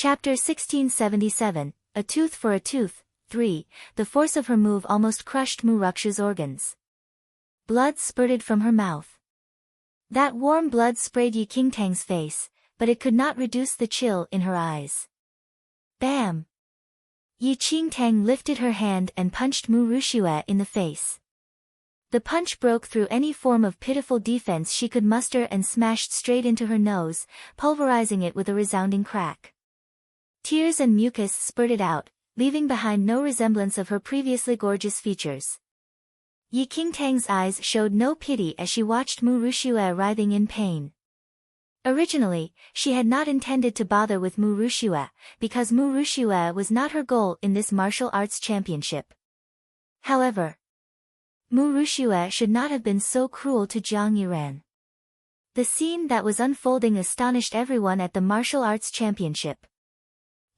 Chapter 1677, A Tooth for a Tooth. 3. The force of her move almost crushed Mu Ruksha's organs. Blood spurted from her mouth. That warm blood sprayed Yi Qingtang's face, but it could not reduce the chill in her eyes. Bam! Yi Qingtang lifted her hand and punched Mu Rushue in the face. The punch broke through any form of pitiful defense she could muster and smashed straight into her nose, pulverizing it with a resounding crack. Tears and mucus spurted out, leaving behind no resemblance of her previously gorgeous features. Yi Qingtang's eyes showed no pity as she watched Mu Rushue writhing in pain. Originally, she had not intended to bother with Mu Rushue, because Mu Rushue was not her goal in this martial arts championship. However, Mu Rushue should not have been so cruel to Jiang Yiran. The scene that was unfolding astonished everyone at the martial arts championship.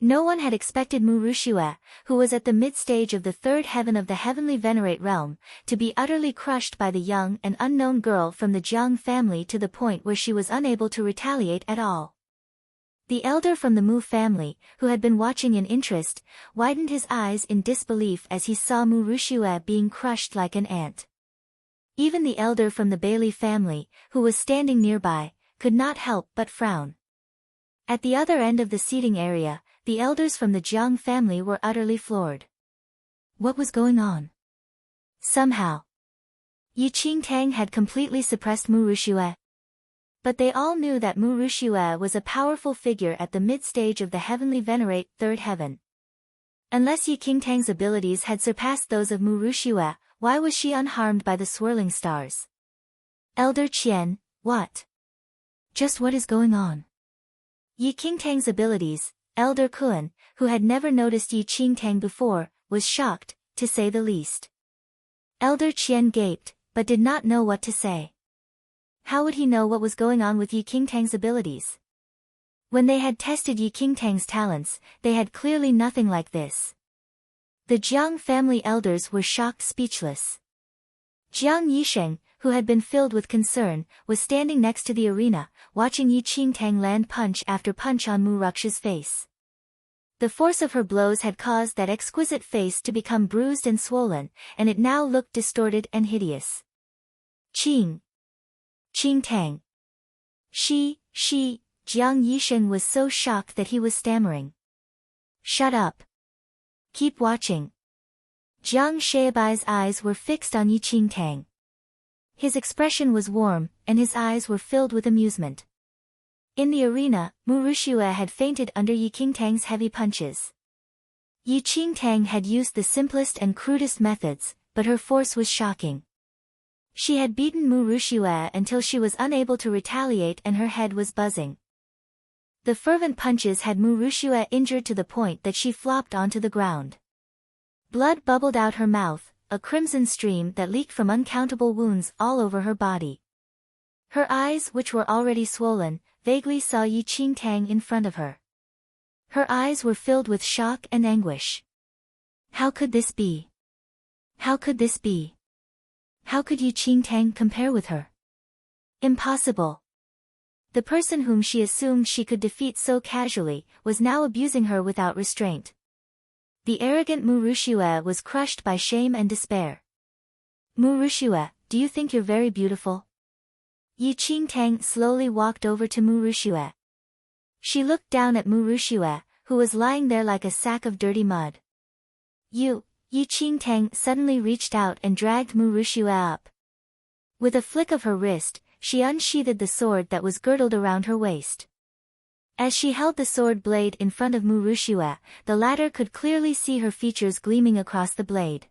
No one had expected Mu Rushue, who was at the mid-stage of the third heaven of the heavenly venerate realm, to be utterly crushed by the young and unknown girl from the Jiang family to the point where she was unable to retaliate at all. The elder from the Mu family, who had been watching in interest, widened his eyes in disbelief as he saw Mu Rushue being crushed like an ant. Even the elder from the Bailey family, who was standing nearby, could not help but frown. At the other end of the seating area, the elders from the Jiang family were utterly floored. What was going on? Somehow, Yi Qingtang had completely suppressed Mu Rushue. But they all knew that Mu Rushue was a powerful figure at the mid-stage of the heavenly venerate third heaven. Unless Yi Qingtang's abilities had surpassed those of Mu Rushue, why was she unharmed by the swirling stars? Elder Qian, what? Just what is going on? Yi Qingtang's abilities, Elder Kuan, who had never noticed Yi Qingtang before, was shocked, to say the least. Elder Qian gaped, but did not know what to say. How would he know what was going on with Yi Qingtang's abilities? When they had tested Yi Qingtang's talents, they had clearly nothing like this. The Jiang family elders were shocked speechless. Jiang Yisheng, who had been filled with concern, was standing next to the arena, watching Yi Qingtang land punch after punch on Mu Ruksha's face. The force of her blows had caused that exquisite face to become bruised and swollen, and it now looked distorted and hideous. Qingtang. Jiang Yisheng was so shocked that he was stammering. Shut up. Keep watching. Jiang Shaibai's eyes were fixed on Yi Qingtang. His expression was warm, and his eyes were filled with amusement. In the arena, Mu Rushue had fainted under Yi Qingtang's heavy punches. Yi Qingtang had used the simplest and crudest methods, but her force was shocking. She had beaten Mu Rushue until she was unable to retaliate and her head was buzzing. The fervent punches had Mu Rushue injured to the point that she flopped onto the ground. Blood bubbled out her mouth, a crimson stream that leaked from uncountable wounds all over her body. Her eyes, which were already swollen, vaguely saw Yi Qingtang in front of her. Her eyes were filled with shock and anguish. How could this be? How could this be? How could Yi Qingtang compare with her? Impossible. The person whom she assumed she could defeat so casually, was now abusing her without restraint. The arrogant Mu Rushue was crushed by shame and despair. Mu Rushue, do you think you're very beautiful? Yi Qingtang slowly walked over to Mu Rushue. She looked down at Mu Rushue, who was lying there like a sack of dirty mud. Yi Qingtang suddenly reached out and dragged Mu Rushue up. With a flick of her wrist, she unsheathed the sword that was girdled around her waist. As she held the sword blade in front of Mu Rushue, the latter could clearly see her features gleaming across the blade.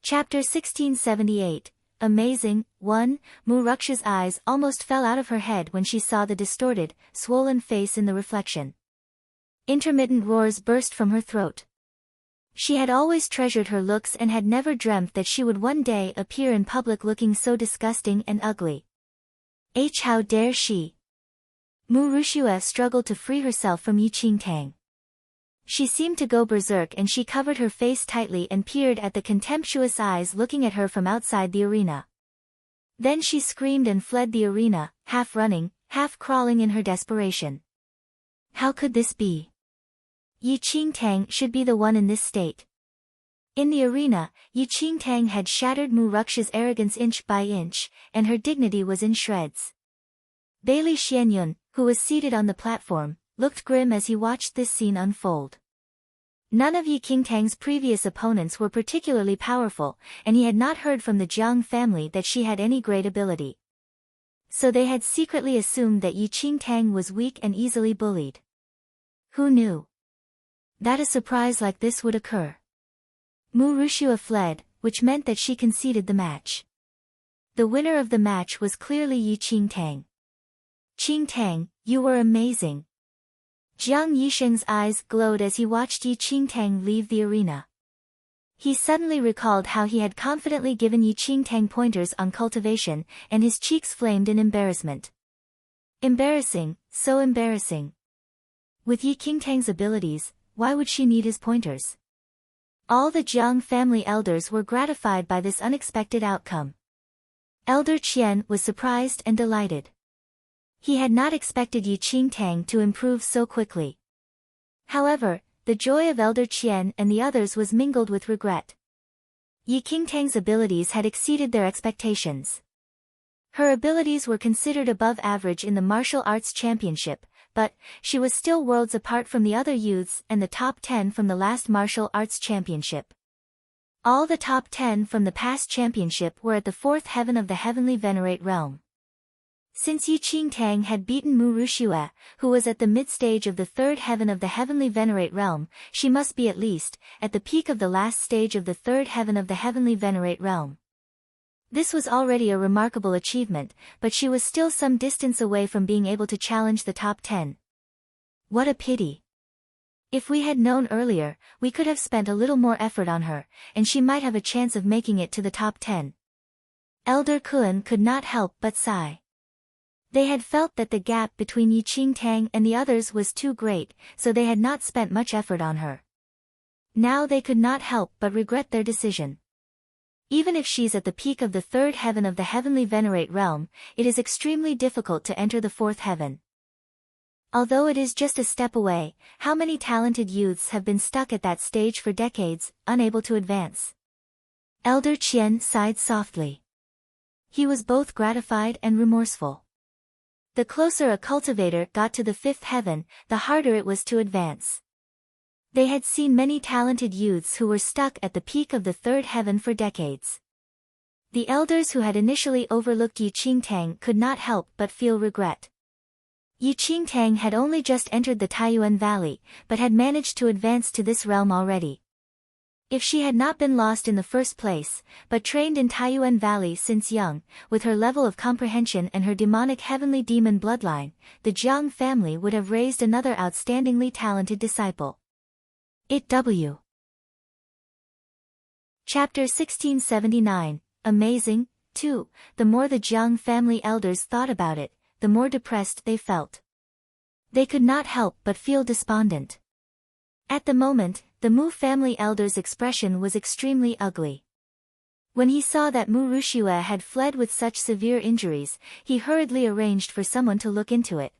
Chapter 1678, Amazing. 1. Mu Ruksha's eyes almost fell out of her head when she saw the distorted, swollen face in the reflection. Intermittent roars burst from her throat. She had always treasured her looks and had never dreamt that she would one day appear in public looking so disgusting and ugly. How dare she? Mu Rushue struggled to free herself from Yi Qingtang. She seemed to go berserk and she covered her face tightly and peered at the contemptuous eyes looking at her from outside the arena. Then she screamed and fled the arena, half running, half crawling in her desperation. How could this be? Yi Qingtang should be the one in this state. In the arena, Yi Qingtang had shattered Mu Ruxia's arrogance inch by inch, and her dignity was in shreds. Bailey Xianyun, who was seated on the platform, looked grim as he watched this scene unfold. None of Yi Qingtang's previous opponents were particularly powerful, and he had not heard from the Jiang family that she had any great ability. So they had secretly assumed that Yi Qingtang was weak and easily bullied. Who knew that a surprise like this would occur? Mu Ruxua fled, which meant that she conceded the match. The winner of the match was clearly Yi Qingtang. Qingtang, you were amazing. Jiang Yisheng's eyes glowed as he watched Yi Qingtang leave the arena. He suddenly recalled how he had confidently given Yi Qingtang pointers on cultivation, and his cheeks flamed in embarrassment. Embarrassing, so embarrassing. With Yi Qingtang's abilities, why would she need his pointers? All the Jiang family elders were gratified by this unexpected outcome. Elder Qian was surprised and delighted. He had not expected Yi Qingtang to improve so quickly. However, the joy of Elder Qian and the others was mingled with regret. Yi Qingtang's abilities had exceeded their expectations. Her abilities were considered above average in the martial arts championship, but she was still worlds apart from the other youths and the top 10 from the last martial arts championship. All the top 10 from the past championship were at the fourth heaven of the heavenly venerate realm. Since Yi Qingtang had beaten Mu Ruxua, who was at the mid-stage of the third heaven of the heavenly venerate realm, she must be at least at the peak of the last stage of the third heaven of the heavenly venerate realm. This was already a remarkable achievement, but she was still some distance away from being able to challenge the top 10. What a pity. If we had known earlier, we could have spent a little more effort on her, and she might have a chance of making it to the top 10. Elder Kun could not help but sigh. They had felt that the gap between Yi Qingtang and the others was too great, so they had not spent much effort on her. Now they could not help but regret their decision. Even if she's at the peak of the third heaven of the heavenly venerate realm, it is extremely difficult to enter the fourth heaven. Although it is just a step away, how many talented youths have been stuck at that stage for decades, unable to advance? Elder Qian sighed softly. He was both gratified and remorseful. The closer a cultivator got to the fifth heaven, the harder it was to advance. They had seen many talented youths who were stuck at the peak of the third heaven for decades. The elders who had initially overlooked Yi Qingtang could not help but feel regret. Yi Qingtang had only just entered the Taiyuan Valley, but had managed to advance to this realm already. If she had not been lost in the first place, but trained in Taiyuan Valley since young, with her level of comprehension and her demonic heavenly demon bloodline, the Jiang family would have raised another outstandingly talented disciple. W. Chapter 1679, Amazing, 2. The more the Jiang family elders thought about it, the more depressed they felt. They could not help but feel despondent. At the moment, the Mu family elder's expression was extremely ugly. When he saw that Mu Ruxua had fled with such severe injuries, he hurriedly arranged for someone to look into it.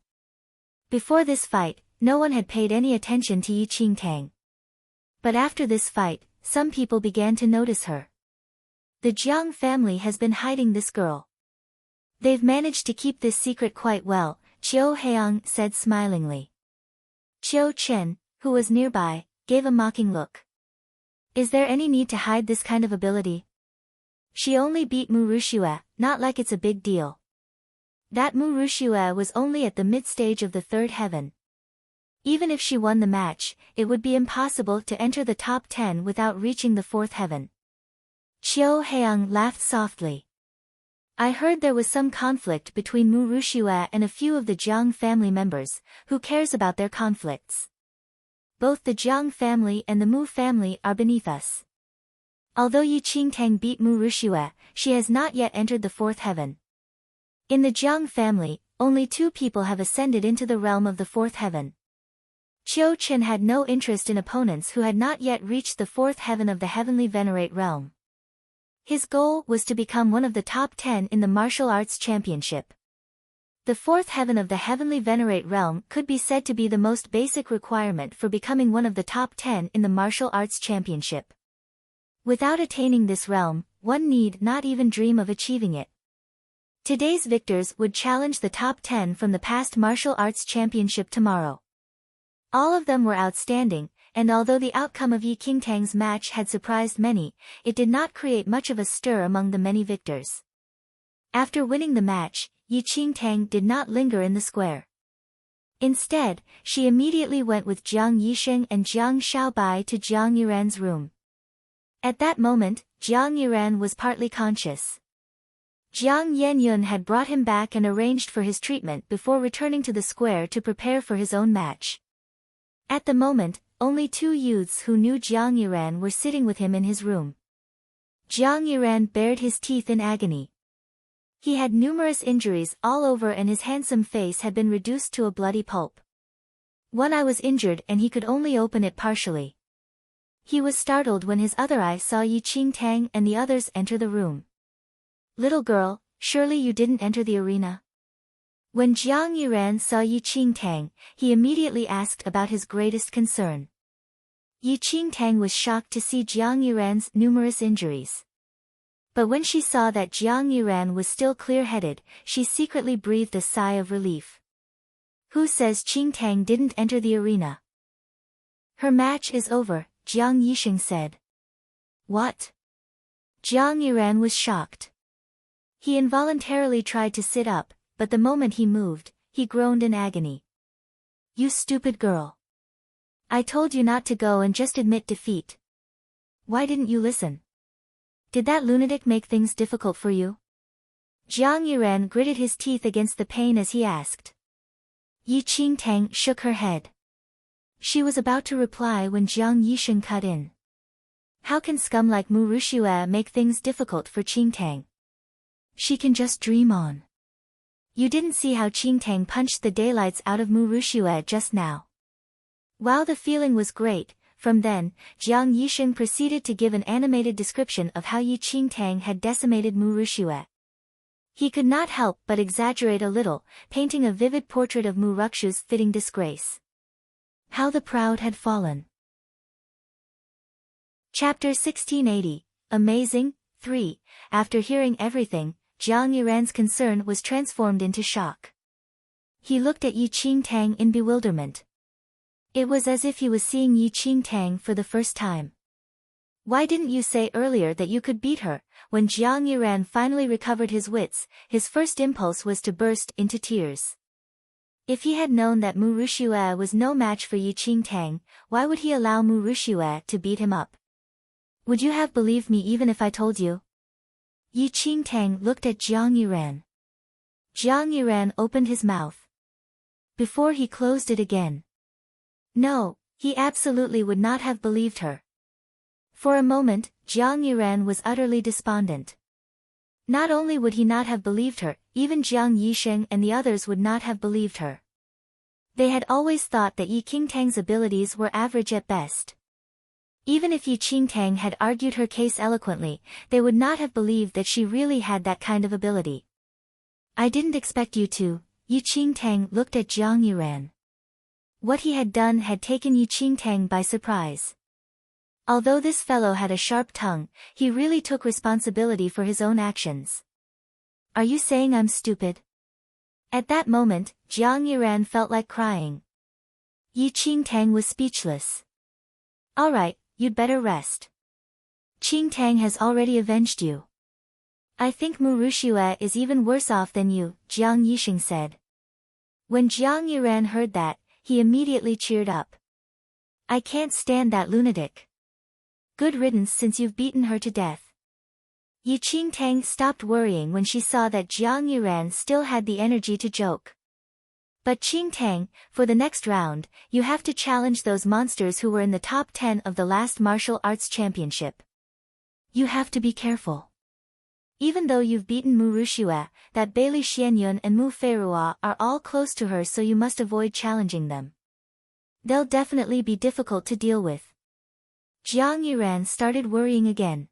Before this fight, no one had paid any attention to Yi Qingtang. But after this fight, some people began to notice her. The Jiang family has been hiding this girl. They've managed to keep this secret quite well, Qiu Heang said smilingly. Qiu Chen, who was nearby, gave a mocking look. Is there any need to hide this kind of ability? She only beat Mu Ruxua, not like it's a big deal. That Mu Ruxua was only at the mid-stage of the third heaven. Even if she won the match, it would be impossible to enter the top 10 without reaching the fourth heaven. Qiu Heang laughed softly. I heard there was some conflict between Mu Ruxua and a few of the Jiang family members. Who cares about their conflicts? Both the Jiang family and the Mu family are beneath us. Although Yi Qingtang beat Mu Ruxua, she has not yet entered the fourth heaven. In the Jiang family, only 2 people have ascended into the realm of the fourth heaven. Qiu Chen had no interest in opponents who had not yet reached the fourth heaven of the heavenly venerate realm. His goal was to become one of the top 10 in the martial arts championship. The fourth heaven of the heavenly venerate realm could be said to be the most basic requirement for becoming one of the top 10 in the martial arts championship. Without attaining this realm, one need not even dream of achieving it. Today's victors would challenge the top 10 from the past martial arts championship tomorrow. All of them were outstanding, and although the outcome of Yi Qingtang's match had surprised many, it did not create much of a stir among the many victors. After winning the match, Yi Qingtang did not linger in the square. Instead, she immediately went with Jiang Yisheng and Jiang Xiaobai to Jiang Yiran's room. At that moment, Jiang Yiran was partly conscious. Jiang Yenyun had brought him back and arranged for his treatment before returning to the square to prepare for his own match. At the moment, only two youths who knew Jiang Yiran were sitting with him in his room. Jiang Yiran bared his teeth in agony. He had numerous injuries all over and his handsome face had been reduced to a bloody pulp. One eye was injured and he could only open it partially. He was startled when his other eye saw Yi Qingtang and the others enter the room. "Little girl, surely you didn't enter the arena?" When Jiang Yiran saw Yi Qingtang, he immediately asked about his greatest concern. Yi Qingtang was shocked to see Jiang Yiran's numerous injuries. But when she saw that Jiang Yiran was still clear-headed, she secretly breathed a sigh of relief. "Who says Qingtang didn't enter the arena?" "Her match is over," Jiang Yisheng said. "What?" Jiang Yiran was shocked. He involuntarily tried to sit up, but the moment he moved, he groaned in agony. "You stupid girl. I told you not to go and just admit defeat. Why didn't you listen? Did that lunatic make things difficult for you?" Jiang Yiran gritted his teeth against the pain as he asked. Yi Qingtang shook her head. She was about to reply when Jiang Yisheng cut in. "How can scum like Mu Rushue make things difficult for Qingtang? She can just dream on. You didn't see how Qingtang punched the daylights out of Mu Rushue just now." While the feeling was great, from then, Jiang Yisheng proceeded to give an animated description of how Yi Qingtang had decimated Mu Rushue. He could not help but exaggerate a little, painting a vivid portrait of Mu Rukshu's fitting disgrace. How the proud had fallen. Chapter 1680, Amazing, 3. After hearing everything, Jiang Yiran's concern was transformed into shock. He looked at Yi Qingtang in bewilderment. It was as if he was seeing Yi Qingtang for the first time. "Why didn't you say earlier that you could beat her?" When Jiang Yiran finally recovered his wits, his first impulse was to burst into tears. If he had known that Mu Rushue was no match for Yi Qingtang, why would he allow Mu Rushue to beat him up? "Would you have believed me even if I told you?" Yi Qingtang looked at Jiang Yiran. Jiang Yiran opened his mouth. Before he closed it again. No, he absolutely would not have believed her. For a moment, Jiang Yiran was utterly despondent. Not only would he not have believed her, even Jiang Yisheng and the others would not have believed her. They had always thought that Yi Qingtang's abilities were average at best. Even if Yi Qingtang had argued her case eloquently, they would not have believed that she really had that kind of ability. "I didn't expect you to." Yi Qingtang looked at Jiang Yiran. What he had done had taken Yi Qingtang by surprise. Although this fellow had a sharp tongue, he really took responsibility for his own actions. "Are you saying I'm stupid?" At that moment, Jiang Yiran felt like crying. Yi Qingtang was speechless. "All right, you'd better rest. Qingtang has already avenged you. I think Mu Rushue is even worse off than you," Jiang Yisheng said. When Jiang Yiran heard that, he immediately cheered up. "I can't stand that lunatic. Good riddance since you've beaten her to death." Yi Qingtang stopped worrying when she saw that Jiang Yiran still had the energy to joke. "But Qingtang, for the next round, you have to challenge those monsters who were in the top 10 of the last martial arts championship. You have to be careful. Even though you've beaten Mu Rushue, that Bailey Xianyun and Mu Feirua are all close to her, so you must avoid challenging them. They'll definitely be difficult to deal with." Jiang Yiran started worrying again.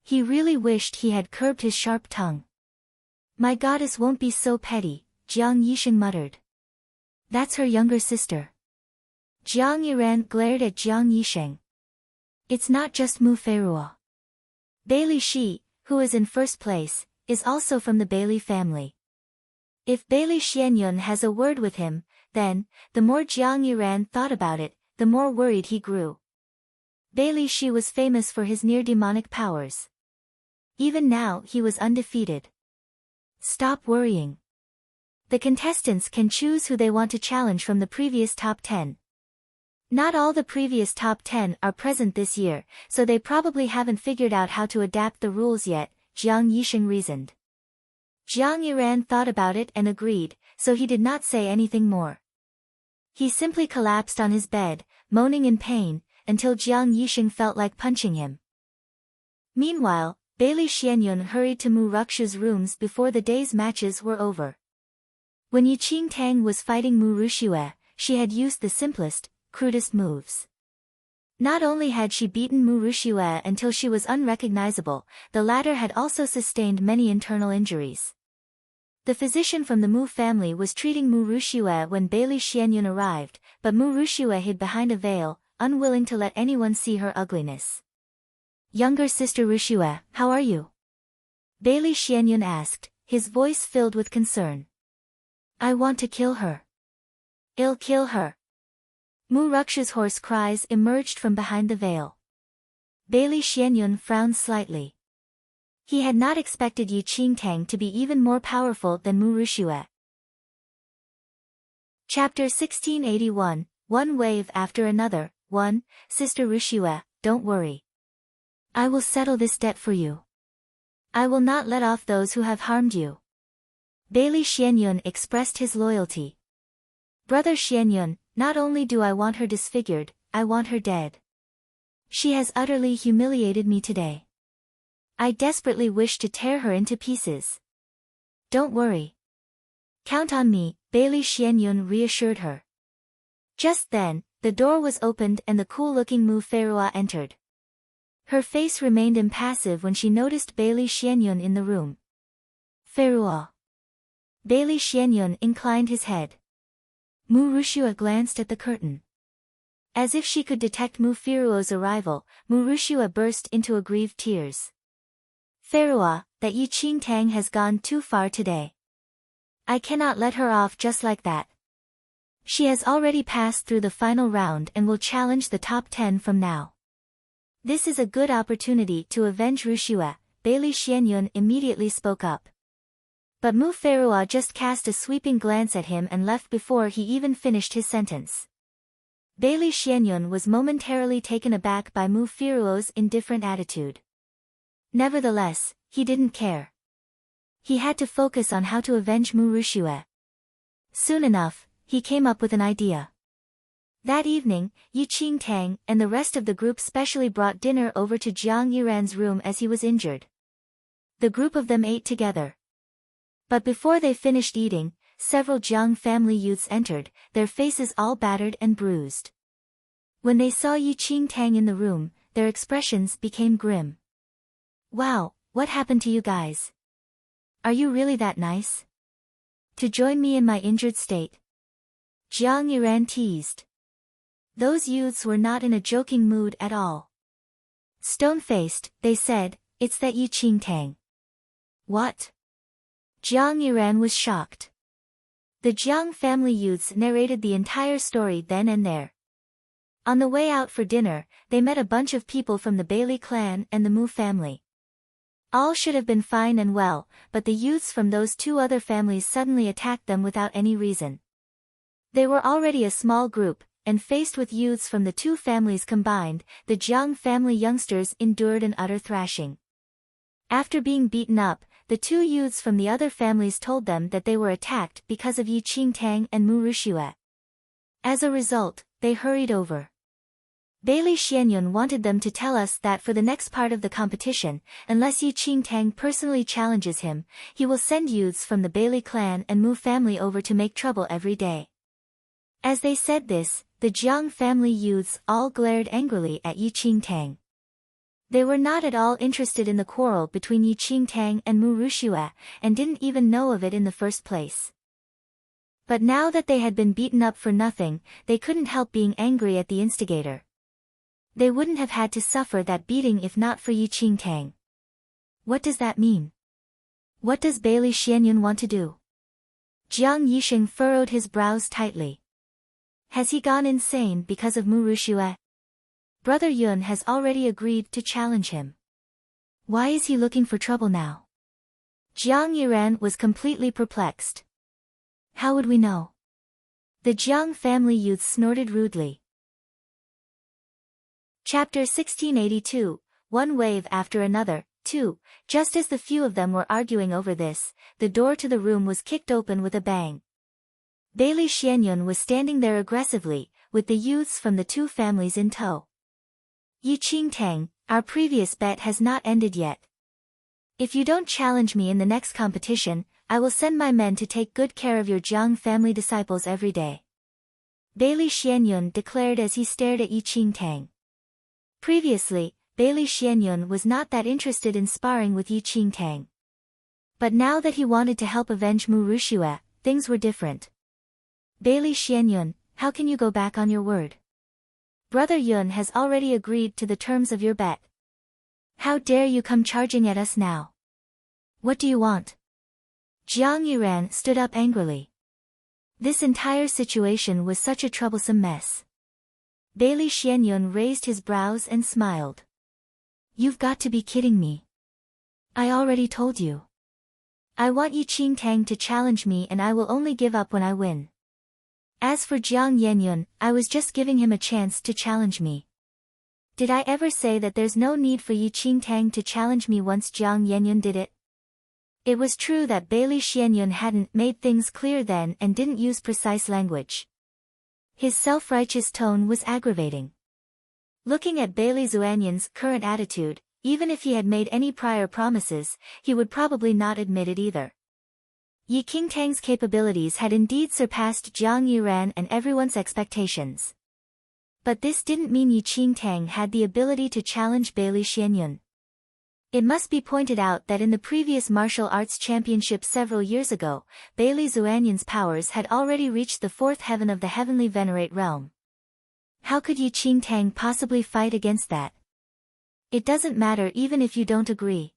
He really wished he had curbed his sharp tongue. "My goddess won't be so petty," Jiang Yisheng muttered. That's her younger sister. Jiang Yiran glared at Jiang Yisheng. It's not just Mu Feirua. Bailey Shi, who is in first place, is also from the Bailey family. If Bailey Xianyun has a word with him, then, the more Jiang Yiran thought about it, the more worried he grew. Bailey Shi was famous for his near-demonic powers. Even now he was undefeated. Stop worrying. The contestants can choose who they want to challenge from the previous top 10. Not all the previous top 10 are present this year, so they probably haven't figured out how to adapt the rules yet, Jiang Yisheng reasoned. Jiang Yiran thought about it and agreed, so he did not say anything more. He simply collapsed on his bed, moaning in pain, until Jiang Yisheng felt like punching him. Meanwhile, Bailey Xianyun hurried to Mu Rukshu's rooms before the day's matches were over. When Yi Qingtang was fighting Mu Rushue, she had used the simplest, crudest moves. Not only had she beaten Mu Rushue until she was unrecognizable, the latter had also sustained many internal injuries. The physician from the Mu family was treating Mu Rushue when Bailey Xianyun arrived, but Mu Rushue hid behind a veil, unwilling to let anyone see her ugliness. Younger sister Rushue, how are you? Bailey Xianyun asked, his voice filled with concern. I want to kill her. I'll kill her. Mu Rukshu's hoarse cries emerged from behind the veil. Bailey Xianyun frowned slightly. He had not expected Yi Qingtang to be even more powerful than Mu Rushue. Chapter 1681, One Wave After Another. 1. Sister Rushue, don't worry. I will settle this debt for you. I will not let off those who have harmed you. Bailey Xianyun expressed his loyalty. Brother Xianyun, not only do I want her disfigured, I want her dead. She has utterly humiliated me today. I desperately wish to tear her into pieces. Don't worry. Count on me, Bailey Xianyun reassured her. Just then, the door was opened and the cool-looking Mu Feirua entered. Her face remained impassive when she noticed Bailey Xianyun in the room. Feirua. Bailey Xianyun inclined his head. Mu Rushue glanced at the curtain. As if she could detect Mu Feirua's arrival, Mu Rushue burst into aggrieved tears. Feirua, that Yi Qingtang has gone too far today. I cannot let her off just like that. She has already passed through the final round and will challenge the top 10 from now. This is a good opportunity to avenge Rushue, Bailey Xianyun immediately spoke up. But Mu Feirua just cast a sweeping glance at him and left before he even finished his sentence. Bailey Xianyun was momentarily taken aback by Mu Feirua's indifferent attitude. Nevertheless, he didn't care. He had to focus on how to avenge Mu Rushue. Soon enough, he came up with an idea. That evening, Yi Qingtang and the rest of the group specially brought dinner over to Jiang Yiran's room as he was injured. The group of them ate together. But before they finished eating, several Jiang family youths entered, their faces all battered and bruised. When they saw Yi Qingtang in the room, their expressions became grim. Wow, what happened to you guys? Are you really that nice? To join me in my injured state? Jiang Yiran teased. Those youths were not in a joking mood at all. Stone-faced, they said, it's that Yi Qingtang. What? Jiang Yiran was shocked. The Jiang family youths narrated the entire story then and there. On the way out for dinner, they met a bunch of people from the Bailey clan and the Mu family. All should have been fine and well, but the youths from those two other families suddenly attacked them without any reason. They were already a small group, and faced with youths from the two families combined, the Jiang family youngsters endured an utter thrashing. After being beaten up, the two youths from the other families told them that they were attacked because of Yi Qingtang and Mu Rushue. As a result, they hurried over. Bailey Xianyun wanted them to tell us that for the next part of the competition, unless Yi Qingtang personally challenges him, he will send youths from the Bailey clan and Mu family over to make trouble every day. As they said this, the Jiang family youths all glared angrily at Yi Qingtang. They were not at all interested in the quarrel between Yi Qingtang and Mu Rushue, and didn't even know of it in the first place. But now that they had been beaten up for nothing, they couldn't help being angry at the instigator. They wouldn't have had to suffer that beating if not for Yi Qingtang. What does that mean? What does Bailey Xianyun want to do? Jiang Yisheng furrowed his brows tightly. Has he gone insane because of Mu Ruxue? Brother Yun has already agreed to challenge him. Why is he looking for trouble now? Jiang Yiran was completely perplexed. How would we know? The Jiang family youths snorted rudely. Chapter 1682, One Wave After Another, 2. Just as the few of them were arguing over this, the door to the room was kicked open with a bang. Bailey Xianyun was standing there aggressively, with the youths from the two families in tow. Yi Qingtang, our previous bet has not ended yet. If you don't challenge me in the next competition, I will send my men to take good care of your Jiang family disciples every day. Bailey Xianyun declared as he stared at Yi Qingtang. Previously, Bailey Xianyun was not that interested in sparring with Yi Qingtang. But now that he wanted to help avenge Mu Ruxue, things were different. Bailey Xianyun, how can you go back on your word? Brother Yun has already agreed to the terms of your bet. How dare you come charging at us now? What do you want? Jiang Yiran stood up angrily. This entire situation was such a troublesome mess. Bailey Xianyun raised his brows and smiled. You've got to be kidding me. I already told you. I want Yi Qingtang to challenge me and I will only give up when I win. As for Jiang Yenyun, I was just giving him a chance to challenge me. Did I ever say that there's no need for Yi Qingtang to challenge me once Jiang Yenyun did it? It was true that Bailey Xianyun hadn't made things clear then and didn't use precise language. His self-righteous tone was aggravating. Looking at Bailey Xuanyun's current attitude, even if he had made any prior promises, he would probably not admit it either. Yi Qingtang's capabilities had indeed surpassed Jiang Yiran and everyone's expectations. But this didn't mean Yi Qingtang had the ability to challenge Bailey Xianyun. It must be pointed out that in the previous martial arts championship several years ago, Bailey Xuanyun's powers had already reached the fourth heaven of the heavenly venerate realm. How could Yi Qingtang possibly fight against that? It doesn't matter even if you don't agree.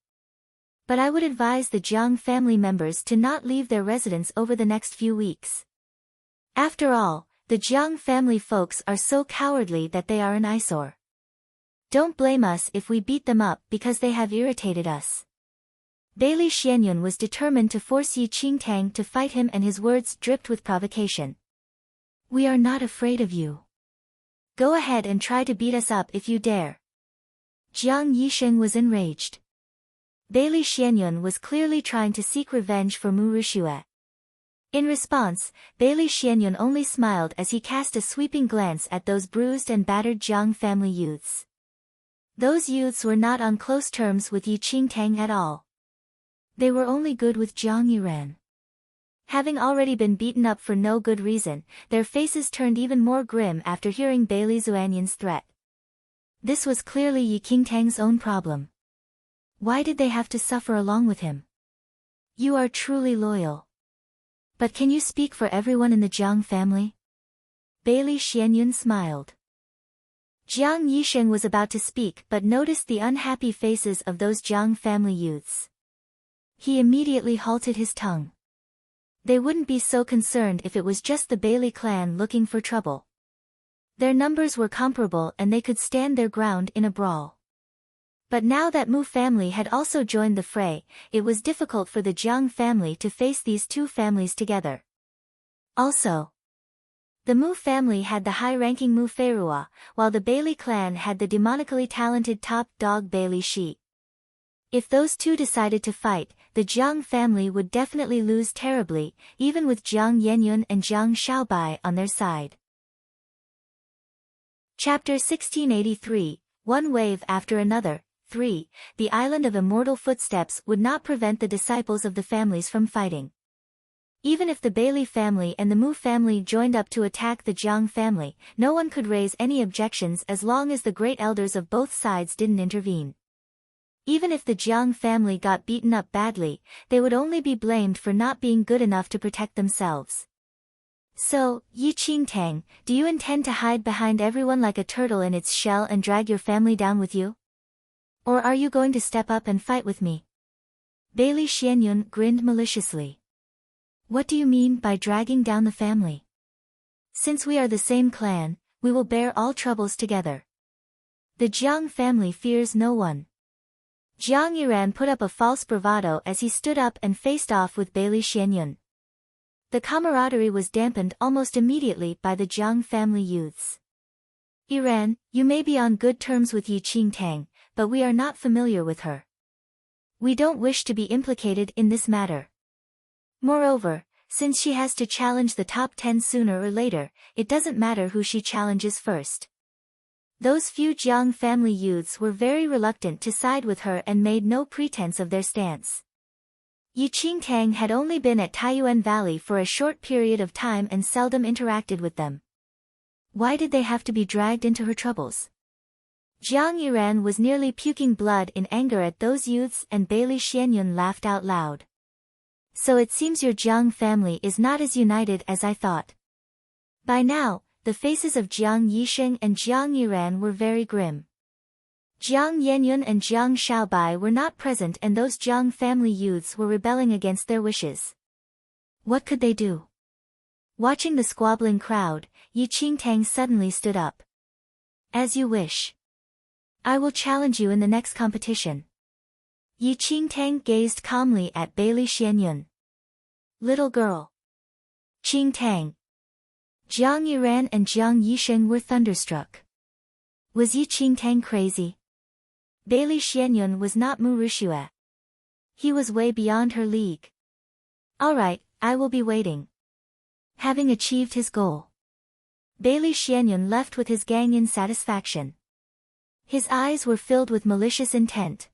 But I would advise the Jiang family members to not leave their residence over the next few weeks. After all, the Jiang family folks are so cowardly that they are an eyesore. Don't blame us if we beat them up because they have irritated us. Bailey Xianyun was determined to force Yi Qingtang to fight him and his words dripped with provocation. We are not afraid of you. Go ahead and try to beat us up if you dare. Jiang Yisheng was enraged. Bailey Xianyun was clearly trying to seek revenge for Mu Ruxue. In response, Bailey Xianyun only smiled as he cast a sweeping glance at those bruised and battered Jiang family youths. Those youths were not on close terms with Yi Qingtang at all. They were only good with Jiang Yiran. Having already been beaten up for no good reason, their faces turned even more grim after hearing Bailey Xuanyun's threat. This was clearly Yi Qingtang's own problem. Why did they have to suffer along with him? You are truly loyal. But can you speak for everyone in the Jiang family? Bailey Xianyun smiled. Jiang Yisheng was about to speak but noticed the unhappy faces of those Jiang family youths. He immediately halted his tongue. They wouldn't be so concerned if it was just the Bailey clan looking for trouble. Their numbers were comparable and they could stand their ground in a brawl. But now that Mu family had also joined the fray, it was difficult for the Jiang family to face these two families together. Also, the Mu family had the high-ranking Mu Feirua, while the Bailey clan had the demonically talented top dog Bailey Shi. If those two decided to fight, the Jiang family would definitely lose terribly, even with Jiang Yenyun and Jiang Shaobai on their side. Chapter 1683, One Wave After Another, 3. The Island of Immortal Footsteps would not prevent the disciples of the families from fighting. Even if the Bailey family and the Mu family joined up to attack the Jiang family, no one could raise any objections as long as the great elders of both sides didn't intervene. Even if the Jiang family got beaten up badly, they would only be blamed for not being good enough to protect themselves. So, Yi Qingtang, do you intend to hide behind everyone like a turtle in its shell and drag your family down with you? Or are you going to step up and fight with me? Bailey Xianyun grinned maliciously. What do you mean by dragging down the family? Since we are the same clan, we will bear all troubles together. The Jiang family fears no one. Jiang Yiran put up a false bravado as he stood up and faced off with Bailey Xianyun. The camaraderie was dampened almost immediately by the Jiang family youths. Yiran, you may be on good terms with Yi Qingtang, but we are not familiar with her. We don't wish to be implicated in this matter. Moreover, since she has to challenge the top 10 sooner or later, it doesn't matter who she challenges first. Those few Jiang family youths were very reluctant to side with her and made no pretense of their stance. Yi Qingtang had only been at Taiyuan Valley for a short period of time and seldom interacted with them. Why did they have to be dragged into her troubles? Jiang Yiran was nearly puking blood in anger at those youths, and Bailey Xianyun laughed out loud. So it seems your Jiang family is not as united as I thought. By now, the faces of Jiang Yisheng and Jiang Yiran were very grim. Jiang Yenyun and Jiang Shaobai were not present, and those Jiang family youths were rebelling against their wishes. What could they do? Watching the squabbling crowd, Yi Qingtang suddenly stood up. As you wish. I will challenge you in the next competition. Yi Qingtang gazed calmly at Bailey Xianyun. Little girl. Qingtang. Jiang Yiran and Jiang Yisheng were thunderstruck. Was Yi Qingtang crazy? Bailey Xianyun was not Mu Rishue. He was way beyond her league. All right, I will be waiting. Having achieved his goal, Bailey Xianyun left with his gang in satisfaction. His eyes were filled with malicious intent.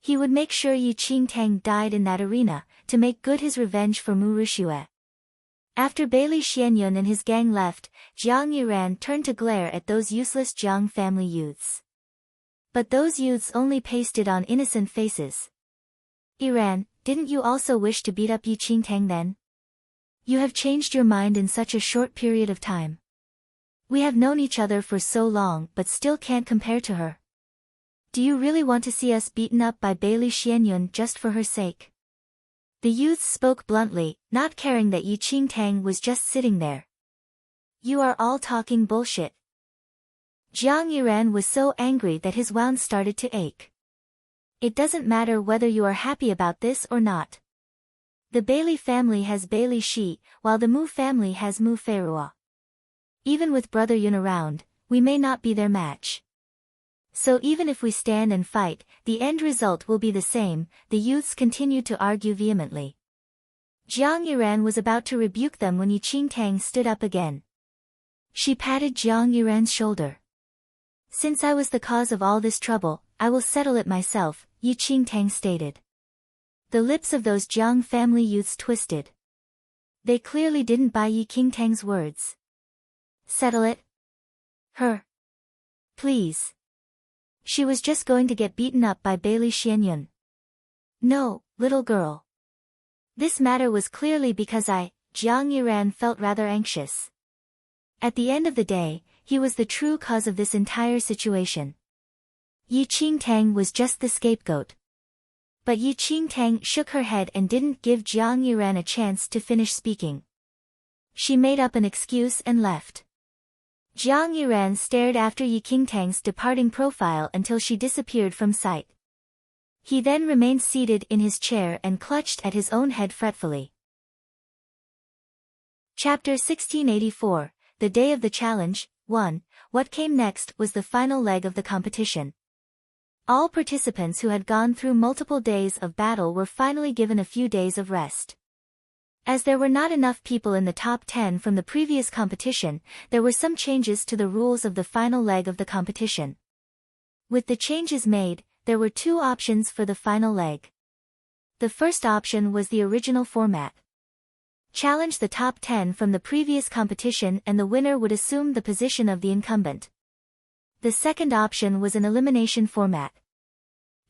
He would make sure Yi Qingtang died in that arena, to make good his revenge for Mu Rishue. After Bailey Xianyun and his gang left, Jiang Yiran turned to glare at those useless Jiang family youths. But those youths only pasted on innocent faces. Yiran, didn't you also wish to beat up Yi Qingtang then? You have changed your mind in such a short period of time. We have known each other for so long but still can't compare to her. Do you really want to see us beaten up by Bailey Xianyun just for her sake? The youths spoke bluntly, not caring that Yi Qingtang was just sitting there. You are all talking bullshit. Jiang Yiran was so angry that his wound started to ache. It doesn't matter whether you are happy about this or not. The Bailey family has Bailey Shi, while the Mu family has Mu Feirua. Even with Brother Yun around, we may not be their match. So even if we stand and fight, the end result will be the same, the youths continued to argue vehemently. Jiang Yiran was about to rebuke them when Yi Qingtang stood up again. She patted Jiang Yiran's shoulder. Since I was the cause of all this trouble, I will settle it myself, Yi Qingtang stated. The lips of those Jiang family youths twisted. They clearly didn't buy Yi Qingtang's words. Settle it? Her? Please. She was just going to get beaten up by Bailey Xianyun. No, little girl. This matter was clearly because Jiang Yiran felt rather anxious. At the end of the day, he was the true cause of this entire situation. Yi Qingtang was just the scapegoat. But Yi Qingtang shook her head and didn't give Jiang Yiran a chance to finish speaking. She made up an excuse and left. Jiang Yiran stared after Yi Qingtang's departing profile until she disappeared from sight. He then remained seated in his chair and clutched at his own head fretfully. Chapter 1684, The Day of the Challenge, 1. What came next was the final leg of the competition. All participants who had gone through multiple days of battle were finally given a few days of rest. As there were not enough people in the top 10 from the previous competition, there were some changes to the rules of the final leg of the competition. With the changes made, there were two options for the final leg. The first option was the original format. Challenge the top 10 from the previous competition and the winner would assume the position of the incumbent. The second option was an elimination format.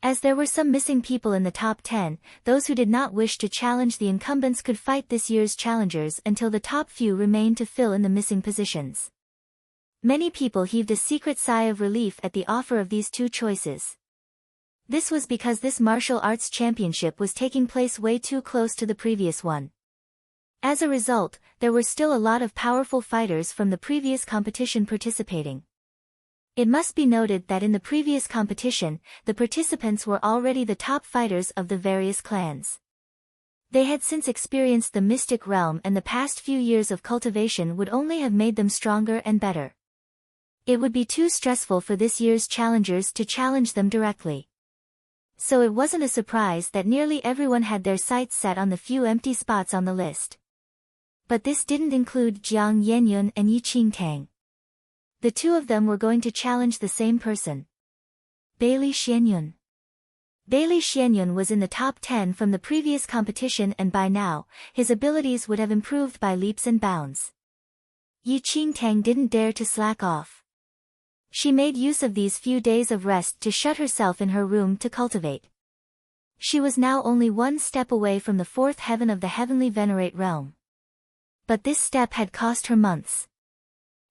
As there were some missing people in the top 10, those who did not wish to challenge the incumbents could fight this year's challengers until the top few remained to fill in the missing positions. Many people heaved a secret sigh of relief at the offer of these two choices. This was because this martial arts championship was taking place way too close to the previous one. As a result, there were still a lot of powerful fighters from the previous competition participating. It must be noted that in the previous competition, the participants were already the top fighters of the various clans. They had since experienced the mystic realm, and the past few years of cultivation would only have made them stronger and better. It would be too stressful for this year's challengers to challenge them directly. So it wasn't a surprise that nearly everyone had their sights set on the few empty spots on the list. But this didn't include Jiang Yenyun and Yi Qingtang. The two of them were going to challenge the same person. Bailey Xianyun. Bailey Xianyun was in the top 10 from the previous competition, and by now, his abilities would have improved by leaps and bounds. Yi Qingtang didn't dare to slack off. She made use of these few days of rest to shut herself in her room to cultivate. She was now only one step away from the fourth heaven of the heavenly venerate realm. But this step had cost her months.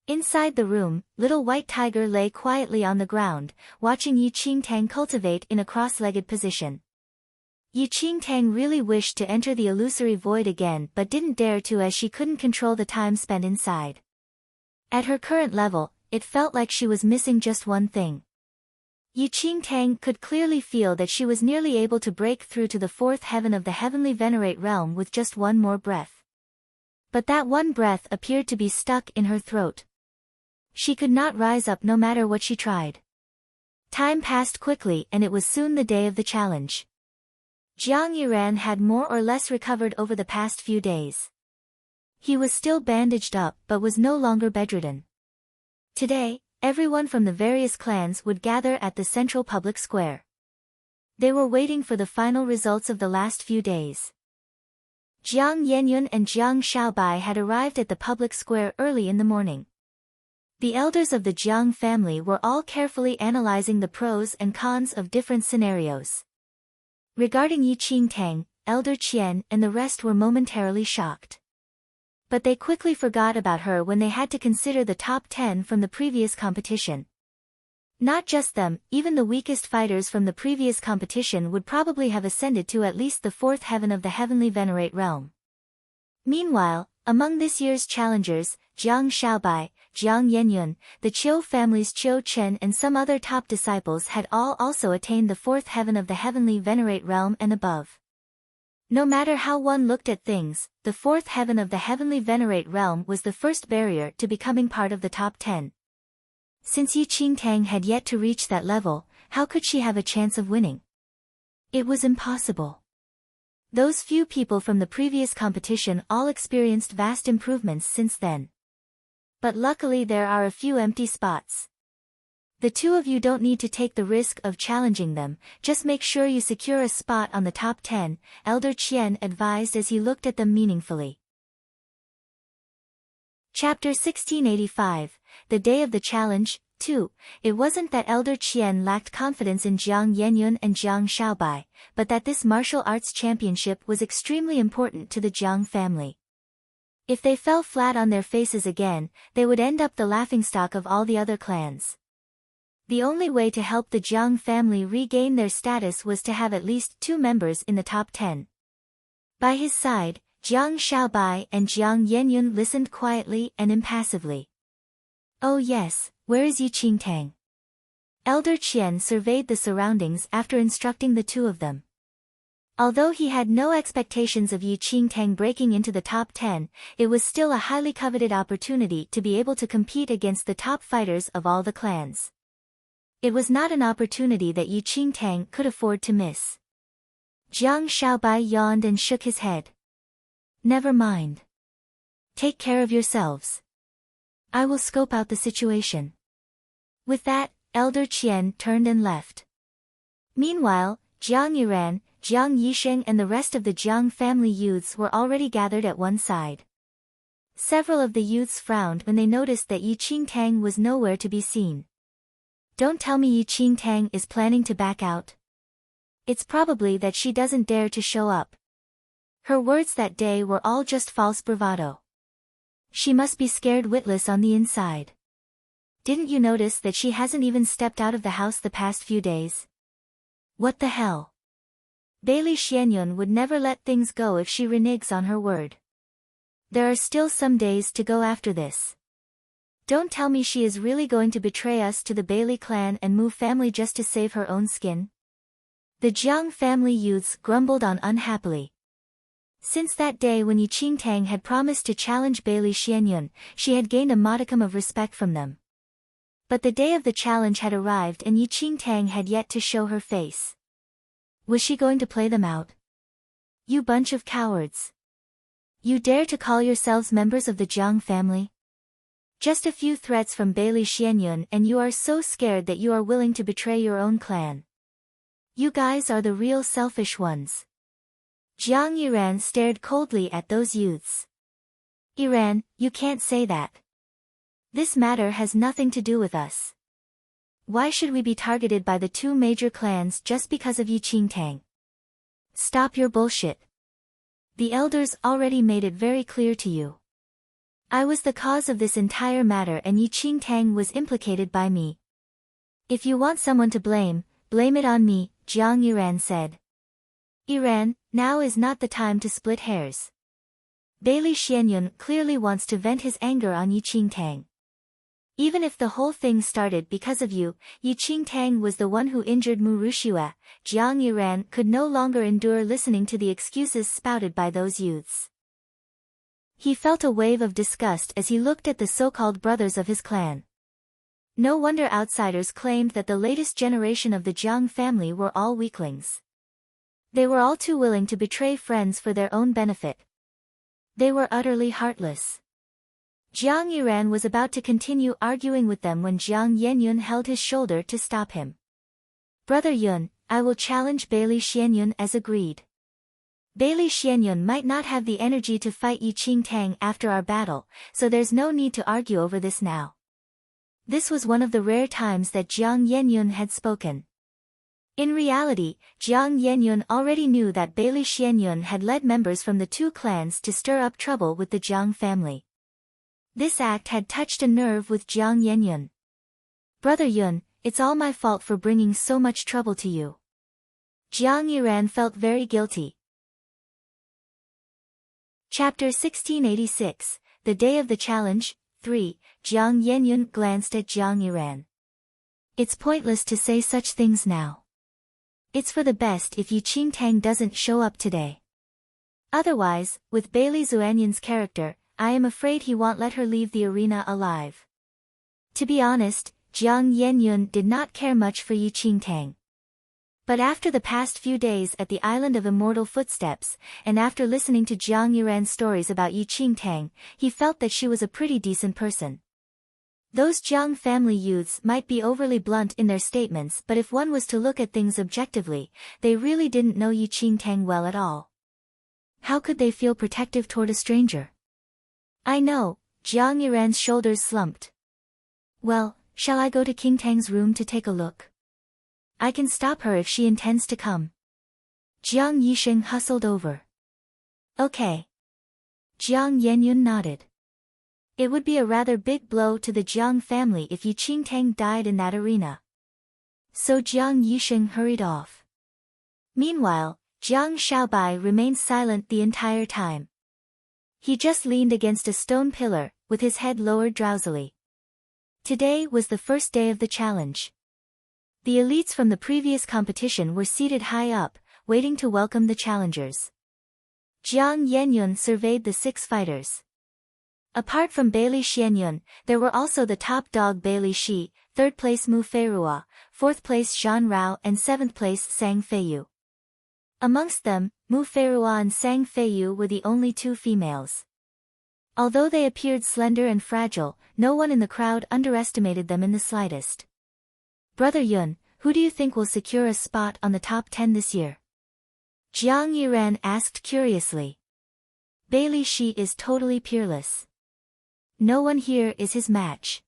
Inside the room, little white tiger lay quietly on the ground, watching Yi Qingtang cultivate in a cross-legged position. Yi Qingtang really wished to enter the illusory void again, but didn't dare to, as she couldn't control the time spent inside. At her current level, it felt like she was missing just one thing. Yi Qingtang could clearly feel that she was nearly able to break through to the fourth heaven of the heavenly venerate realm with just one more breath. But that one breath appeared to be stuck in her throat. She could not rise up no matter what she tried. Time passed quickly, and it was soon the day of the challenge. Jiang Yiran had more or less recovered over the past few days. He was still bandaged up but was no longer bedridden. Today, everyone from the various clans would gather at the central public square. They were waiting for the final results of the last few days. Jiang Yenyun and Jiang Xiaobai had arrived at the public square early in the morning. The elders of the Jiang family were all carefully analyzing the pros and cons of different scenarios. Regarding Yi Qingtang, Elder Qian and the rest were momentarily shocked. But they quickly forgot about her when they had to consider the top 10 from the previous competition. Not just them, even the weakest fighters from the previous competition would probably have ascended to at least the fourth heaven of the heavenly venerate realm. Meanwhile, among this year's challengers, Jiang Xiaobai, Jiang Yenyun, the Qiu family's Qiu Chen and some other top disciples had all also attained the fourth heaven of the heavenly venerate realm and above. No matter how one looked at things, the fourth heaven of the heavenly venerate realm was the first barrier to becoming part of the top 10. Since Yi Qingtang had yet to reach that level, how could she have a chance of winning? It was impossible. Those few people from the previous competition all experienced vast improvements since then. But luckily there are a few empty spots. The two of you don't need to take the risk of challenging them, just make sure you secure a spot on the top 10, Elder Qian advised as he looked at them meaningfully. Chapter 1685, The Day of the Challenge, 2. It wasn't that Elder Qian lacked confidence in Jiang Yenyun and Jiang Xiaobai, but that this martial arts championship was extremely important to the Jiang family. If they fell flat on their faces again, they would end up the laughingstock of all the other clans. The only way to help the Jiang family regain their status was to have at least 2 members in the top 10. By his side, Jiang Xiaobai and Jiang Yenyun listened quietly and impassively. Oh yes, where is Yi Qingtang? Elder Qian surveyed the surroundings after instructing the two of them. Although he had no expectations of Yi Qingtang breaking into the top 10, it was still a highly coveted opportunity to be able to compete against the top fighters of all the clans. It was not an opportunity that Yi Qingtang could afford to miss. Jiang Xiaobai yawned and shook his head. Never mind. Take care of yourselves. I will scope out the situation. With that, Elder Qian turned and left. Meanwhile, Jiang Yiran, Jiang Yisheng and the rest of the Jiang family youths were already gathered at one side. Several of the youths frowned when they noticed that Yi Qingtang was nowhere to be seen. Don't tell me Yi Qingtang is planning to back out. It's probably that she doesn't dare to show up. Her words that day were all just false bravado. She must be scared witless on the inside. Didn't you notice that she hasn't even stepped out of the house the past few days? What the hell? Bailey Xianyun would never let things go if she reneges on her word. There are still some days to go after this. Don't tell me she is really going to betray us to the Bailey clan and move family just to save her own skin. The Jiang family youths grumbled on unhappily. Since that day when Yi Qingtang had promised to challenge Bailey Xianyun, she had gained a modicum of respect from them. But the day of the challenge had arrived and Yi Qingtang had yet to show her face. Was she going to play them out? You bunch of cowards. You dare to call yourselves members of the Jiang family? Just a few threats from Bailey Xianyun and you are so scared that you are willing to betray your own clan. You guys are the real selfish ones. Jiang Yiran stared coldly at those youths. Yiran, you can't say that. This matter has nothing to do with us. Why should we be targeted by the two major clans just because of Yi Qingtang? Stop your bullshit. The elders already made it very clear to you. I was the cause of this entire matter and Yi Qingtang was implicated by me. If you want someone to blame, blame it on me, Jiang Yiran said. Yiran, now is not the time to split hairs. Bailey Xianyun clearly wants to vent his anger on Yi Qingtang. Even if the whole thing started because of you, Yi Qingtang was the one who injured Mu Rushue, Jiang Yiran could no longer endure listening to the excuses spouted by those youths. He felt a wave of disgust as he looked at the so-called brothers of his clan. No wonder outsiders claimed that the latest generation of the Jiang family were all weaklings. They were all too willing to betray friends for their own benefit. They were utterly heartless. Jiang Yiran was about to continue arguing with them when Jiang Yenyun held his shoulder to stop him. Brother Yun, I will challenge Bailey Xianyun as agreed. Bailey Xianyun might not have the energy to fight Yi Qingtang after our battle, so there's no need to argue over this now. This was one of the rare times that Jiang Yenyun had spoken. In reality, Jiang Yenyun already knew that Bailey Xianyun had led members from the two clans to stir up trouble with the Jiang family. This act had touched a nerve with Jiang Yenyun. Brother Yun, it's all my fault for bringing so much trouble to you. Jiang Yiran felt very guilty. Chapter 1686, The Day of the Challenge, 3, Jiang Yenyun glanced at Jiang Yiran. It's pointless to say such things now. It's for the best if Yi Qingtang doesn't show up today. Otherwise, with Bailey Xuanyun's character, I am afraid he won't let her leave the arena alive. To be honest, Jiang Yenyun did not care much for Yi Qingtang. But after the past few days at the Island of Immortal Footsteps, and after listening to Jiang Yiran's stories about Yi Qingtang, he felt that she was a pretty decent person. Those Jiang family youths might be overly blunt in their statements, but if one was to look at things objectively, they really didn't know Yi Qingtang well at all. How could they feel protective toward a stranger? I know, Jiang Yiran's shoulders slumped. Well, shall I go to Qingtang's room to take a look? I can stop her if she intends to come. Jiang Yisheng hustled over. Okay. Jiang Yenyun nodded. It would be a rather big blow to the Jiang family if Yi Qingtang died in that arena. So Jiang Yisheng hurried off. Meanwhile, Jiang Xiaobai remained silent the entire time. He just leaned against a stone pillar, with his head lowered drowsily. Today was the first day of the challenge. The elites from the previous competition were seated high up, waiting to welcome the challengers. Jiang Yenyun surveyed the 6 fighters. Apart from Bailey Xianyun, there were also the top dog Bailey Shi, 3rd place Mu Feirua, 4th place Zhan Rao and 7th place Sang Feiyu. Amongst them, Mu Feirua and Sang Feiyu were the only 2 females. Although they appeared slender and fragile, no one in the crowd underestimated them in the slightest. Brother Yun, who do you think will secure a spot on the top 10 this year? Jiang Yiran asked curiously. Bailey Shi is totally peerless. No one here is his match.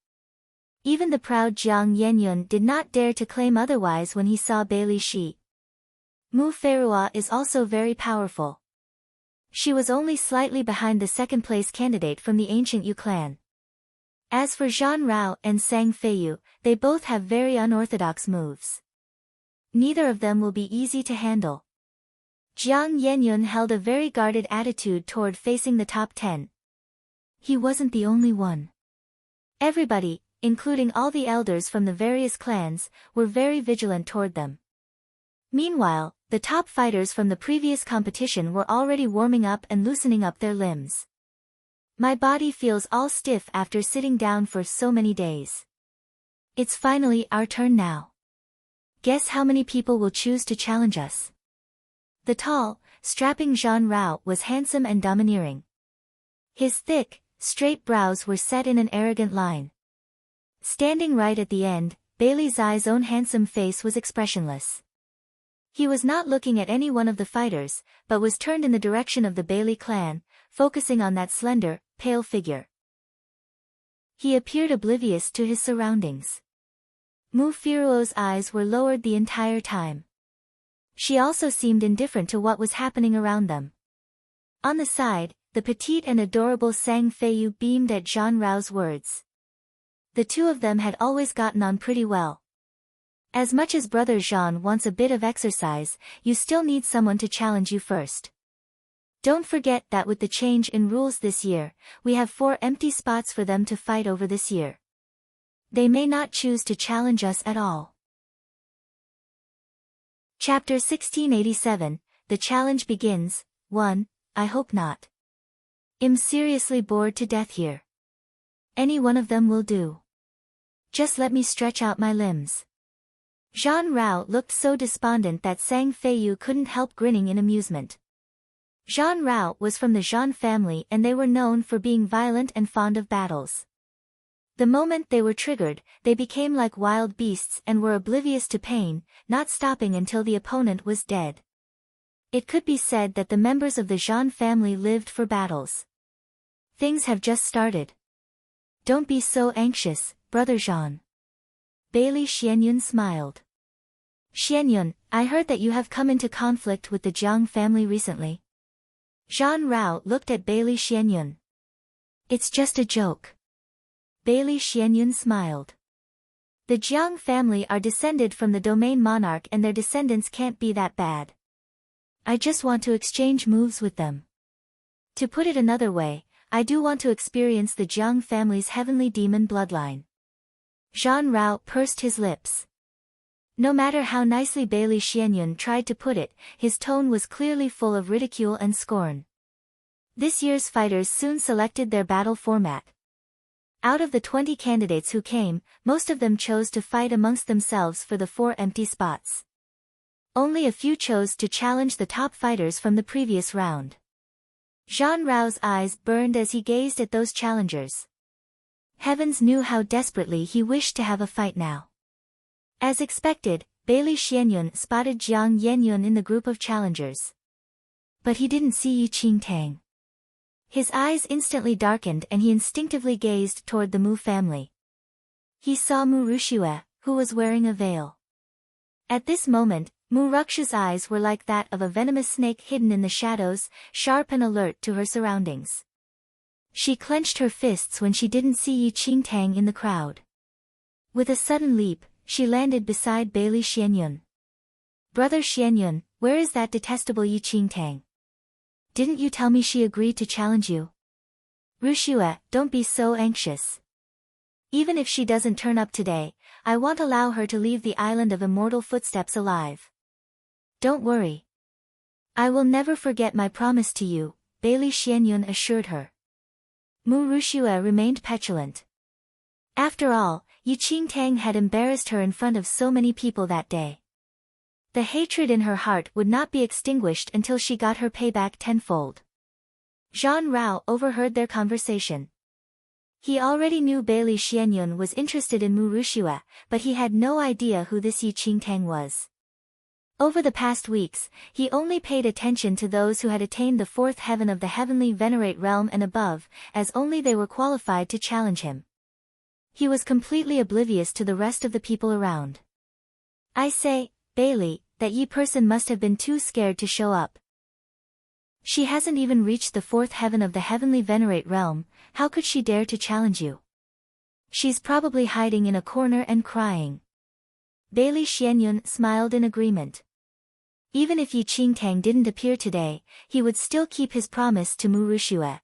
Even the proud Jiang Yenyun did not dare to claim otherwise when he saw Bailey Shi. Mu Ferua is also very powerful. She was only slightly behind the second-place candidate from the ancient Yu clan. As for Zhan Rao and Sang Feiyu, they both have very unorthodox moves. Neither of them will be easy to handle. Jiang Yenyun held a very guarded attitude toward facing the top 10. He wasn't the only one. Everybody, including all the elders from the various clans, were very vigilant toward them. Meanwhile, the top fighters from the previous competition were already warming up and loosening up their limbs. My body feels all stiff after sitting down for so many days. It's finally our turn now. Guess how many people will choose to challenge us? The tall, strapping Zhan Rao was handsome and domineering. His thick, straight brows were set in an arrogant line. Standing right at the end, Bailey Zai's own handsome face was expressionless. He was not looking at any one of the fighters, but was turned in the direction of the Bailey clan, focusing on that slender, pale figure. He appeared oblivious to his surroundings. Mu Firuo's eyes were lowered the entire time. She also seemed indifferent to what was happening around them. On the side, the petite and adorable Sang Feiyu beamed at Zhan Rao's words. The two of them had always gotten on pretty well. As much as brother Zhan wants a bit of exercise, you still need someone to challenge you first. Don't forget that with the change in rules this year, we have 4 empty spots for them to fight over this year. They may not choose to challenge us at all. Chapter 1687, The Challenge Begins. 1. I hope not. I'm seriously bored to death here. Any one of them will do. Just let me stretch out my limbs. Zhan Rao looked so despondent that Sang Feiyu couldn't help grinning in amusement. Zhan Rao was from the Zhan family and they were known for being violent and fond of battles. The moment they were triggered, they became like wild beasts and were oblivious to pain, not stopping until the opponent was dead. It could be said that the members of the Zhan family lived for battles. Things have just started. Don't be so anxious, brother Zhan. Bailey Xianyun smiled. Xianyun, I heard that you have come into conflict with the Jiang family recently. Zhan Rao looked at Bailey Xianyun. It's just a joke. Bailey Xianyun smiled. The Jiang family are descended from the domain monarch and their descendants can't be that bad. I just want to exchange moves with them. To put it another way, I do want to experience the Jiang family's heavenly demon bloodline. Zhan Rao pursed his lips. No matter how nicely Bailey Xianyun tried to put it, his tone was clearly full of ridicule and scorn. This year's fighters soon selected their battle format. Out of the 20 candidates who came, most of them chose to fight amongst themselves for the 4 empty spots. Only a few chose to challenge the top fighters from the previous round. Zhan Rao's eyes burned as he gazed at those challengers. Heavens knew how desperately he wished to have a fight now. As expected, Bailey Xianyun spotted Jiang Yenyun in the group of challengers. But he didn't see Yi Qingtang. His eyes instantly darkened and he instinctively gazed toward the Mu family. He saw Mu Rushue, who was wearing a veil. At this moment, Mu Rukshu's eyes were like that of a venomous snake hidden in the shadows, sharp and alert to her surroundings. She clenched her fists when she didn't see Yi Qingtang in the crowd. With a sudden leap, she landed beside Bailey Xianyun. Brother Xianyun, where is that detestable Yi Qingtang? Didn't you tell me she agreed to challenge you? Rushue, don't be so anxious. Even if she doesn't turn up today, I won't allow her to leave the island of immortal footsteps alive. Don't worry. I will never forget my promise to you, Bailey Xianyun assured her. Mu Rushue remained petulant. After all, Yi Qingtang had embarrassed her in front of so many people that day. The hatred in her heart would not be extinguished until she got her payback tenfold. Zhan Rao overheard their conversation. He already knew Bailey Xianyun was interested in Mu Rushue, but he had no idea who this Yi Qingtang was. Over the past weeks, he only paid attention to those who had attained the 4th heaven of the heavenly venerate realm and above, as only they were qualified to challenge him. He was completely oblivious to the rest of the people around. I say, Bailey, that Yi person must have been too scared to show up. She hasn't even reached the fourth heaven of the heavenly venerate realm, how could she dare to challenge you? She's probably hiding in a corner and crying. Bailey Xianyun smiled in agreement. Even if Yi Qingtang didn't appear today, he would still keep his promise to Mu Rushue.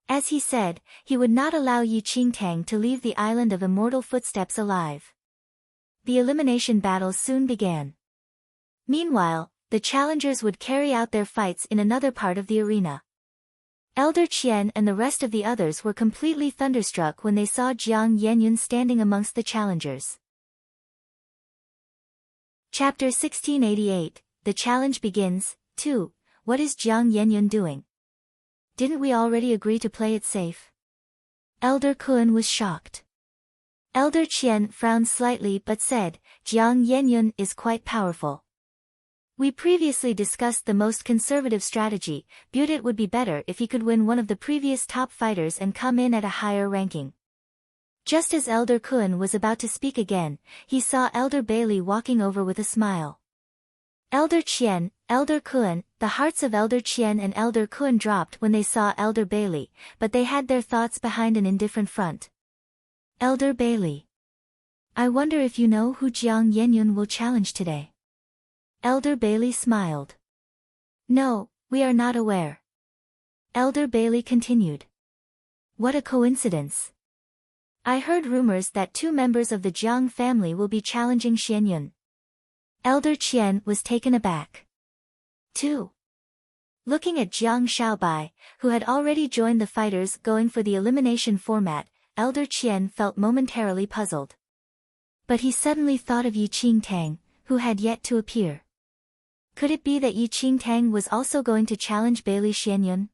As he said, he would not allow Yi Qingtang to leave the island of immortal footsteps alive. The elimination battles soon began. Meanwhile, the challengers would carry out their fights in another part of the arena. Elder Qian and the rest of the others were completely thunderstruck when they saw Jiang Yenyun standing amongst the challengers. Chapter 1688, The Challenge Begins, 2. What is Jiang Yenyun doing? Didn't we already agree to play it safe? Elder Kun was shocked. Elder Qian frowned slightly but said, Jiang Yenyun is quite powerful. We previously discussed the most conservative strategy, viewed it would be better if he could win one of the previous top fighters and come in at a higher ranking. Just as Elder Kun was about to speak again, he saw Elder Bailey walking over with a smile. Elder Qian, Elder Kun, the hearts of Elder Qian and Elder Kun dropped when they saw Elder Bailey, but they had their thoughts behind an indifferent front. Elder Bailey. I wonder if you know who Jiang Yenyun will challenge today. Elder Bailey smiled. No, we are not aware. Elder Bailey continued. What a coincidence. I heard rumors that 2 members of the Jiang family will be challenging Xianyun. Elder Qian was taken aback. 2. Looking at Jiang Xiaobai, who had already joined the fighters going for the elimination format, Elder Qian felt momentarily puzzled. But he suddenly thought of Yi Qingtang, who had yet to appear. Could it be that Yi Qingtang was also going to challenge Bailey Xianyun?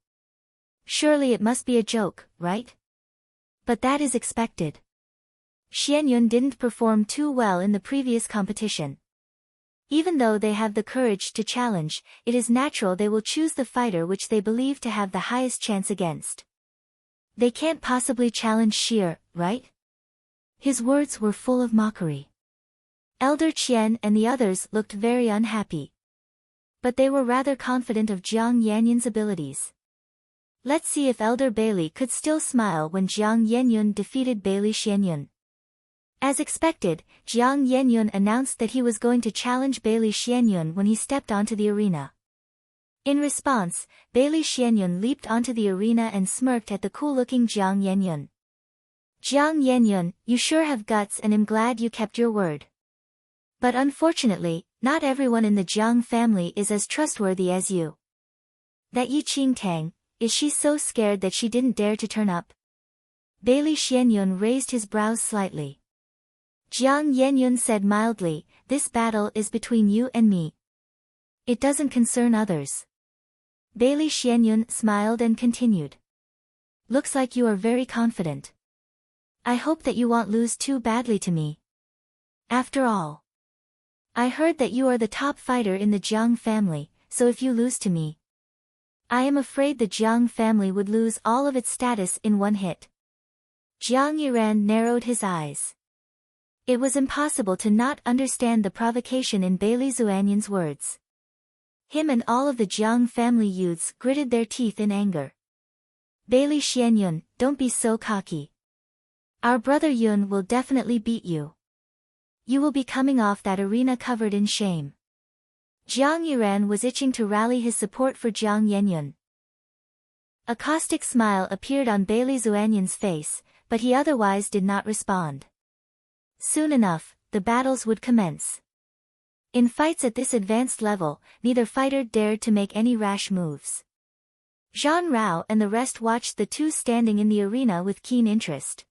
Surely it must be a joke, right? But that is expected. Xianyun didn't perform too well in the previous competition. Even though they have the courage to challenge, it is natural they will choose the fighter which they believe to have the highest chance against. They can't possibly challenge Xie, right? His words were full of mockery. Elder Qian and the others looked very unhappy. But they were rather confident of Jiang Yenyun's abilities. Let's see if Elder Bailey could still smile when Jiang Yenyun defeated Bailey Xianyun. As expected, Jiang Yenyun announced that he was going to challenge Bailey Xianyun when he stepped onto the arena. In response, Bailey Xianyun leaped onto the arena and smirked at the cool-looking Jiang Yenyun. Jiang Yenyun, you sure have guts and am glad you kept your word. But unfortunately, not everyone in the Jiang family is as trustworthy as you. That Yi Qingtang, is she so scared that she didn't dare to turn up? Bailey Xianyun raised his brows slightly. Jiang Yenyun said mildly, this battle is between you and me. It doesn't concern others. Bailey Xianyun smiled and continued. Looks like you are very confident. I hope that you won't lose too badly to me. After all, I heard that you are the top fighter in the Jiang family, so if you lose to me, I am afraid the Jiang family would lose all of its status in one hit. Jiang Yiran narrowed his eyes. It was impossible to not understand the provocation in Bailey Xuanyun's words. Him and all of the Jiang family youths gritted their teeth in anger. Bailey Xianyun, don't be so cocky. Our brother Yun will definitely beat you. You will be coming off that arena covered in shame. Jiang Yiran was itching to rally his support for Jiang Yenyun. A caustic smile appeared on Bailey Xuanyun's face, but he otherwise did not respond. Soon enough, the battles would commence. In fights at this advanced level, neither fighter dared to make any rash moves. Zhang Rao and the rest watched the 2 standing in the arena with keen interest.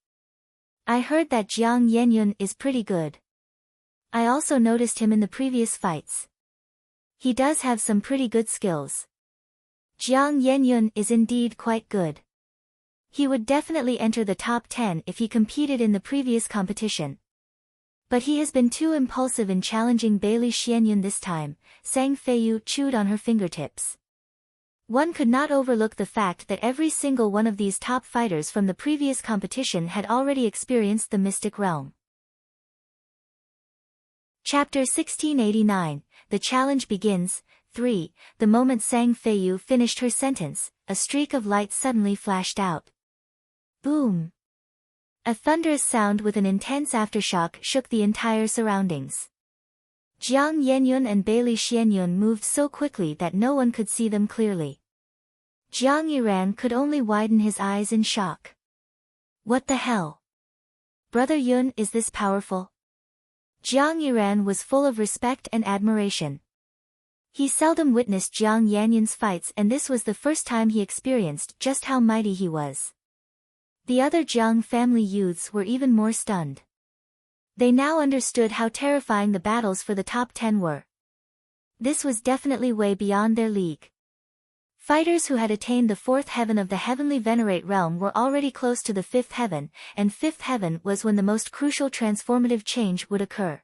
I heard that Jiang Yenyun is pretty good. I also noticed him in the previous fights. He does have some pretty good skills. Jiang Yenyun is indeed quite good. He would definitely enter the top 10 if he competed in the previous competition. But he has been too impulsive in challenging Bailey Xianyun this time, Sang Feiyu chewed on her fingertips. One could not overlook the fact that every single one of these top fighters from the previous competition had already experienced the mystic realm. Chapter 1689, The Challenge Begins. 3. The moment Sang Feiyu finished her sentence, a streak of light suddenly flashed out. Boom! A thunderous sound with an intense aftershock shook the entire surroundings. Jiang Yenyun and Bailey Xianyun moved so quickly that no one could see them clearly. Jiang Yiran could only widen his eyes in shock. What the hell? Brother Yun, is this powerful? Jiang Yiran was full of respect and admiration. He seldom witnessed Jiang Yanyun's fights, and this was the first time he experienced just how mighty he was. The other Jiang family youths were even more stunned. They now understood how terrifying the battles for the top 10 were. This was definitely way beyond their league. Fighters who had attained the 4th heaven of the heavenly venerate realm were already close to the 5th heaven, and 5th heaven was when the most crucial transformative change would occur.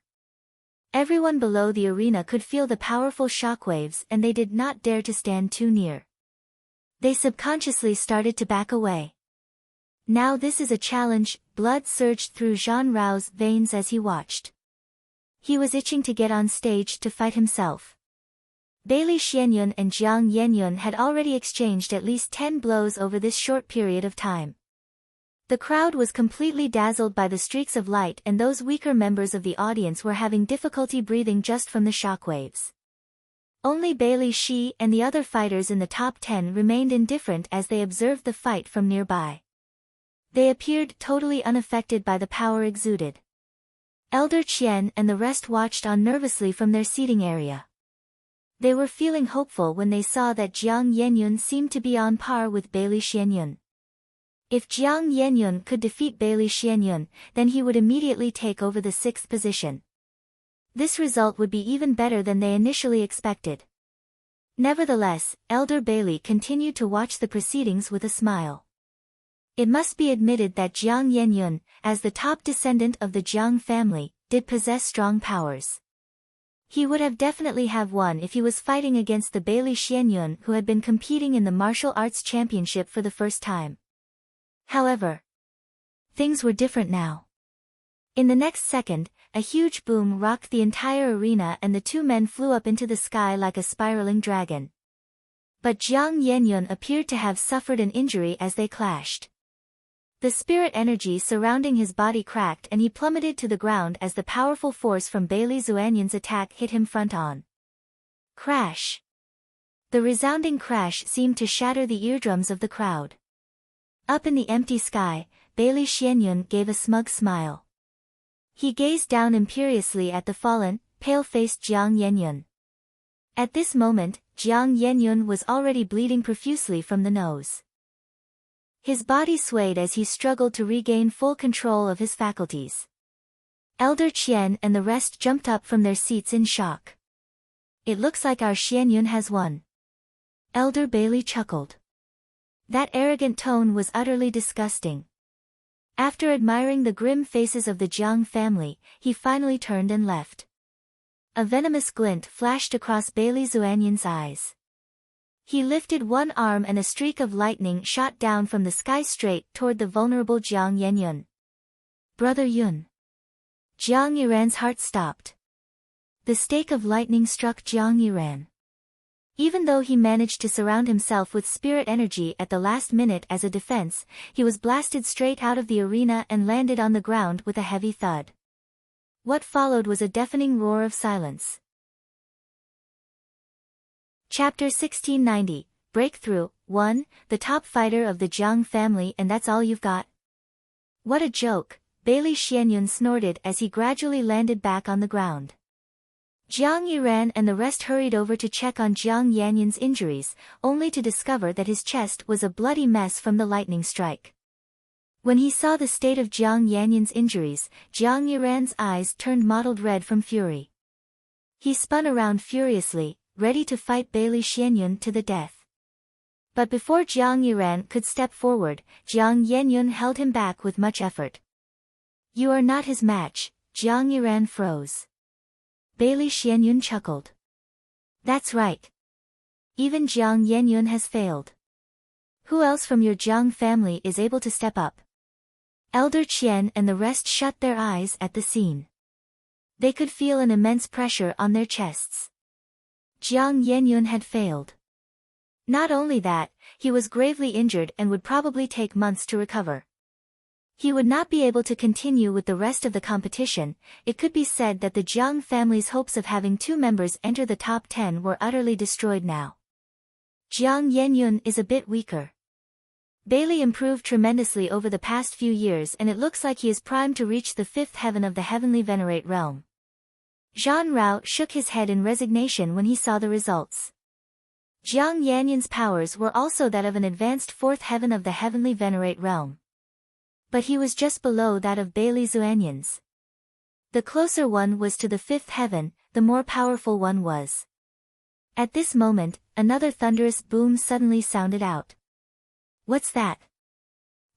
Everyone below the arena could feel the powerful shockwaves, and they did not dare to stand too near. They subconsciously started to back away. Now this is a challenge. Blood surged through Zhan Rao's veins as he watched. He was itching to get on stage to fight himself. Bailey Xianyun and Jiang Yenyun had already exchanged at least 10 blows over this short period of time. The crowd was completely dazzled by the streaks of light, and those weaker members of the audience were having difficulty breathing just from the shockwaves. Only Bailey Shi and the other fighters in the top 10 remained indifferent as they observed the fight from nearby. They appeared totally unaffected by the power exuded. Elder Qian and the rest watched on nervously from their seating area. They were feeling hopeful when they saw that Jiang Yenyun seemed to be on par with Bailey Xianyun. If Jiang Yenyun could defeat Bailey Xianyun, then he would immediately take over the 6th position. This result would be even better than they initially expected. Nevertheless, Elder Bailey continued to watch the proceedings with a smile. It must be admitted that Jiang Yenyun, as the top descendant of the Jiang family, did possess strong powers. He would have definitely have won if he was fighting against the Bailey Xianyun who had been competing in the martial arts championship for the first time. However, things were different now. In the next second, a huge boom rocked the entire arena and the two men flew up into the sky like a spiraling dragon. But Jiang Yenyun appeared to have suffered an injury as they clashed. The spirit energy surrounding his body cracked and he plummeted to the ground as the powerful force from Bailey Xuanyun's attack hit him front on. Crash! The resounding crash seemed to shatter the eardrums of the crowd. Up in the empty sky, Bailey Xianyun gave a smug smile. He gazed down imperiously at the fallen, pale-faced Jiang Yenyun. At this moment, Jiang Yenyun was already bleeding profusely from the nose. His body swayed as he struggled to regain full control of his faculties. Elder Qian and the rest jumped up from their seats in shock. It looks like our Xianyun has won. Elder Bailey chuckled. That arrogant tone was utterly disgusting. After admiring the grim faces of the Jiang family, he finally turned and left. A venomous glint flashed across Bailey Xuanyun's eyes. He lifted one arm and a streak of lightning shot down from the sky straight toward the vulnerable Jiang Yenyun. Brother Yun. Jiang Yiran's heart stopped. The stake of lightning struck Jiang Yiran. Even though he managed to surround himself with spirit energy at the last minute as a defense, he was blasted straight out of the arena and landed on the ground with a heavy thud. What followed was a deafening roar of silence. Chapter 1690, Breakthrough. 1. The top fighter of the Jiang family, and that's all you've got? What a joke, Bailey Xianyun snorted as he gradually landed back on the ground. Jiang Yiran and the rest hurried over to check on Jiang Yanyun's injuries, only to discover that his chest was a bloody mess from the lightning strike. When he saw the state of Jiang Yanyun's injuries, Jiang Yiran's eyes turned mottled red from fury. He spun around furiously, ready to fight Bailey Xianyun to the death. But before Jiang Yiran could step forward, Jiang Yenyun held him back with much effort. You are not his match. Jiang Yiran froze. Bailey Xianyun chuckled. That's right. Even Jiang Yenyun has failed. Who else from your Jiang family is able to step up? Elder Qian and the rest shut their eyes at the scene. They could feel an immense pressure on their chests. Jiang Yangyun had failed. Not only that, he was gravely injured and would probably take months to recover. He would not be able to continue with the rest of the competition. It could be said that the Jiang family's hopes of having 2 members enter the top 10 were utterly destroyed now. Jiang Yangyun is a bit weaker. Bailey improved tremendously over the past few years, and it looks like he is primed to reach the 5th heaven of the heavenly venerate realm. Zhan Rao shook his head in resignation when he saw the results. Jiang Yanyun's powers were also that of an advanced 4th heaven of the heavenly venerate realm. But he was just below that of Bailey Zuanyun's. The closer one was to the 5th heaven, the more powerful one was. At this moment, another thunderous boom suddenly sounded out. What's that?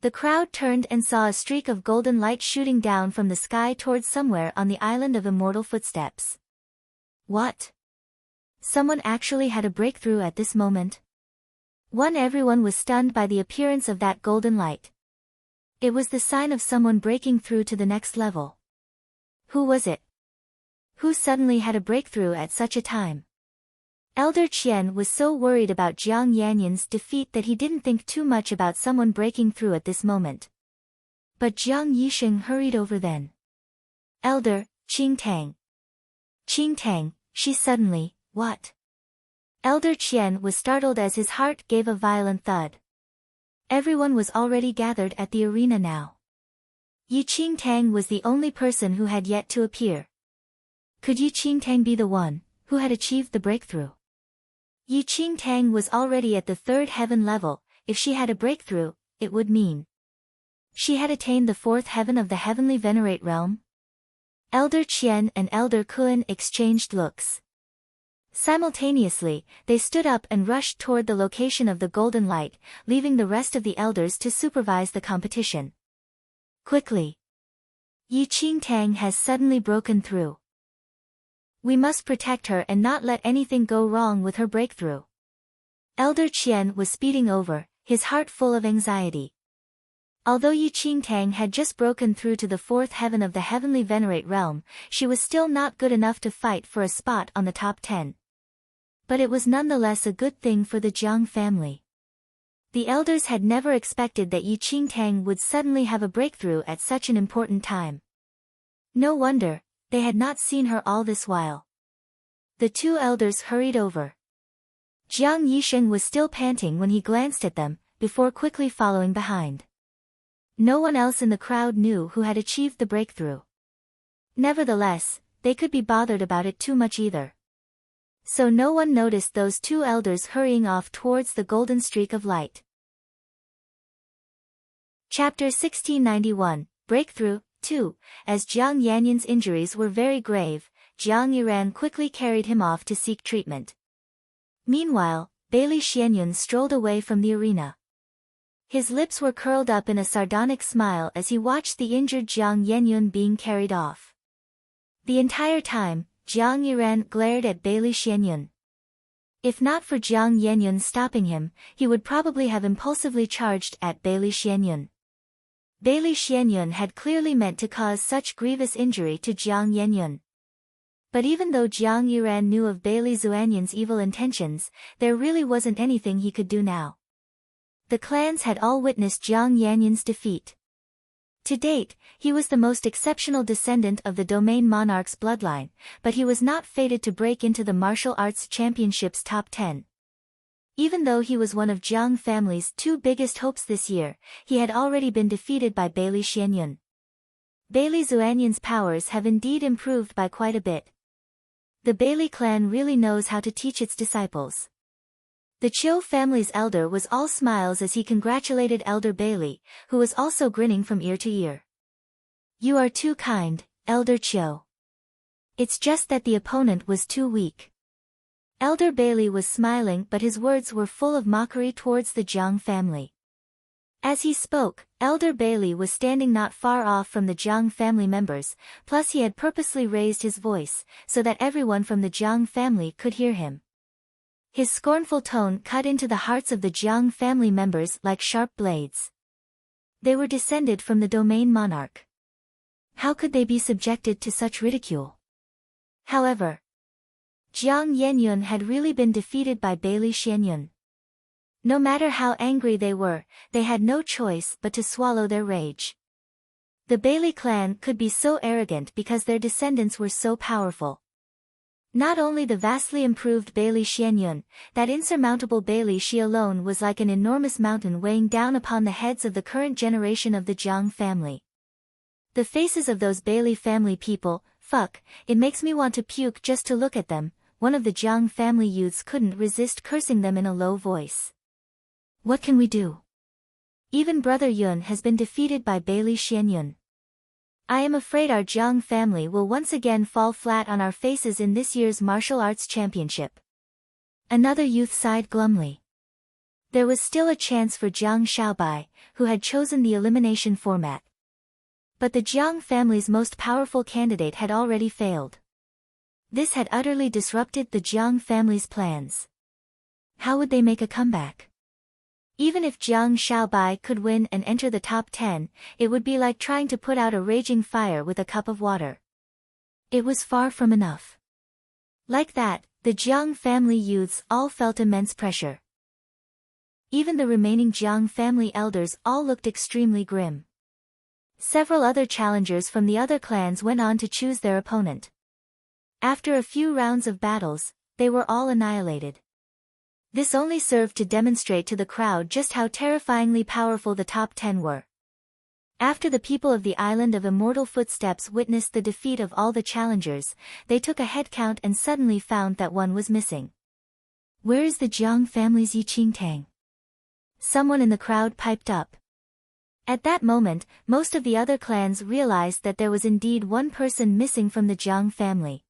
The crowd turned and saw a streak of golden light shooting down from the sky towards somewhere on the island of immortal footsteps. What? Someone actually had a breakthrough at this moment? Everyone was stunned by the appearance of that golden light. It was the sign of someone breaking through to the next level. Who was it? Who suddenly had a breakthrough at such a time? Elder Qian was so worried about Jiang Yanyun's defeat that he didn't think too much about someone breaking through at this moment. But Jiang Yisheng hurried over then. Elder, Qing Tang. Qing Tang, she suddenly, what? Elder Qian was startled as his heart gave a violent thud. Everyone was already gathered at the arena now. Yi Qing Tang was the only person who had yet to appear. Could Yi Qing Tang be the one who had achieved the breakthrough? Yi Qing Tang was already at the 3rd heaven level. If she had a breakthrough, it would mean she had attained the 4th heaven of the heavenly venerate realm. Elder Qian and Elder Kuan exchanged looks. Simultaneously, they stood up and rushed toward the location of the golden light, leaving the rest of the elders to supervise the competition. Quickly! Yi Qing Tang has suddenly broken through. We must protect her and not let anything go wrong with her breakthrough. Elder Qian was speeding over, his heart full of anxiety. Although Yi Qing Tang had just broken through to the 4th heaven of the heavenly venerate realm, she was still not good enough to fight for a spot on the top 10. But it was nonetheless a good thing for the Jiang family. The elders had never expected that Yi Qing Tang would suddenly have a breakthrough at such an important time. No wonder, they had not seen her all this while. The 2 elders hurried over. Jiang Yisheng was still panting when he glanced at them, before quickly following behind. No one else in the crowd knew who had achieved the breakthrough. Nevertheless, they could be bothered about it too much either. So no one noticed those 2 elders hurrying off towards the golden streak of light. Chapter 1691, Breakthrough, 2. As Jiang Yanyun's injuries were very grave, Jiang Yiran quickly carried him off to seek treatment. Meanwhile, Bailey Xianyun strolled away from the arena. His lips were curled up in a sardonic smile as he watched the injured Jiang Yanyun being carried off. The entire time, Jiang Yiran glared at Bailey Xianyun. If not for Jiang Yanyun stopping him, he would probably have impulsively charged at Bailey Xianyun. Bailey Xianyun had clearly meant to cause such grievous injury to Jiang Yanyun. But even though Jiang Yiran knew of Bailey Zuanyun's evil intentions, there really wasn't anything he could do now. The clans had all witnessed Jiang Yanyun's defeat. To date, he was the most exceptional descendant of the domain monarch's bloodline, but he was not fated to break into the martial arts championship's top 10. Even though he was one of Jiang family's 2 biggest hopes this year, he had already been defeated by Bailey Xianyun. Bailey Zuanyun's powers have indeed improved by quite a bit. The Bailey clan really knows how to teach its disciples. The Chiu family's elder was all smiles as he congratulated Elder Bailey, who was also grinning from ear to ear. You are too kind, Elder Chiu. It's just that the opponent was too weak. Elder Bailey was smiling, but his words were full of mockery towards the Jiang family. As he spoke, Elder Bailey was standing not far off from the Jiang family members, plus he had purposely raised his voice, so that everyone from the Jiang family could hear him. His scornful tone cut into the hearts of the Jiang family members like sharp blades. They were descended from the domain monarch. How could they be subjected to such ridicule? However, Jiang Yenyun had really been defeated by Bailey Xianyun. No matter how angry they were, they had no choice but to swallow their rage. The Bailey clan could be so arrogant because their descendants were so powerful. Not only the vastly improved Bailey Xianyun, that insurmountable Bailey Shi alone was like an enormous mountain weighing down upon the heads of the current generation of the Jiang family. The faces of those Bailey family people, fuck, it makes me want to puke just to look at them, one of the Jiang family youths couldn't resist cursing them in a low voice. What can we do? Even Brother Yun has been defeated by Bailey Xianyun. I am afraid our Jiang family will once again fall flat on our faces in this year's martial arts championship. Another youth sighed glumly. There was still a chance for Jiang Xiaobai, who had chosen the elimination format. But the Jiang family's most powerful candidate had already failed. This had utterly disrupted the Jiang family's plans. How would they make a comeback? Even if Jiang Xiaobai could win and enter the top 10, it would be like trying to put out a raging fire with a cup of water. It was far from enough. Like that, the Jiang family youths all felt immense pressure. Even the remaining Jiang family elders all looked extremely grim. Several other challengers from the other clans went on to choose their opponent. After a few rounds of battles, they were all annihilated. This only served to demonstrate to the crowd just how terrifyingly powerful the top 10 were. After the people of the Island of Immortal Footsteps witnessed the defeat of all the challengers, they took a head count and suddenly found that one was missing. Where is the Jiang family's Yi Qingtang? Someone in the crowd piped up. At that moment, most of the other clans realized that there was indeed one person missing from the Jiang family.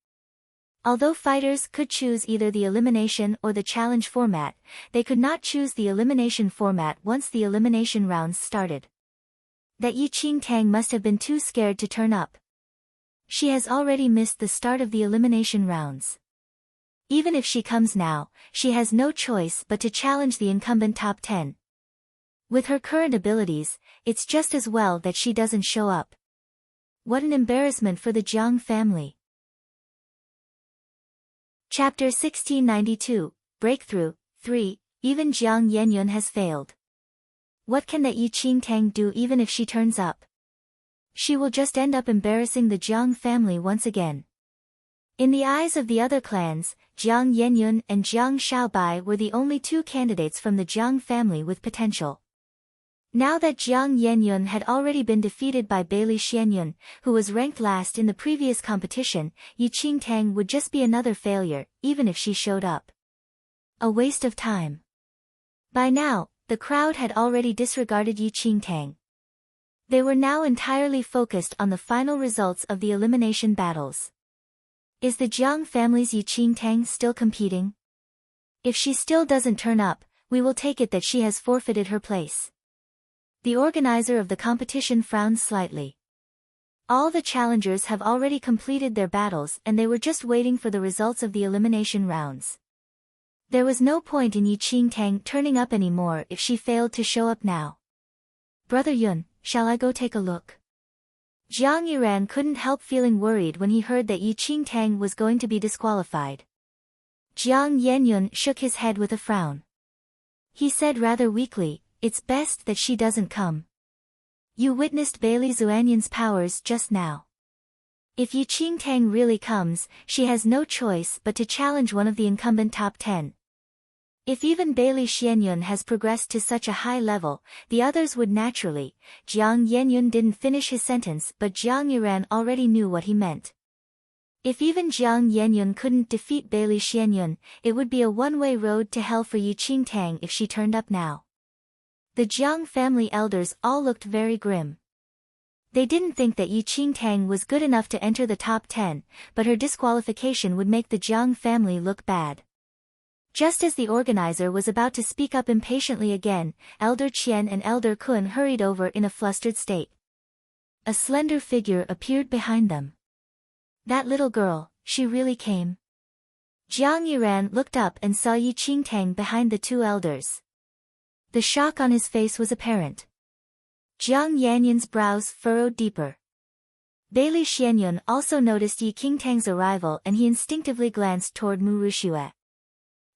Although fighters could choose either the elimination or the challenge format, they could not choose the elimination format once the elimination rounds started. That Yi Qingtang must have been too scared to turn up. She has already missed the start of the elimination rounds. Even if she comes now, she has no choice but to challenge the incumbent top 10. With her current abilities, it's just as well that she doesn't show up. What an embarrassment for the Jiang family. Chapter 1692, Breakthrough, 3, Even Jiang Yenyun has failed. What can that Yi Qingtang do even if she turns up? She will just end up embarrassing the Jiang family once again. In the eyes of the other clans, Jiang Yenyun and Jiang Xiaobai were the only two candidates from the Jiang family with potential. Now that Jiang Yenyun had already been defeated by Bailey Xianyun, who was ranked last in the previous competition, Yi Qingtang would just be another failure, even if she showed up. A waste of time. By now, the crowd had already disregarded Yi Qingtang. They were now entirely focused on the final results of the elimination battles. Is the Jiang family's Yi Qingtang still competing? If she still doesn't turn up, we will take it that she has forfeited her place. The organizer of the competition frowned slightly. All the challengers have already completed their battles and they were just waiting for the results of the elimination rounds. There was no point in Yi Qingtang turning up anymore if she failed to show up now. Brother Yun, shall I go take a look? Jiang Yiran couldn't help feeling worried when he heard that Yi Qingtang was going to be disqualified. Jiang Yenyun shook his head with a frown. He said rather weakly, "It's best that she doesn't come. You witnessed Bailey Xuanyun's powers just now. If Yi Qingtang really comes, she has no choice but to challenge one of the incumbent top 10. If even Bailey Xianyun has progressed to such a high level, the others would naturally." Jiang Yenyun didn't finish his sentence but Jiang Yiran already knew what he meant. If even Jiang Yenyun couldn't defeat Bailey Xianyun, it would be a one-way road to hell for Yi Qingtang if she turned up now. The Jiang family elders all looked very grim. They didn't think that Yi Qingtang was good enough to enter the top 10, but her disqualification would make the Jiang family look bad. Just as the organizer was about to speak up impatiently again, Elder Qian and Elder Kun hurried over in a flustered state. A slender figure appeared behind them. That little girl, she really came. Jiang Yiran looked up and saw Yi Qingtang behind the two elders. The shock on his face was apparent. Jiang Yanyun's brows furrowed deeper. Bailey Xianyun also noticed Yi Qingtang's arrival and he instinctively glanced toward Mu Ruxue.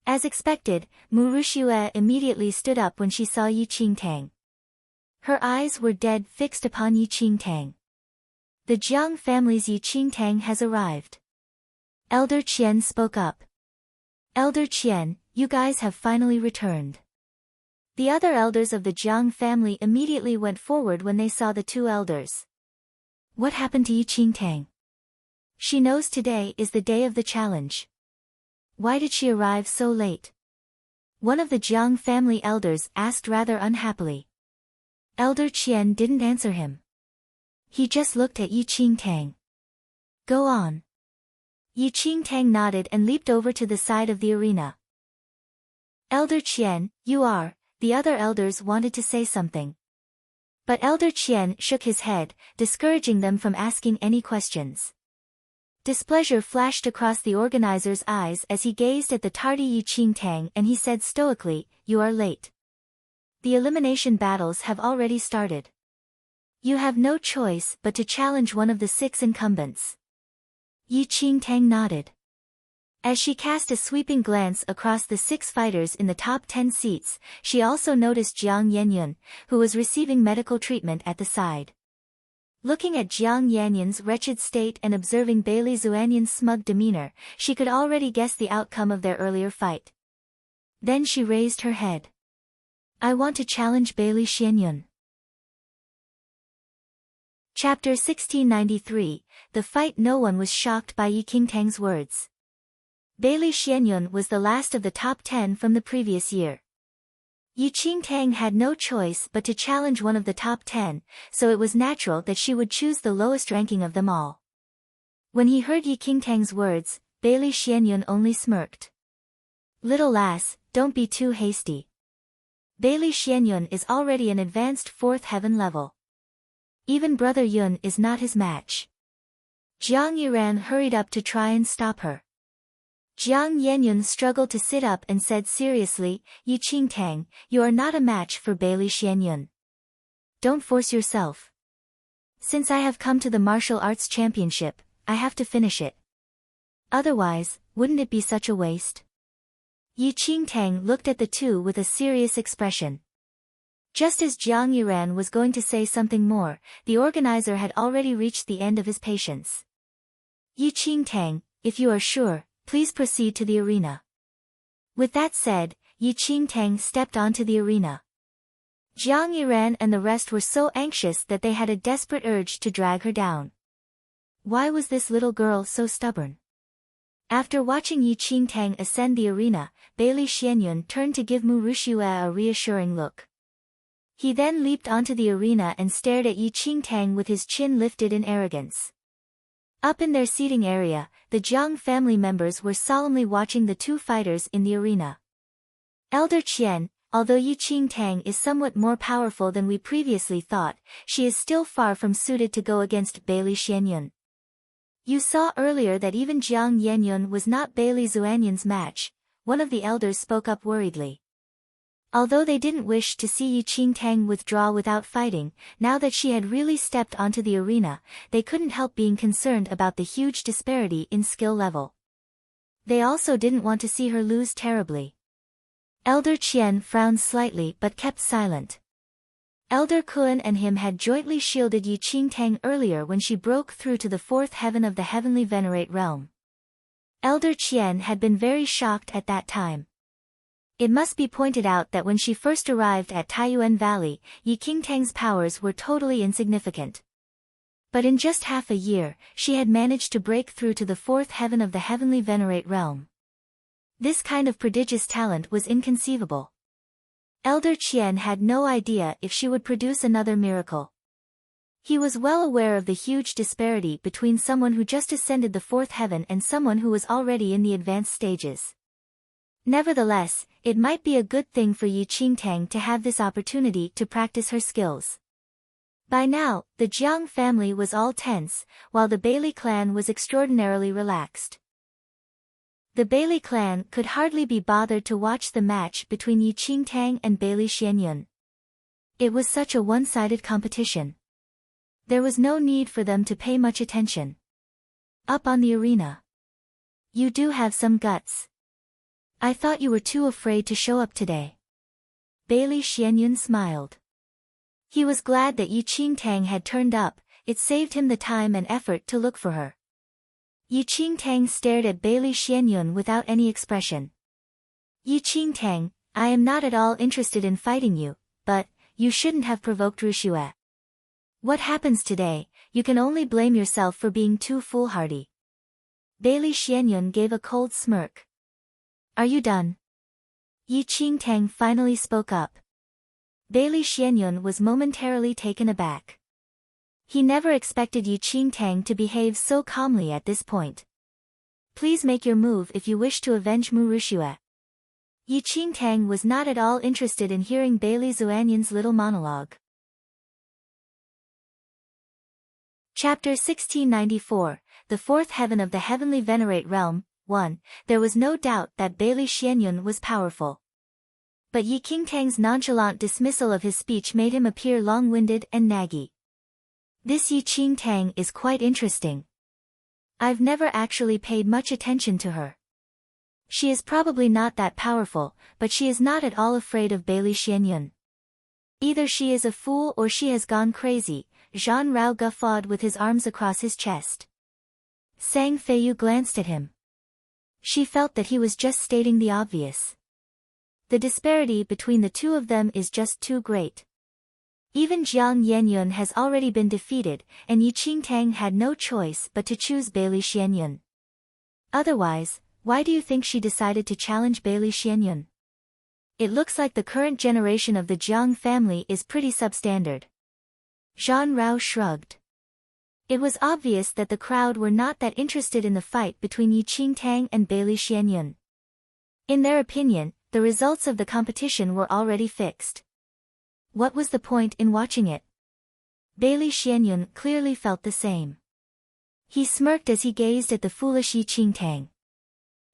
As expected, Mu Ruxue immediately stood up when she saw Yi Qingtang. Her eyes were dead fixed upon Yi Qingtang. The Jiang family's Yi Qingtang has arrived. Elder Qian spoke up. Elder Qian, you guys have finally returned. The other elders of the Jiang family immediately went forward when they saw the two elders. What happened to Yi Qingtang? She knows today is the day of the challenge. Why did she arrive so late? One of the Jiang family elders asked rather unhappily. Elder Qian didn't answer him. He just looked at Yi Qingtang. Go on. Yi Qingtang nodded and leaped over to the side of the arena. Elder Qian, you are, the other elders wanted to say something. But Elder Qian shook his head, discouraging them from asking any questions. Displeasure flashed across the organizer's eyes as he gazed at the tardy Yi Qingtang and he said stoically, you are late. The elimination battles have already started. You have no choice but to challenge one of the 6 incumbents. Yi Qingtang nodded. As she cast a sweeping glance across the 6 fighters in the top 10 seats, she also noticed Jiang Yenyun, who was receiving medical treatment at the side. Looking at Jiang Yenyun's wretched state and observing Bailey Xuanyun's smug demeanor, she could already guess the outcome of their earlier fight. Then she raised her head. I want to challenge Bailey Xianyun. Chapter 1693, The Fight. No one was shocked by Yi Qingtang's words. Bailey Xianyun was the last of the top 10 from the previous year. Yi Qingtang had no choice but to challenge one of the top 10, so it was natural that she would choose the lowest ranking of them all. When he heard Yi Qingtang's words, Bailey Xianyun only smirked. Little lass, don't be too hasty. Bailey Xianyun is already an advanced 4th heaven level. Even Brother Yun is not his match. Jiang Yiran hurried up to try and stop her. Jiang Yenyun struggled to sit up and said seriously, Yi Qingtang, you are not a match for Bailey Xianyun. Don't force yourself. Since I have come to the martial arts championship, I have to finish it. Otherwise, wouldn't it be such a waste? Yi Qingtang looked at the two with a serious expression. Just as Jiang Yiran was going to say something more, the organizer had already reached the end of his patience. Yi Qingtang, if you are sure, please proceed to the arena. With that said, Yi Qingtang stepped onto the arena. Jiang Yiran and the rest were so anxious that they had a desperate urge to drag her down. Why was this little girl so stubborn? After watching Yi Qingtang ascend the arena, Bailey Xianyun turned to give Mu Ruxue a reassuring look. He then leaped onto the arena and stared at Yi Qingtang with his chin lifted in arrogance. Up in their seating area, the Jiang family members were solemnly watching the two fighters in the arena. Elder Qian, although Yi Qingtang is somewhat more powerful than we previously thought, she is still far from suited to go against Bailey Xianyun. You saw earlier that even Jiang Yenyun was not Bailey Xuanyun's match, one of the elders spoke up worriedly. Although they didn't wish to see Yi Qingtang withdraw without fighting, now that she had really stepped onto the arena, they couldn't help being concerned about the huge disparity in skill level. They also didn't want to see her lose terribly. Elder Qian frowned slightly but kept silent. Elder Kun and him had jointly shielded Yi Qingtang earlier when she broke through to the 4th heaven of the heavenly venerate realm. Elder Qian had been very shocked at that time. It must be pointed out that when she first arrived at Taiyuan Valley, Yi Qingtang's powers were totally insignificant. But in just half a year, she had managed to break through to the 4th heaven of the heavenly venerate realm. This kind of prodigious talent was inconceivable. Elder Qian had no idea if she would produce another miracle. He was well aware of the huge disparity between someone who just ascended the 4th heaven and someone who was already in the advanced stages. Nevertheless, it might be a good thing for Yi Qingtang to have this opportunity to practice her skills. By now, the Jiang family was all tense, while the Bailey clan was extraordinarily relaxed. The Bailey clan could hardly be bothered to watch the match between Yi Qingtang and Bailey Xianyun. It was such a one-sided competition. There was no need for them to pay much attention. Up on the arena. You do have some guts. I thought you were too afraid to show up today. Bailey Xianyun smiled. He was glad that Yi Qingtang had turned up, it saved him the time and effort to look for her. Yi Qingtang stared at Bailey Xianyun without any expression. Yi Qingtang, I am not at all interested in fighting you, but, you shouldn't have provoked Ruxue. What happens today, you can only blame yourself for being too foolhardy. Bailey Xianyun gave a cold smirk. Are you done? Yi Qingtang finally spoke up. Bailey Xianyun was momentarily taken aback. He never expected Yi Qingtang to behave so calmly at this point. Please make your move if you wish to avenge Mu Ruxue. Yi Qingtang was not at all interested in hearing Bailey Xuanyun's little monologue. Chapter 1694, The Fourth Heaven of the Heavenly Venerate Realm, 1. There was no doubt that Bailey Xianyun was powerful. But Yi Qingtang's nonchalant dismissal of his speech made him appear long-winded and naggy. This Yi Qingtang is quite interesting. I've never actually paid much attention to her. She is probably not that powerful, but she is not at all afraid of Bailey Xianyun. Either she is a fool or she has gone crazy, Zhan Rao guffawed with his arms across his chest. Sang Feiyu glanced at him. She felt that he was just stating the obvious. The disparity between the two of them is just too great. Even Jiang Yangyun has already been defeated, and Yi Qingtang had no choice but to choose Bailey Xianyun. Otherwise, why do you think she decided to challenge Bailey Xianyun? It looks like the current generation of the Jiang family is pretty substandard. Zhan Rao shrugged. It was obvious that the crowd were not that interested in the fight between Yi Qingtang and Bailey Xianyun. In their opinion, the results of the competition were already fixed. What was the point in watching it? Bailey Xianyun clearly felt the same. He smirked as he gazed at the foolish Yi Qingtang.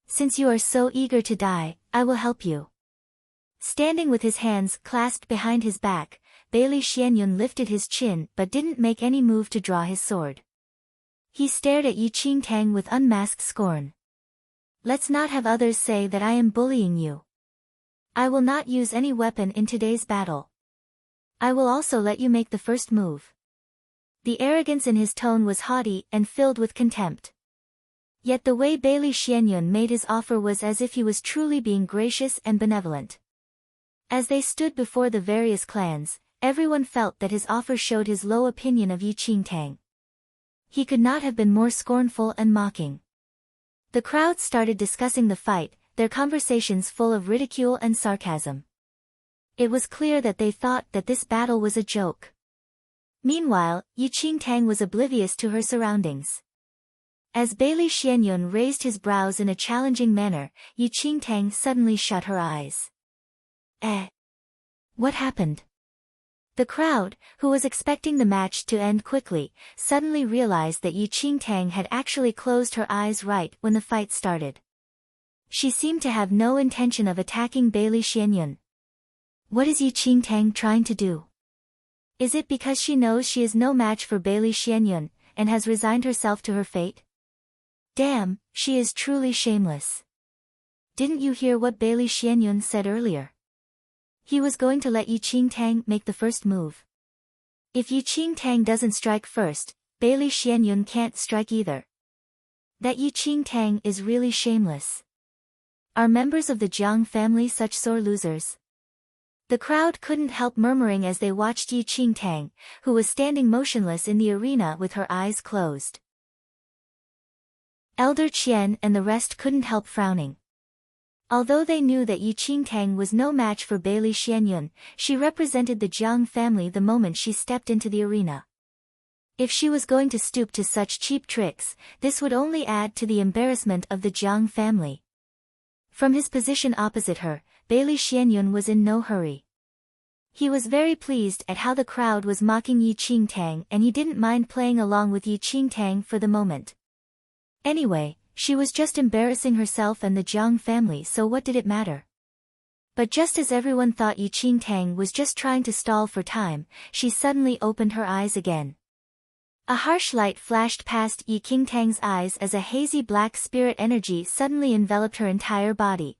Since you are so eager to die, I will help you. Standing with his hands clasped behind his back, Bailey Xianyun lifted his chin but didn't make any move to draw his sword. He stared at Yi Qingtang with unmasked scorn. Let's not have others say that I am bullying you. I will not use any weapon in today's battle. I will also let you make the first move. The arrogance in his tone was haughty and filled with contempt. Yet the way Bailey Xianyun made his offer was as if he was truly being gracious and benevolent. As they stood before the various clans, everyone felt that his offer showed his low opinion of Yi Qingtang. He could not have been more scornful and mocking. The crowd started discussing the fight, their conversations full of ridicule and sarcasm. It was clear that they thought that this battle was a joke. Meanwhile, Yi Qingtang was oblivious to her surroundings. As Bailey Xianyun raised his brows in a challenging manner, Yi Qingtang suddenly shut her eyes. What happened? The crowd, who was expecting the match to end quickly, suddenly realized that Yi Qingtang had actually closed her eyes right when the fight started. She seemed to have no intention of attacking Bailey Xianyun. What is Yi Qingtang trying to do? Is it because she knows she is no match for Bailey Xianyun, and has resigned herself to her fate? Damn, she is truly shameless. Didn't you hear what Bailey Xianyun said earlier? He was going to let Yi Qingtang make the first move. If Yi Qingtang doesn't strike first, Bailey Xianyun can't strike either. That Yi Qingtang is really shameless. Are members of the Jiang family such sore losers? The crowd couldn't help murmuring as they watched Yi Qingtang, who was standing motionless in the arena with her eyes closed. Elder Qian and the rest couldn't help frowning. Although they knew that Yi Qingtang was no match for Bailey Xianyun, she represented the Jiang family the moment she stepped into the arena. If she was going to stoop to such cheap tricks, this would only add to the embarrassment of the Jiang family. From his position opposite her, Bailey Xianyun was in no hurry. He was very pleased at how the crowd was mocking Yi Qingtang, and he didn't mind playing along with Yi Qingtang for the moment. Anyway, she was just embarrassing herself and the Jiang family, so what did it matter? But just as everyone thought Yi Qingtang was just trying to stall for time, she suddenly opened her eyes again. A harsh light flashed past Yi Qingtang's eyes as a hazy black spirit energy suddenly enveloped her entire body.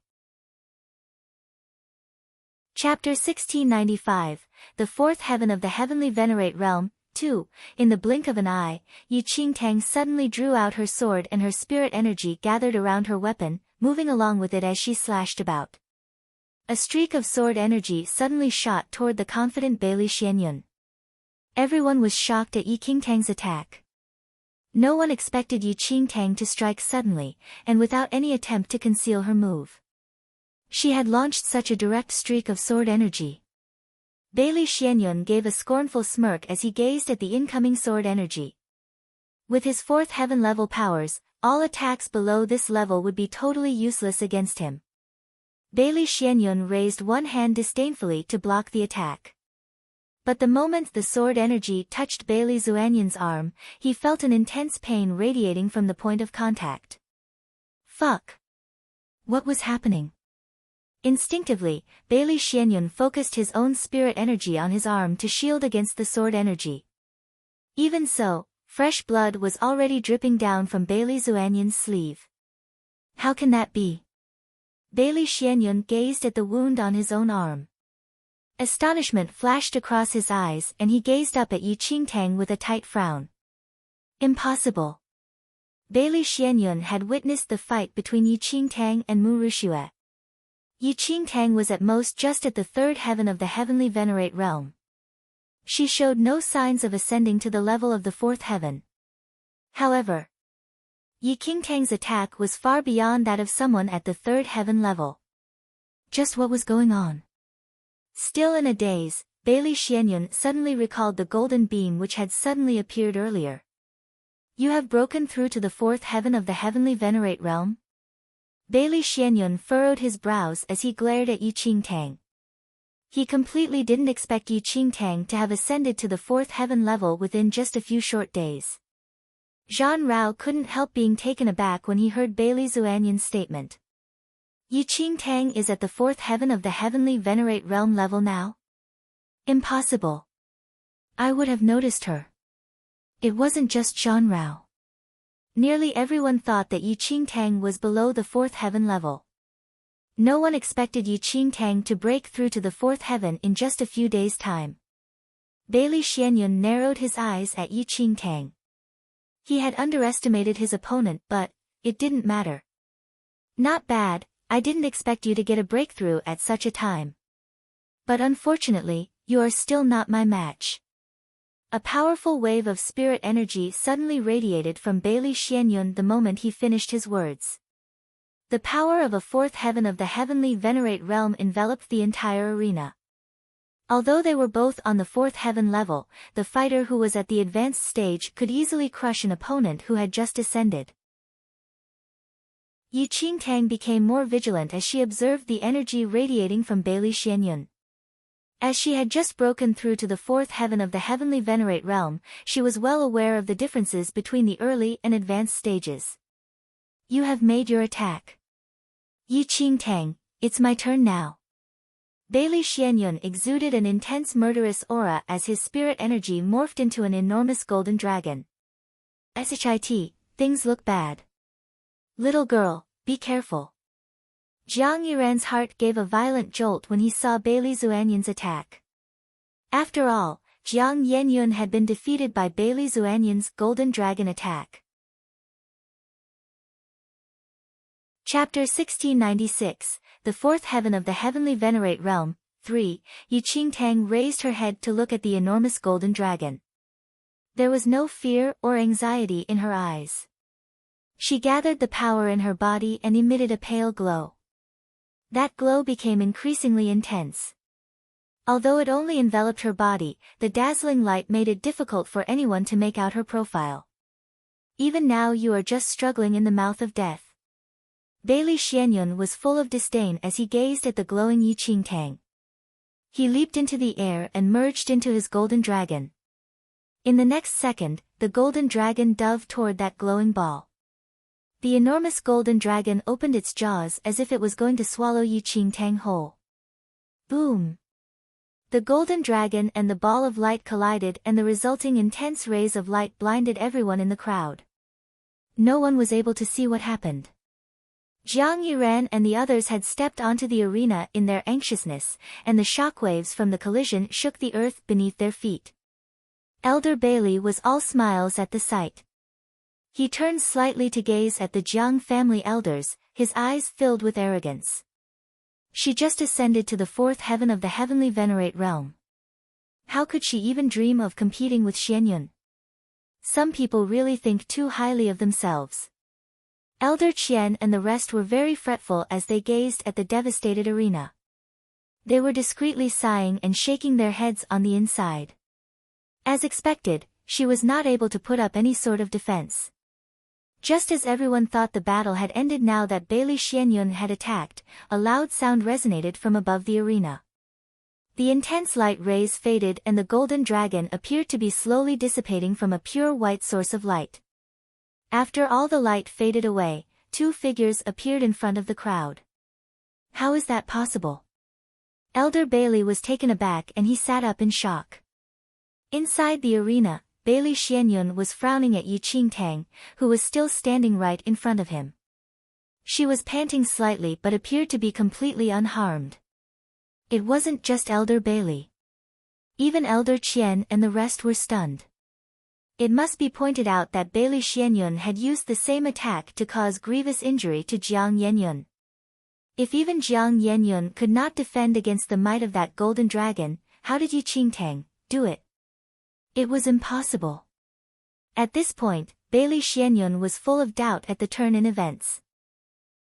Chapter 1695, The Fourth Heaven of the Heavenly Venerate Realm, 2. In the blink of an eye, Yi Qingtang suddenly drew out her sword and her spirit energy gathered around her weapon, moving along with it as she slashed about. A streak of sword energy suddenly shot toward the confident Bailey Xianyun. Everyone was shocked at Yi Qingtang's attack. No one expected Yi Qingtang to strike suddenly, and without any attempt to conceal her move. She had launched such a direct streak of sword energy. Bailey Xianyun gave a scornful smirk as he gazed at the incoming sword energy. With his fourth heaven level powers, all attacks below this level would be totally useless against him. Bailey Xianyun raised one hand disdainfully to block the attack. But the moment the sword energy touched Bailey Xuanyun's arm, he felt an intense pain radiating from the point of contact. Fuck! What was happening? Instinctively, Bailey Xianyun focused his own spirit energy on his arm to shield against the sword energy. Even so, fresh blood was already dripping down from Bailey Xuanyun's sleeve. How can that be? Bailey Xianyun gazed at the wound on his own arm. Astonishment flashed across his eyes and he gazed up at Yi Qingtang with a tight frown. Impossible. Bailey Xianyun had witnessed the fight between Yi Qingtang and Mu Ruxue. Yi Qingtang was at most just at the third heaven of the heavenly venerate realm. She showed no signs of ascending to the level of the fourth heaven. However, Yi Qingtang's attack was far beyond that of someone at the third heaven level. Just what was going on? Still in a daze, Bailey Xianyun suddenly recalled the golden beam which had suddenly appeared earlier. You have broken through to the fourth heaven of the heavenly venerate realm? Bailey Xianyun furrowed his brows as he glared at Yi Qingtang. He completely didn't expect Yi Qingtang to have ascended to the fourth heaven level within just a few short days. Zhan Rao couldn't help being taken aback when he heard Bailey Xuanyun's statement. Yi Qingtang is at the fourth heaven of the heavenly venerate realm level now? Impossible. I would have noticed her. It wasn't just Zhan Rao. Nearly everyone thought that Yi Qingtang was below the fourth heaven level. No one expected Yi Qingtang to break through to the fourth heaven in just a few days' time. Bailey Xianyun narrowed his eyes at Yi Qingtang. He had underestimated his opponent but, it didn't matter. Not bad, I didn't expect you to get a breakthrough at such a time. But unfortunately, you are still not my match. A powerful wave of spirit energy suddenly radiated from Bailey Xianyun the moment he finished his words. The power of a fourth heaven of the heavenly venerate realm enveloped the entire arena. Although they were both on the fourth heaven level, the fighter who was at the advanced stage could easily crush an opponent who had just ascended. Yi Qingtang became more vigilant as she observed the energy radiating from Bailey Xianyun. As she had just broken through to the fourth heaven of the heavenly venerate realm, she was well aware of the differences between the early and advanced stages. You have made your attack. Yi Qingtang, it's my turn now. Bailey Xianyun exuded an intense murderous aura as his spirit energy morphed into an enormous golden dragon. Shit, things look bad. Little girl, be careful. Jiang Yiran's heart gave a violent jolt when he saw Bailey Xuanyun's attack. After all, Jiang Yenyun had been defeated by Bailey Xuanyun's golden dragon attack. Chapter 1696, The Fourth Heaven of the Heavenly Venerate Realm, 3. Yi Qingtang raised her head to look at the enormous golden dragon. There was no fear or anxiety in her eyes. She gathered the power in her body and emitted a pale glow. That glow became increasingly intense. Although it only enveloped her body, the dazzling light made it difficult for anyone to make out her profile. Even now you are just struggling in the mouth of death. Bailey Xianyun was full of disdain as he gazed at the glowing Yi Qingtang. He leaped into the air and merged into his golden dragon. In the next second, the golden dragon dove toward that glowing ball. The enormous golden dragon opened its jaws as if it was going to swallow Yi Qingtang whole. Boom! The golden dragon and the ball of light collided, and the resulting intense rays of light blinded everyone in the crowd. No one was able to see what happened. Jiang Yiran and the others had stepped onto the arena in their anxiousness, and the shockwaves from the collision shook the earth beneath their feet. Elder Bailey was all smiles at the sight. He turned slightly to gaze at the Jiang family elders, his eyes filled with arrogance. She just ascended to the fourth heaven of the heavenly venerate realm. How could she even dream of competing with Xianyun? Some people really think too highly of themselves. Elder Qian and the rest were very fretful as they gazed at the devastated arena. They were discreetly sighing and shaking their heads on the inside. As expected, she was not able to put up any sort of defense. Just as everyone thought the battle had ended now that Bailey Xianyun had attacked, a loud sound resonated from above the arena. The intense light rays faded and the golden dragon appeared to be slowly dissipating from a pure white source of light. After all the light faded away, two figures appeared in front of the crowd. How is that possible? Elder Bailey was taken aback and he sat up in shock. Inside the arena, Bailey Xianyun was frowning at Yi Qingtang, who was still standing right in front of him. She was panting slightly but appeared to be completely unharmed. It wasn't just Elder Bailey. Even Elder Qian and the rest were stunned. It must be pointed out that Bailey Xianyun had used the same attack to cause grievous injury to Jiang Yenyun. If even Jiang Yenyun could not defend against the might of that golden dragon, how did Yi Qingtang do it? It was impossible. At this point, Bailey Xianyun was full of doubt at the turn in events.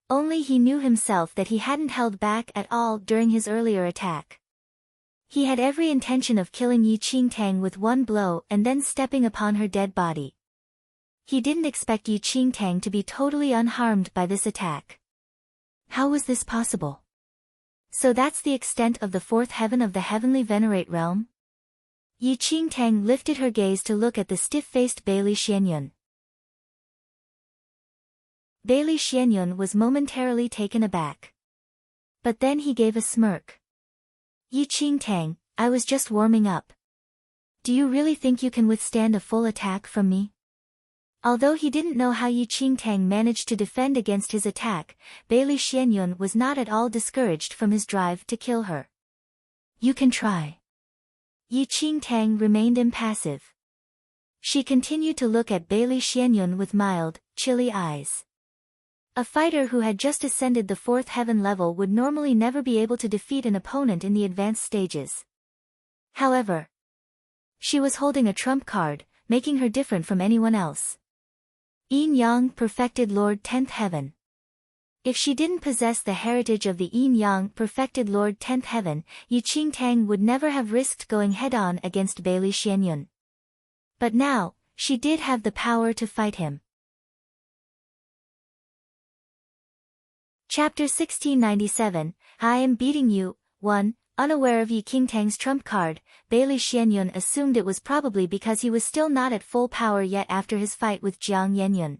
Only he knew himself that he hadn't held back at all during his earlier attack. He had every intention of killing Yi Qingtang with one blow and then stepping upon her dead body. He didn't expect Yi Qingtang to be totally unharmed by this attack. How was this possible? So that's the extent of the fourth heaven of the heavenly venerate realm? Yi Qingtang lifted her gaze to look at the stiff-faced Bailey Xianyun. Bailey Xianyun was momentarily taken aback. But then he gave a smirk. Yi Qingtang, I was just warming up. Do you really think you can withstand a full attack from me? Although he didn't know how Yi Qingtang managed to defend against his attack, Bailey Xianyun was not at all discouraged from his drive to kill her. You can try. Yi Qingtang remained impassive. She continued to look at Bailey Xianyun with mild, chilly eyes. A fighter who had just ascended the fourth heaven level would normally never be able to defeat an opponent in the advanced stages. However, she was holding a trump card, making her different from anyone else. Yin Yang perfected Lord 10th Heaven. If she didn't possess the heritage of the Yin Yang perfected Lord 10th Heaven, Yi Qingtang would never have risked going head-on against Bailey Xianyun. But now, she did have the power to fight him. Chapter 1697, I am beating you. 1. Unaware of Yi Qingtang's trump card, Bailey Xianyun assumed it was probably because he was still not at full power yet after his fight with Jiang Yenyun.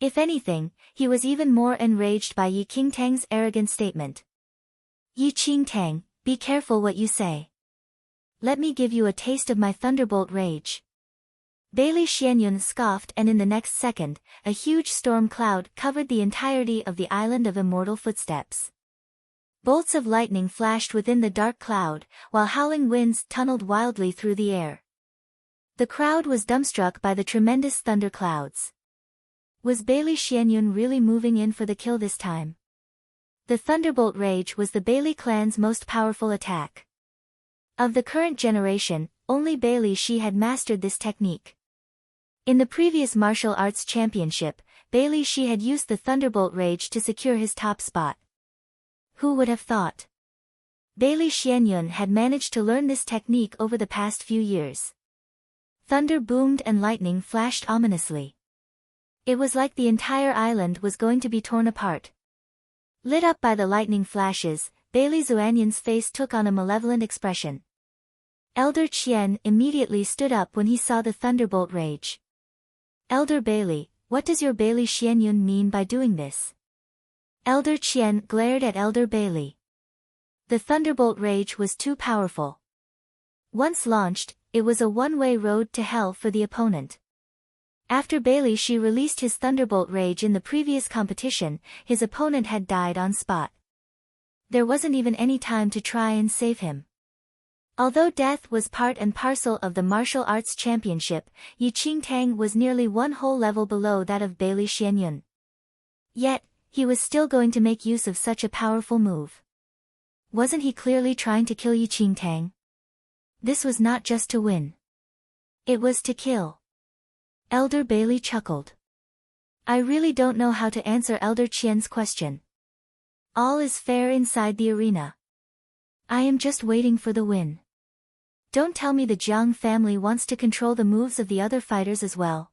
If anything, he was even more enraged by Yi Qingtang's arrogant statement. Yi Qingtang, be careful what you say. Let me give you a taste of my thunderbolt rage. Bailey Xianyun scoffed, and in the next second, a huge storm cloud covered the entirety of the island of immortal footsteps. Bolts of lightning flashed within the dark cloud, while howling winds tunneled wildly through the air. The crowd was dumbstruck by the tremendous thunderclouds. Was Bailey Xianyun really moving in for the kill this time? The Thunderbolt Rage was the Bailey clan's most powerful attack. Of the current generation, only Bailey Shi had mastered this technique. In the previous martial arts championship, Bailey Shi had used the Thunderbolt Rage to secure his top spot. Who would have thought? Bailey Xianyun had managed to learn this technique over the past few years. Thunder boomed and lightning flashed ominously. It was like the entire island was going to be torn apart. Lit up by the lightning flashes, Bailey Xuanyun's face took on a malevolent expression. Elder Qian immediately stood up when he saw the Thunderbolt Rage. Elder Bailey, what does your Bailey Xianyun mean by doing this? Elder Qian glared at Elder Bailey. The Thunderbolt Rage was too powerful. Once launched, it was a one-way road to hell for the opponent. After Bailey Shi released his Thunderbolt Rage in the previous competition, his opponent had died on spot. There wasn't even any time to try and save him. Although death was part and parcel of the martial arts championship, Yi Qingtang was nearly one whole level below that of Bailey Xianyun. Yet, he was still going to make use of such a powerful move. Wasn't he clearly trying to kill Yi Qingtang? This was not just to win. It was to kill. Elder Bailey chuckled. I really don't know how to answer Elder Qian's question. All is fair inside the arena. I am just waiting for the win. Don't tell me the Jiang family wants to control the moves of the other fighters as well.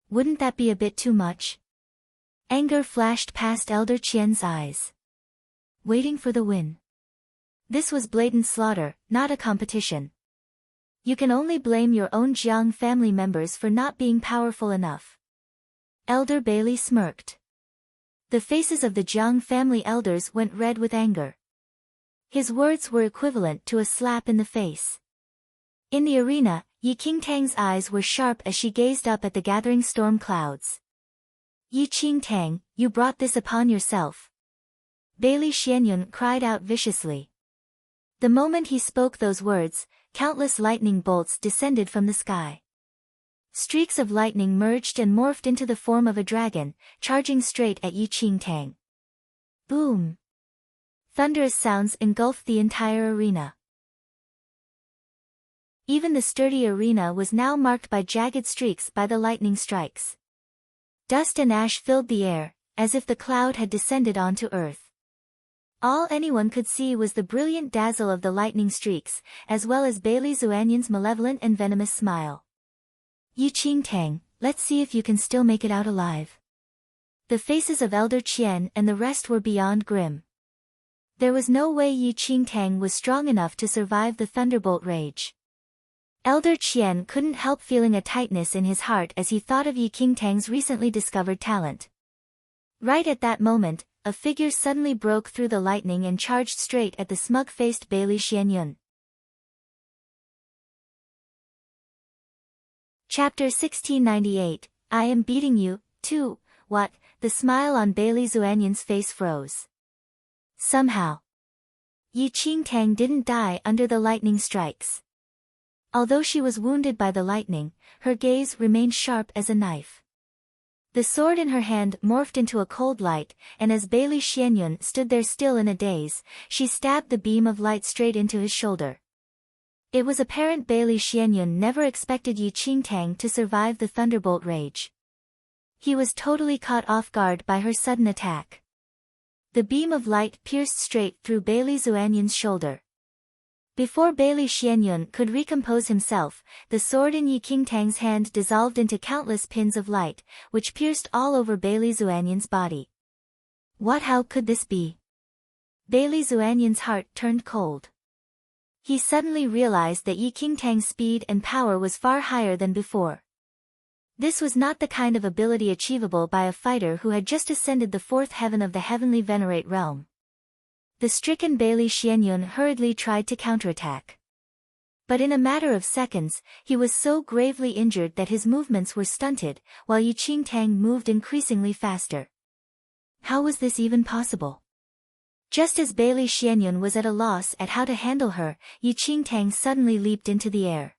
Wouldn't that be a bit too much? Anger flashed past Elder Qian's eyes. Waiting for the win. This was blatant slaughter, not a competition. You can only blame your own Jiang family members for not being powerful enough. Elder Bailey smirked. The faces of the Jiang family elders went red with anger. His words were equivalent to a slap in the face. In the arena, Yi Qingtang's eyes were sharp as she gazed up at the gathering storm clouds. Yi Qingtang, you brought this upon yourself. Bailey Xianyun cried out viciously. The moment he spoke those words, countless lightning bolts descended from the sky. Streaks of lightning merged and morphed into the form of a dragon, charging straight at Yi Qingtang. Boom! Thunderous sounds engulfed the entire arena. Even the sturdy arena was now marked by jagged streaks by the lightning strikes. Dust and ash filled the air, as if the cloud had descended onto earth. All anyone could see was the brilliant dazzle of the lightning streaks, as well as Bailey Xuanyun's malevolent and venomous smile. Yi Qingtang, let's see if you can still make it out alive. The faces of Elder Qian and the rest were beyond grim. There was no way Yi Qingtang was strong enough to survive the Thunderbolt Rage. Elder Qian couldn't help feeling a tightness in his heart as he thought of Yi Qingtang's recently discovered talent. Right at that moment, a figure suddenly broke through the lightning and charged straight at the smug-faced Bailey Xianyun. Chapter 1698, I am beating you, too, what? The smile on Bailey Xuanyun's face froze. Somehow, Yi Qingtang didn't die under the lightning strikes. Although she was wounded by the lightning, her gaze remained sharp as a knife. The sword in her hand morphed into a cold light, and as Bailey Xianyun stood there still in a daze, she stabbed the beam of light straight into his shoulder. It was apparent Bailey Xianyun never expected Yi Qingtang to survive the Thunderbolt Rage. He was totally caught off guard by her sudden attack. The beam of light pierced straight through Bailey Xuanyun's shoulder. Before Bailey Xianyun could recompose himself, the sword in Yi Qingtang's hand dissolved into countless pins of light, which pierced all over Bailey Xuanyun's body. How could this be? Bailey Xuanyun's heart turned cold. He suddenly realized that Yi Qingtang's speed and power was far higher than before. This was not the kind of ability achievable by a fighter who had just ascended the fourth heaven of the heavenly venerate realm. The stricken Bailey Xianyun hurriedly tried to counterattack. But in a matter of seconds, he was so gravely injured that his movements were stunted, while Yi Qingtang moved increasingly faster. How was this even possible? Just as Bailey Xianyun was at a loss at how to handle her, Yi Qingtang suddenly leaped into the air.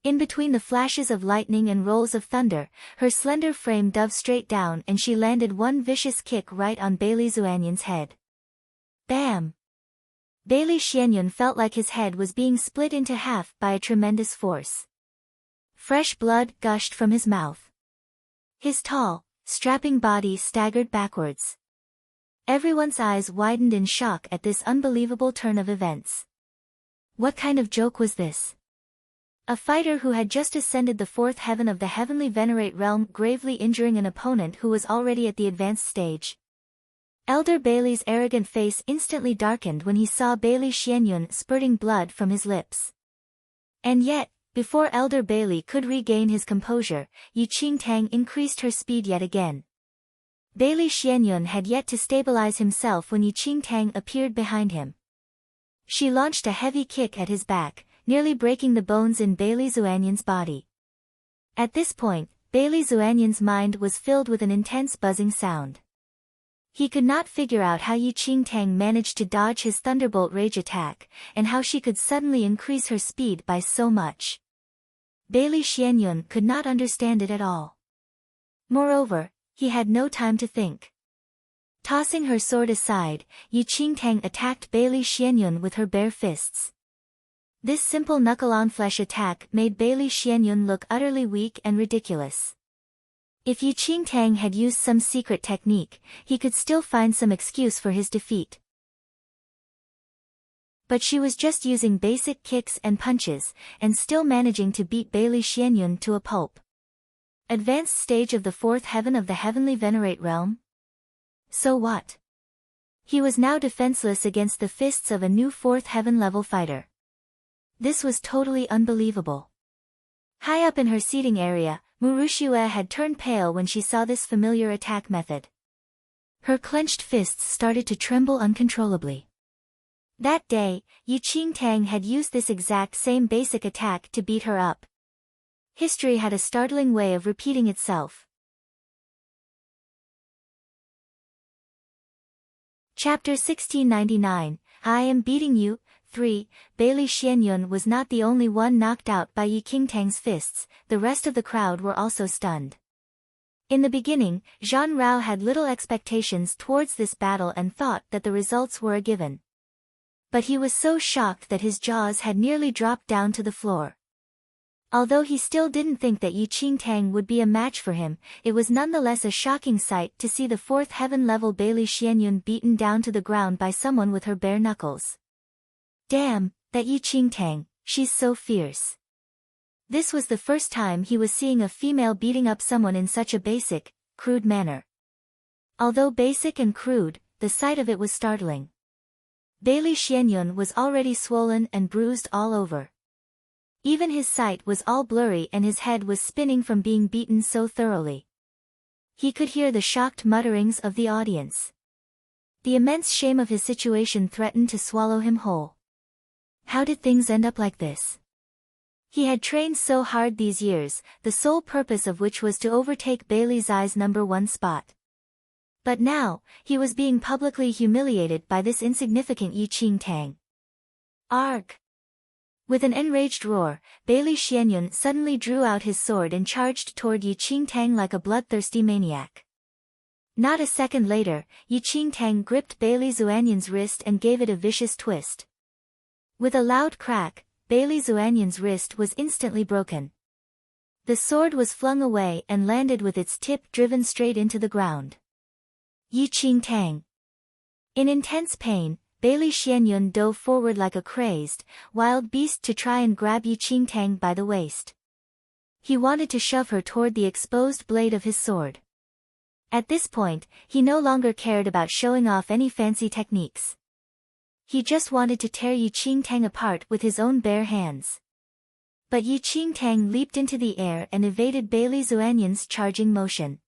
In between the flashes of lightning and rolls of thunder, her slender frame dove straight down and she landed one vicious kick right on Bailey Xuanyun's head. Bam! Bailey Xianyun felt like his head was being split into half by a tremendous force. Fresh blood gushed from his mouth. His tall, strapping body staggered backwards. Everyone's eyes widened in shock at this unbelievable turn of events. What kind of joke was this? A fighter who had just ascended the fourth heaven of the heavenly venerate realm gravely injuring an opponent who was already at the advanced stage. Elder Bailey's arrogant face instantly darkened when he saw Bailey Xianyun spurting blood from his lips. And yet, before Elder Bailey could regain his composure, Yi Qingtang increased her speed yet again. Bailey Xianyun had yet to stabilize himself when Yi Qingtang appeared behind him. She launched a heavy kick at his back, nearly breaking the bones in Bailey Zuanyan's body. At this point, Bailey Zuanyan's mind was filled with an intense buzzing sound. He could not figure out how Yi Qingtang managed to dodge his thunderbolt rage attack, and how she could suddenly increase her speed by so much. Bailey Xianyun could not understand it at all. Moreover, he had no time to think. Tossing her sword aside, Yi Qingtang attacked Bailey Xianyun with her bare fists. This simple knuckle-on-flesh attack made Bailey Xianyun look utterly weak and ridiculous. If Yi Qingtang had used some secret technique, he could still find some excuse for his defeat. But she was just using basic kicks and punches, and still managing to beat Bailey Xianyun to a pulp. Advanced stage of the fourth heaven of the heavenly venerate realm? So what? He was now defenseless against the fists of a new fourth heaven level fighter. This was totally unbelievable. High up in her seating area, Murushue had turned pale when she saw this familiar attack method. Her clenched fists started to tremble uncontrollably. That day, Yi Qingtang had used this exact same basic attack to beat her up. History had a startling way of repeating itself. Chapter 1699, I Am Beating You. 3. Bailey Xianyun was not the only one knocked out by Yi Qingtang's fists, the rest of the crowd were also stunned. In the beginning, Zhan Rao had little expectations towards this battle and thought that the results were a given. But he was so shocked that his jaws had nearly dropped down to the floor. Although he still didn't think that Yi Qingtang would be a match for him, it was nonetheless a shocking sight to see the fourth heaven level Bailey Xianyun beaten down to the ground by someone with her bare knuckles. Damn, that Yi Qingtang, she's so fierce. This was the first time he was seeing a female beating up someone in such a basic, crude manner. Although basic and crude, the sight of it was startling. Bailey Xianyun was already swollen and bruised all over. Even his sight was all blurry and his head was spinning from being beaten so thoroughly. He could hear the shocked mutterings of the audience. The immense shame of his situation threatened to swallow him whole. How did things end up like this? He had trained so hard these years, the sole purpose of which was to overtake Bailey Zai's #1 spot. But now, he was being publicly humiliated by this insignificant Yi Qingtang. Arg! With an enraged roar, Bailey Xianyun suddenly drew out his sword and charged toward Yi Qingtang like a bloodthirsty maniac. Not a second later, Yi Qingtang gripped Bailey Zuanyan's wrist and gave it a vicious twist. With a loud crack, Bailey Zuanyan's wrist was instantly broken. The sword was flung away and landed with its tip driven straight into the ground. Yi Qingtang. In intense pain, Bailey Xianyun dove forward like a crazed, wild beast to try and grab Yi Qingtang by the waist. He wanted to shove her toward the exposed blade of his sword. At this point, he no longer cared about showing off any fancy techniques. He just wanted to tear Yi Qingtang apart with his own bare hands. But Yi Qingtang leaped into the air and evaded Bailey Zuanyan's charging motion.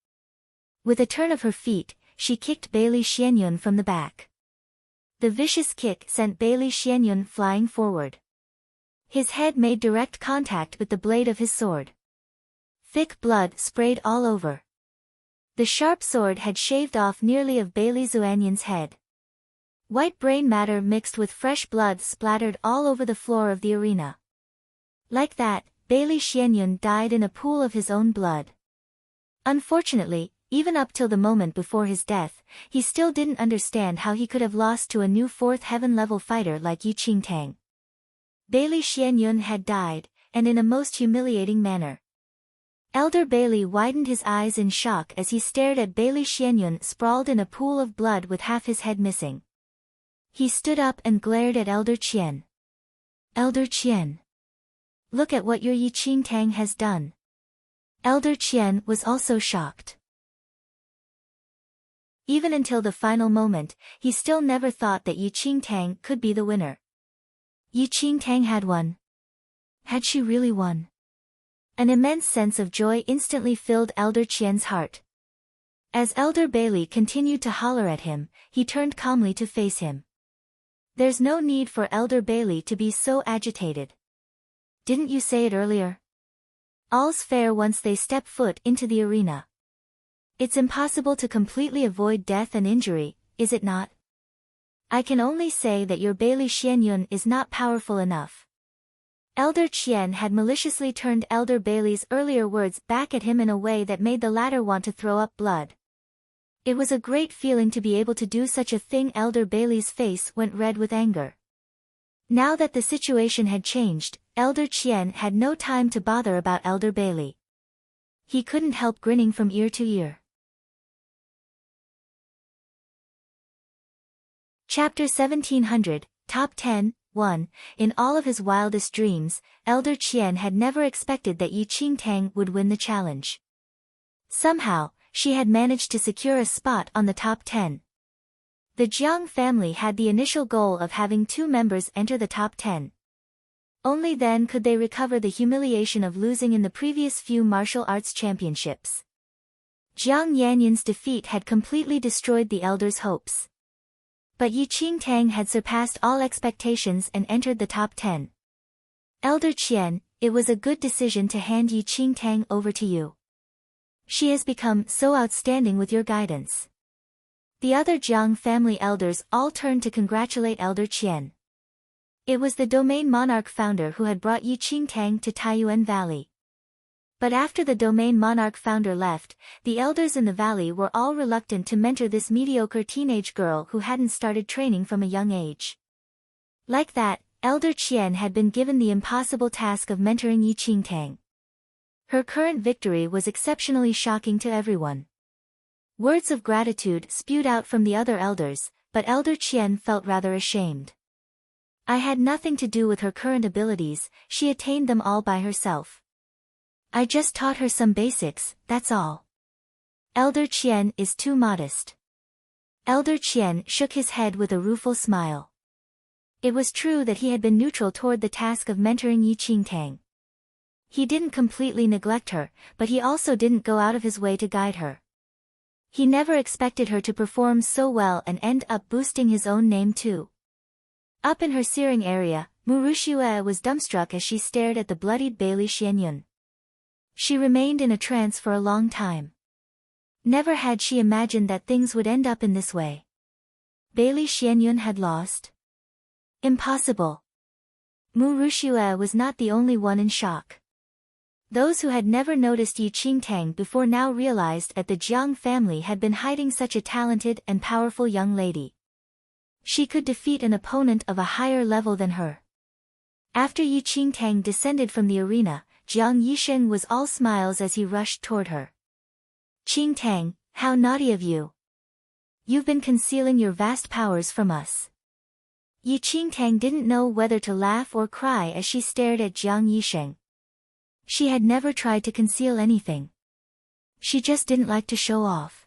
With a turn of her feet, she kicked Bailey Xianyun from the back. The vicious kick sent Bailey Xianyun flying forward. His head made direct contact with the blade of his sword. Thick blood sprayed all over. The sharp sword had shaved off nearly of Bailey Zuanyan's head. White brain matter mixed with fresh blood splattered all over the floor of the arena. Like that, Bailey Xianyun died in a pool of his own blood. Unfortunately, even up till the moment before his death, he still didn't understand how he could have lost to a new fourth heaven level fighter like Yi Qingtang. Bailey Xianyun had died, and in a most humiliating manner. Elder Bailey widened his eyes in shock as he stared at Bailey Xianyun sprawled in a pool of blood with half his head missing. He stood up and glared at Elder Qian. Elder Qian. Look at what your Yi Qingtang has done. Elder Qian was also shocked. Even until the final moment, he still never thought that Yi Qingtang could be the winner. Yi Qingtang had won. Had she really won? An immense sense of joy instantly filled Elder Qian's heart. As Elder Bailey continued to holler at him, he turned calmly to face him. There's no need for Elder Bailey to be so agitated. Didn't you say it earlier? All's fair once they step foot into the arena. It's impossible to completely avoid death and injury, is it not? I can only say that your Bailey Xianyun is not powerful enough. Elder Qian had maliciously turned Elder Bailey's earlier words back at him in a way that made the latter want to throw up blood. It was a great feeling to be able to do such a thing. Elder Bailey's face went red with anger. Now that the situation had changed, Elder Qian had no time to bother about Elder Bailey. He couldn't help grinning from ear to ear. Chapter 1700, Top 10, 1. In all of his wildest dreams, Elder Qian had never expected that Yi Qingtang would win the challenge. Somehow, she had managed to secure a spot on the top 10. The Jiang family had the initial goal of having 2 members enter the top 10. Only then could they recover the humiliation of losing in the previous few martial arts championships. Jiang Yanyin's defeat had completely destroyed the elders' hopes. But Yi Qingtang had surpassed all expectations and entered the top 10. Elder Qian, it was a good decision to hand Yi Qingtang over to you. She has become so outstanding with your guidance. The other Jiang family elders all turned to congratulate Elder Qian. It was the domain monarch founder who had brought Yi Qingtang to Taiyuan Valley. But after the domain monarch founder left, the elders in the valley were all reluctant to mentor this mediocre teenage girl who hadn't started training from a young age. Like that, Elder Qian had been given the impossible task of mentoring Yi Qingtang. Her current victory was exceptionally shocking to everyone. Words of gratitude spewed out from the other elders, but Elder Qian felt rather ashamed. I had nothing to do with her current abilities, she attained them all by herself. I just taught her some basics, that's all. Elder Qian is too modest. Elder Qian shook his head with a rueful smile. It was true that he had been neutral toward the task of mentoring Yi Qingtang. He didn't completely neglect her, but he also didn't go out of his way to guide her. He never expected her to perform so well and end up boosting his own name too. Up in her searing area, Murushue was dumbstruck as she stared at the bloodied Bailey Xianyun. She remained in a trance for a long time. Never had she imagined that things would end up in this way. Bailey Xianyun had lost? Impossible. Murushue was not the only one in shock. Those who had never noticed Yi Qingtang before now realized that the Jiang family had been hiding such a talented and powerful young lady. She could defeat an opponent of a higher level than her. After Yi Qingtang descended from the arena, Jiang Yisheng was all smiles as he rushed toward her. Qingtang, how naughty of you. You've been concealing your vast powers from us. Yi Qingtang didn't know whether to laugh or cry as she stared at Jiang Yisheng. She had never tried to conceal anything. She just didn't like to show off.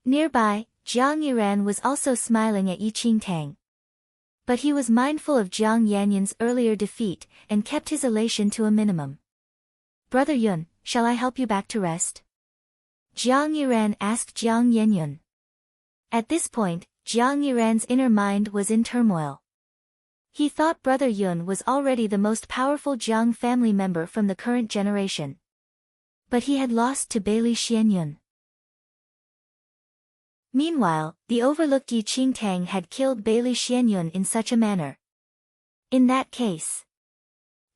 Nearby, Jiang Yiran was also smiling at Yi Qingtang. But he was mindful of Jiang Yanyin's earlier defeat, and kept his elation to a minimum. Brother Yun, shall I help you back to rest? Jiang Yiran asked Jiang Yenyun. At this point, Jiang Yiran's inner mind was in turmoil. He thought Brother Yun was already the most powerful Jiang family member from the current generation. But he had lost to Bailey Xianyun. Meanwhile, the overlooked Yi Qingtang had killed Bailey Xianyun in such a manner. In that case,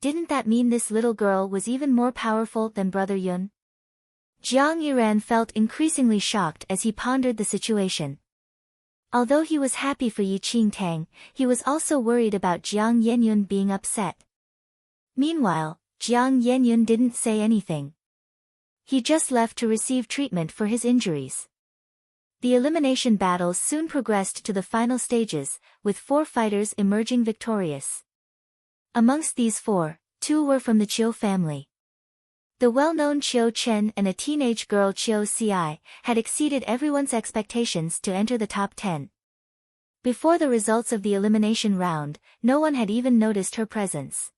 didn't that mean this little girl was even more powerful than Brother Yun? Jiang Yiran felt increasingly shocked as he pondered the situation. Although he was happy for Yi Qingtang, he was also worried about Jiang Yenyun being upset. Meanwhile, Jiang Yenyun didn't say anything. He just left to receive treatment for his injuries. The elimination battles soon progressed to the final stages, with 4 fighters emerging victorious. Amongst these 4, 2 were from the Qiu family. The well-known Qiu Chen and a teenage girl Qiu Ci had exceeded everyone's expectations to enter the top 10. Before the results of the elimination round, no one had even noticed her presence.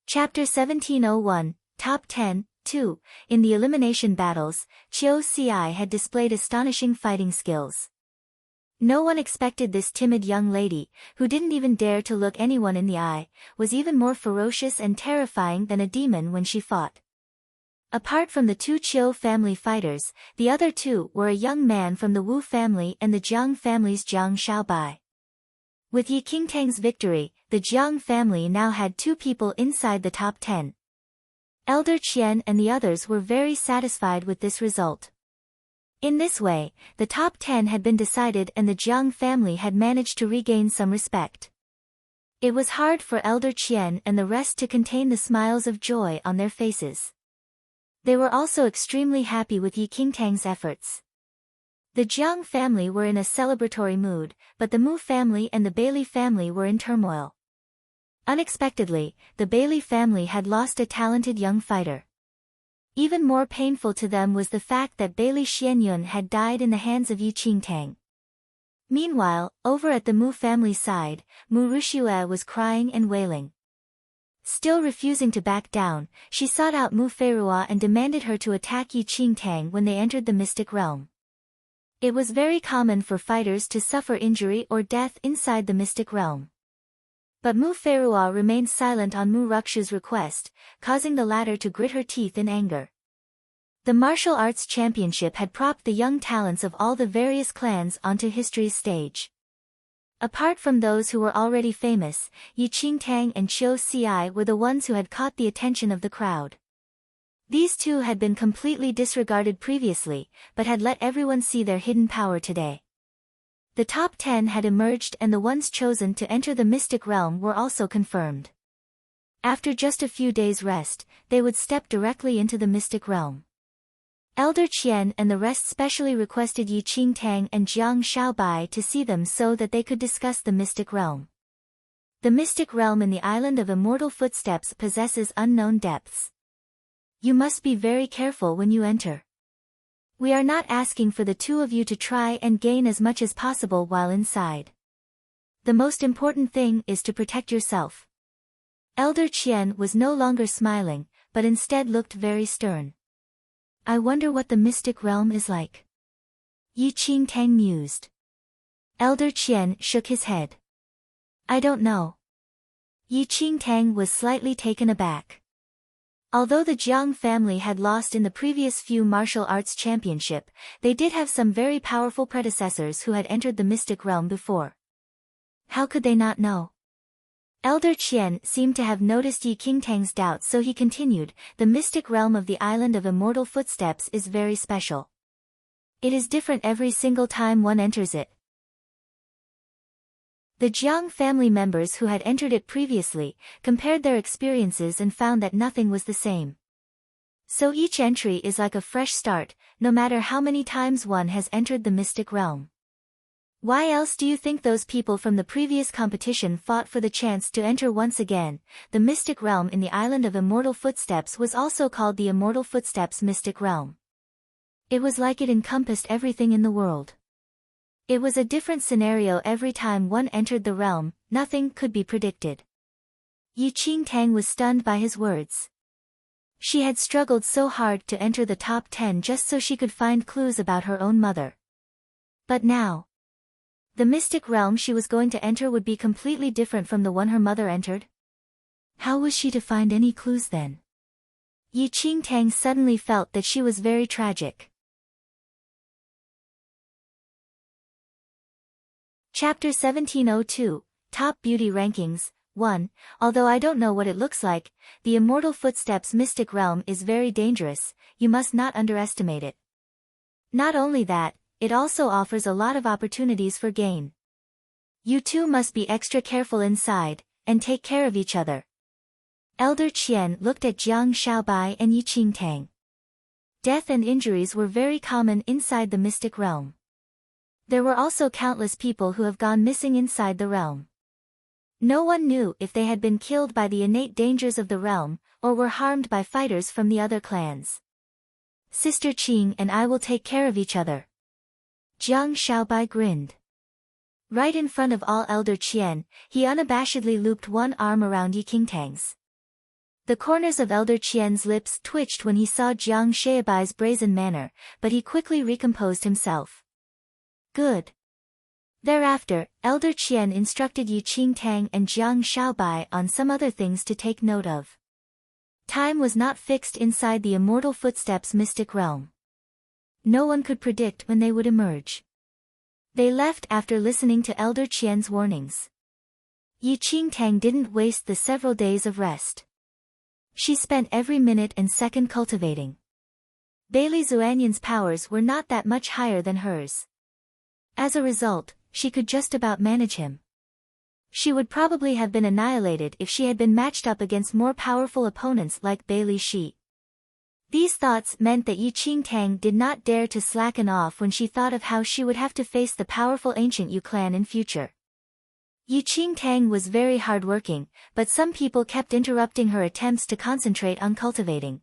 Chapter 1701, Top 10, 2. In the elimination battles, Qiu Ci had displayed astonishing fighting skills. No one expected this timid young lady, who didn't even dare to look anyone in the eye, was even more ferocious and terrifying than a demon when she fought. Apart from the two Chiu family fighters, the other two were a young man from the Wu family and the Jiang family's Jiang Shaobai. With Yi Qingtang's victory, the Jiang family now had two people inside the top 10. Elder Qian and the others were very satisfied with this result. In this way, the top 10 had been decided and the Jiang family had managed to regain some respect. It was hard for Elder Qian and the rest to contain the smiles of joy on their faces. They were also extremely happy with Yi Qingtang's efforts. The Jiang family were in a celebratory mood, but the Mu family and the Bailey family were in turmoil. Unexpectedly, the Bailey family had lost a talented young fighter. Even more painful to them was the fact that Bailey Xianyun had died in the hands of Yi Qingtang. Meanwhile, over at the Mu family side, Mu Ruxue was crying and wailing. Still refusing to back down, she sought out Mu Feirua and demanded her to attack Yi Qingtang when they entered the mystic realm. It was very common for fighters to suffer injury or death inside the mystic realm. But Mu Feirua remained silent on Mu Ruxu's request, causing the latter to grit her teeth in anger. The martial arts championship had propped the young talents of all the various clans onto history's stage. Apart from those who were already famous, Yi Qingtang and Qiu Ci were the ones who had caught the attention of the crowd. These two had been completely disregarded previously, but had let everyone see their hidden power today. The top 10 had emerged and the ones chosen to enter the mystic realm were also confirmed. After just a few days' rest, they would step directly into the mystic realm. Elder Qian and the rest specially requested Yi Qingtang and Jiang Shaobai to see them so that they could discuss the mystic realm. The mystic realm in the island of immortal footsteps possesses unknown depths. You must be very careful when you enter. We are not asking for the two of you to try and gain as much as possible while inside. The most important thing is to protect yourself. Elder Qian was no longer smiling, but instead looked very stern. I wonder what the mystic realm is like. Yi Qingtang mused. Elder Qian shook his head. I don't know. Yi Qingtang was slightly taken aback. Although the Jiang family had lost in the previous few martial arts championship, they did have some very powerful predecessors who had entered the mystic realm before. How could they not know? Elder Qian seemed to have noticed Yi Qingtang's doubts, so he continued, the mystic realm of the island of immortal footsteps is very special. It is different every single time one enters it. The Jiang family members who had entered it previously, compared their experiences and found that nothing was the same. So each entry is like a fresh start, no matter how many times one has entered the mystic realm. Why else do you think those people from the previous competition fought for the chance to enter once again? The mystic realm in the island of immortal footsteps was also called the Immortal Footsteps Mystic Realm. It was like it encompassed everything in the world. It was a different scenario every time one entered the realm, nothing could be predicted. Yi Qingtang was stunned by his words. She had struggled so hard to enter the top 10 just so she could find clues about her own mother. But now, the mystic realm she was going to enter would be completely different from the one her mother entered. How was she to find any clues then? Yi Qingtang suddenly felt that she was very tragic. Chapter 1702, Top Beauty Rankings, 1. Although I don't know what it looks like, the Immortal Footsteps Mystic Realm is very dangerous, you must not underestimate it. Not only that, it also offers a lot of opportunities for gain. You two must be extra careful inside, and take care of each other. Elder Qian looked at Jiang Shaobai and Yi Qingtang. Death and injuries were very common inside the mystic realm. There were also countless people who have gone missing inside the realm. No one knew if they had been killed by the innate dangers of the realm, or were harmed by fighters from the other clans. Sister Qing and I will take care of each other. Jiang Shaobai grinned. Right in front of all Elder Qian, he unabashedly looped one arm around Yi Qingtang's. The corners of Elder Qian's lips twitched when he saw Jiang Shaobai's brazen manner, but he quickly recomposed himself. Good. Thereafter, Elder Qian instructed Yi Qingtang and Jiang Xiaobai on some other things to take note of. Time was not fixed inside the Immortal Footsteps mystic realm. No one could predict when they would emerge. They left after listening to Elder Qian's warnings. Yi Qingtang didn't waste the several days of rest. She spent every minute and second cultivating. Bailey Zuanyan's powers were not that much higher than hers. As a result, she could just about manage him. She would probably have been annihilated if she had been matched up against more powerful opponents like Bailey Shi. These thoughts meant that Yi Qingtang did not dare to slacken off when she thought of how she would have to face the powerful ancient Yu clan in future. Yi Qingtang was very hardworking, but some people kept interrupting her attempts to concentrate on cultivating.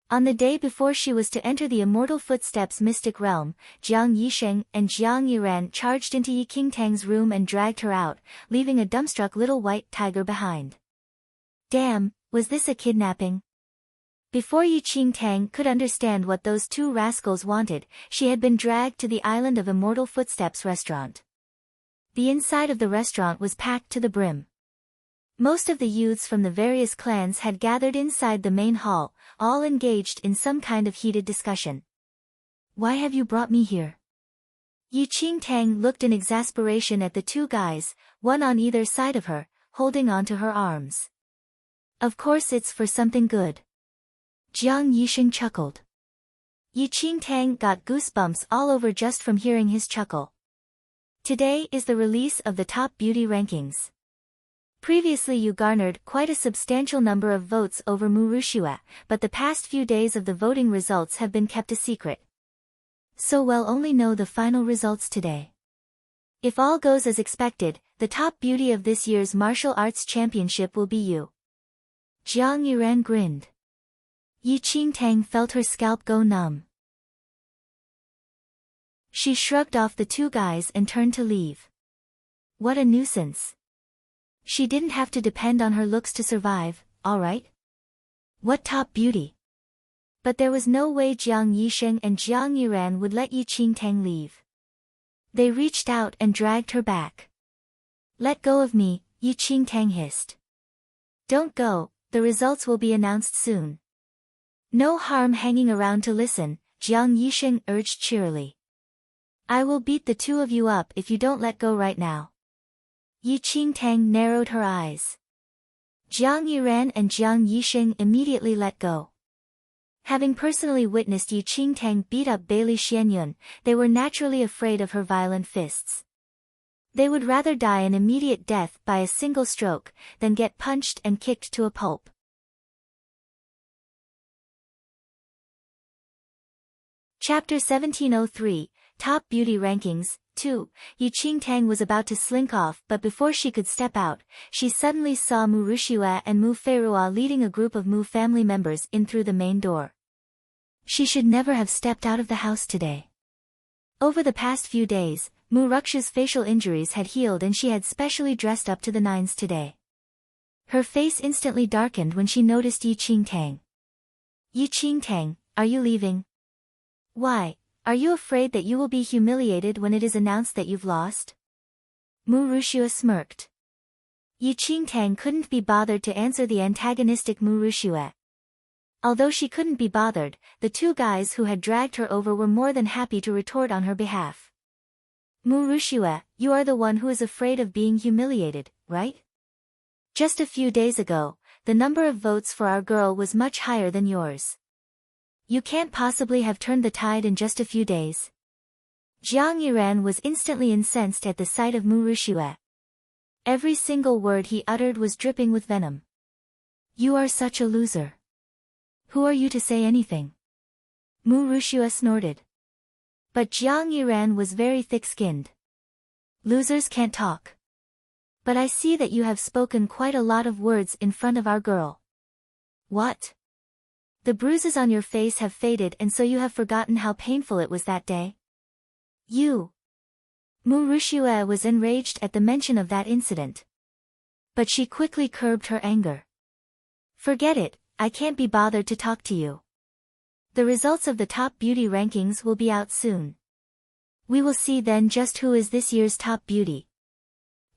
On the day before she was to enter the Immortal Footsteps mystic realm, Jiang Yisheng and Jiang Yiran charged into Yi Qingtang's room and dragged her out, leaving a dumbstruck little white tiger behind. Damn, was this a kidnapping? Before Yi Qingtang could understand what those two rascals wanted, she had been dragged to the Island of Immortal Footsteps restaurant. The inside of the restaurant was packed to the brim. Most of the youths from the various clans had gathered inside the main hall, all engaged in some kind of heated discussion. Why have you brought me here? Yi Qingtang looked in exasperation at the two guys, one on either side of her, holding onto her arms. Of course it's for something good. Jiang Yisheng chuckled. Yi Qingtang got goosebumps all over just from hearing his chuckle. Today is the release of the top beauty rankings. Previously you garnered quite a substantial number of votes over Murushua, but the past few days of the voting results have been kept a secret. So we'll only know the final results today. If all goes as expected, the top beauty of this year's martial arts championship will be you. Jiang Yiran grinned. Yi Qingtang felt her scalp go numb. She shrugged off the two guys and turned to leave. What a nuisance. She didn't have to depend on her looks to survive, all right? What top beauty? But there was no way Jiang Yisheng and Jiang Yiran would let Yi Qingtang leave. They reached out and dragged her back. Let go of me, Yi Qingtang hissed. Don't go, the results will be announced soon. No harm hanging around to listen, Jiang Yisheng urged cheerily. I will beat the two of you up if you don't let go right now. Yi Qingtang narrowed her eyes. Jiang Yiran and Jiang Yisheng immediately let go. Having personally witnessed Yi Qingtang beat up Bailey Xianyun, they were naturally afraid of her violent fists. They would rather die an immediate death by a single stroke, than get punched and kicked to a pulp. Chapter 1703, Top Beauty Rankings, 2. Yi Qingtang was about to slink off, but before she could step out, she suddenly saw Mu Rushua and Mu Feirua leading a group of Mu family members in through the main door. She should never have stepped out of the house today. Over the past few days, Mu Ruksha's facial injuries had healed and she had specially dressed up to the nines today. Her face instantly darkened when she noticed Yi Qingtang. Yi Qingtang, are you leaving? Why? Are you afraid that you will be humiliated when it is announced that you've lost? Mu Rushua smirked. Yi Qingtang couldn't be bothered to answer the antagonistic Mu Rushua. Although she couldn't be bothered, the two guys who had dragged her over were more than happy to retort on her behalf. Mu Rushua, you are the one who is afraid of being humiliated, right? Just a few days ago, the number of votes for our girl was much higher than yours. You can't possibly have turned the tide in just a few days. Jiang Yiran was instantly incensed at the sight of Mu Rushua. Every single word he uttered was dripping with venom. You are such a loser. Who are you to say anything? Mu Rushua snorted. But Jiang Yiran was very thick-skinned. Losers can't talk. But I see that you have spoken quite a lot of words in front of our girl. What? The bruises on your face have faded and so you have forgotten how painful it was that day? You. Mu Rushua was enraged at the mention of that incident. But she quickly curbed her anger. Forget it, I can't be bothered to talk to you. The results of the top beauty rankings will be out soon. We will see then just who is this year's top beauty.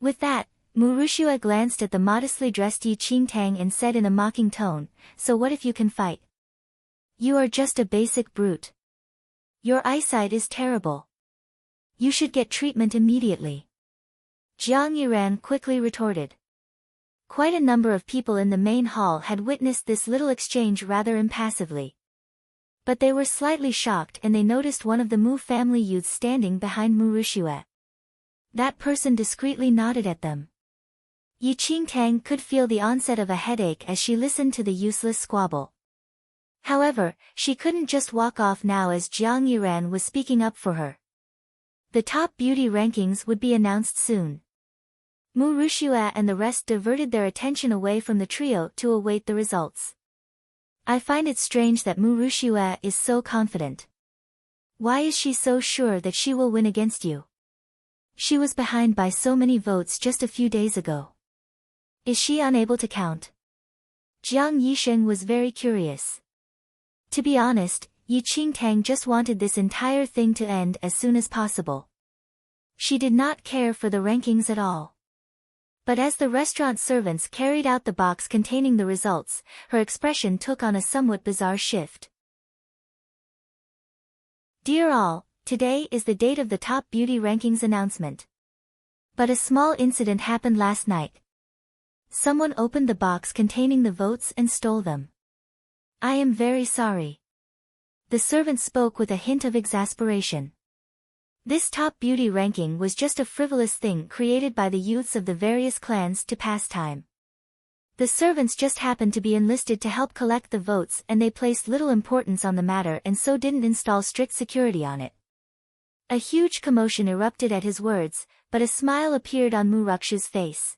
With that, Murushua glanced at the modestly dressed Yi Qingtang and said in a mocking tone, "So what if you can fight? You are just a basic brute. Your eyesight is terrible. You should get treatment immediately." Jiang Yiran quickly retorted. Quite a number of people in the main hall had witnessed this little exchange rather impassively. But they were slightly shocked and they noticed one of the Mu family youths standing behind Murushua. That person discreetly nodded at them. Yi Qingtang could feel the onset of a headache as she listened to the useless squabble. However, she couldn't just walk off now as Jiang Yiran was speaking up for her. The top beauty rankings would be announced soon. Murushua and the rest diverted their attention away from the trio to await the results. I find it strange that Murushua is so confident. Why is she so sure that she will win against you? She was behind by so many votes just a few days ago. Is she unable to count? Jiang Yisheng was very curious. To be honest, Yi Qingtang just wanted this entire thing to end as soon as possible. She did not care for the rankings at all. But as the restaurant servants carried out the box containing the results, her expression took on a somewhat bizarre shift. Dear all, today is the date of the top beauty rankings announcement. But a small incident happened last night. Someone opened the box containing the votes and stole them. I am very sorry. The servant spoke with a hint of exasperation. This top beauty ranking was just a frivolous thing created by the youths of the various clans to pass time. The servants just happened to be enlisted to help collect the votes and they placed little importance on the matter and so didn't install strict security on it. A huge commotion erupted at his words, but a smile appeared on Murukshu's face.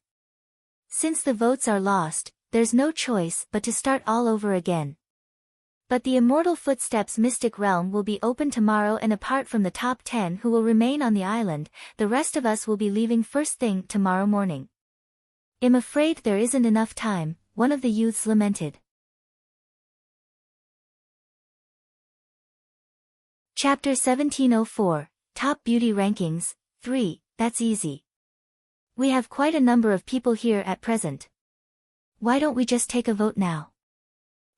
Since the votes are lost, there's no choice but to start all over again. But the Immortal Footsteps Mystic Realm will be open tomorrow and apart from the top 10 who will remain on the island, the rest of us will be leaving first thing tomorrow morning. I'm afraid there isn't enough time, one of the youths lamented. Chapter 1704, Top Beauty Rankings, 3, That's easy. We have quite a number of people here at present. Why don't we just take a vote now?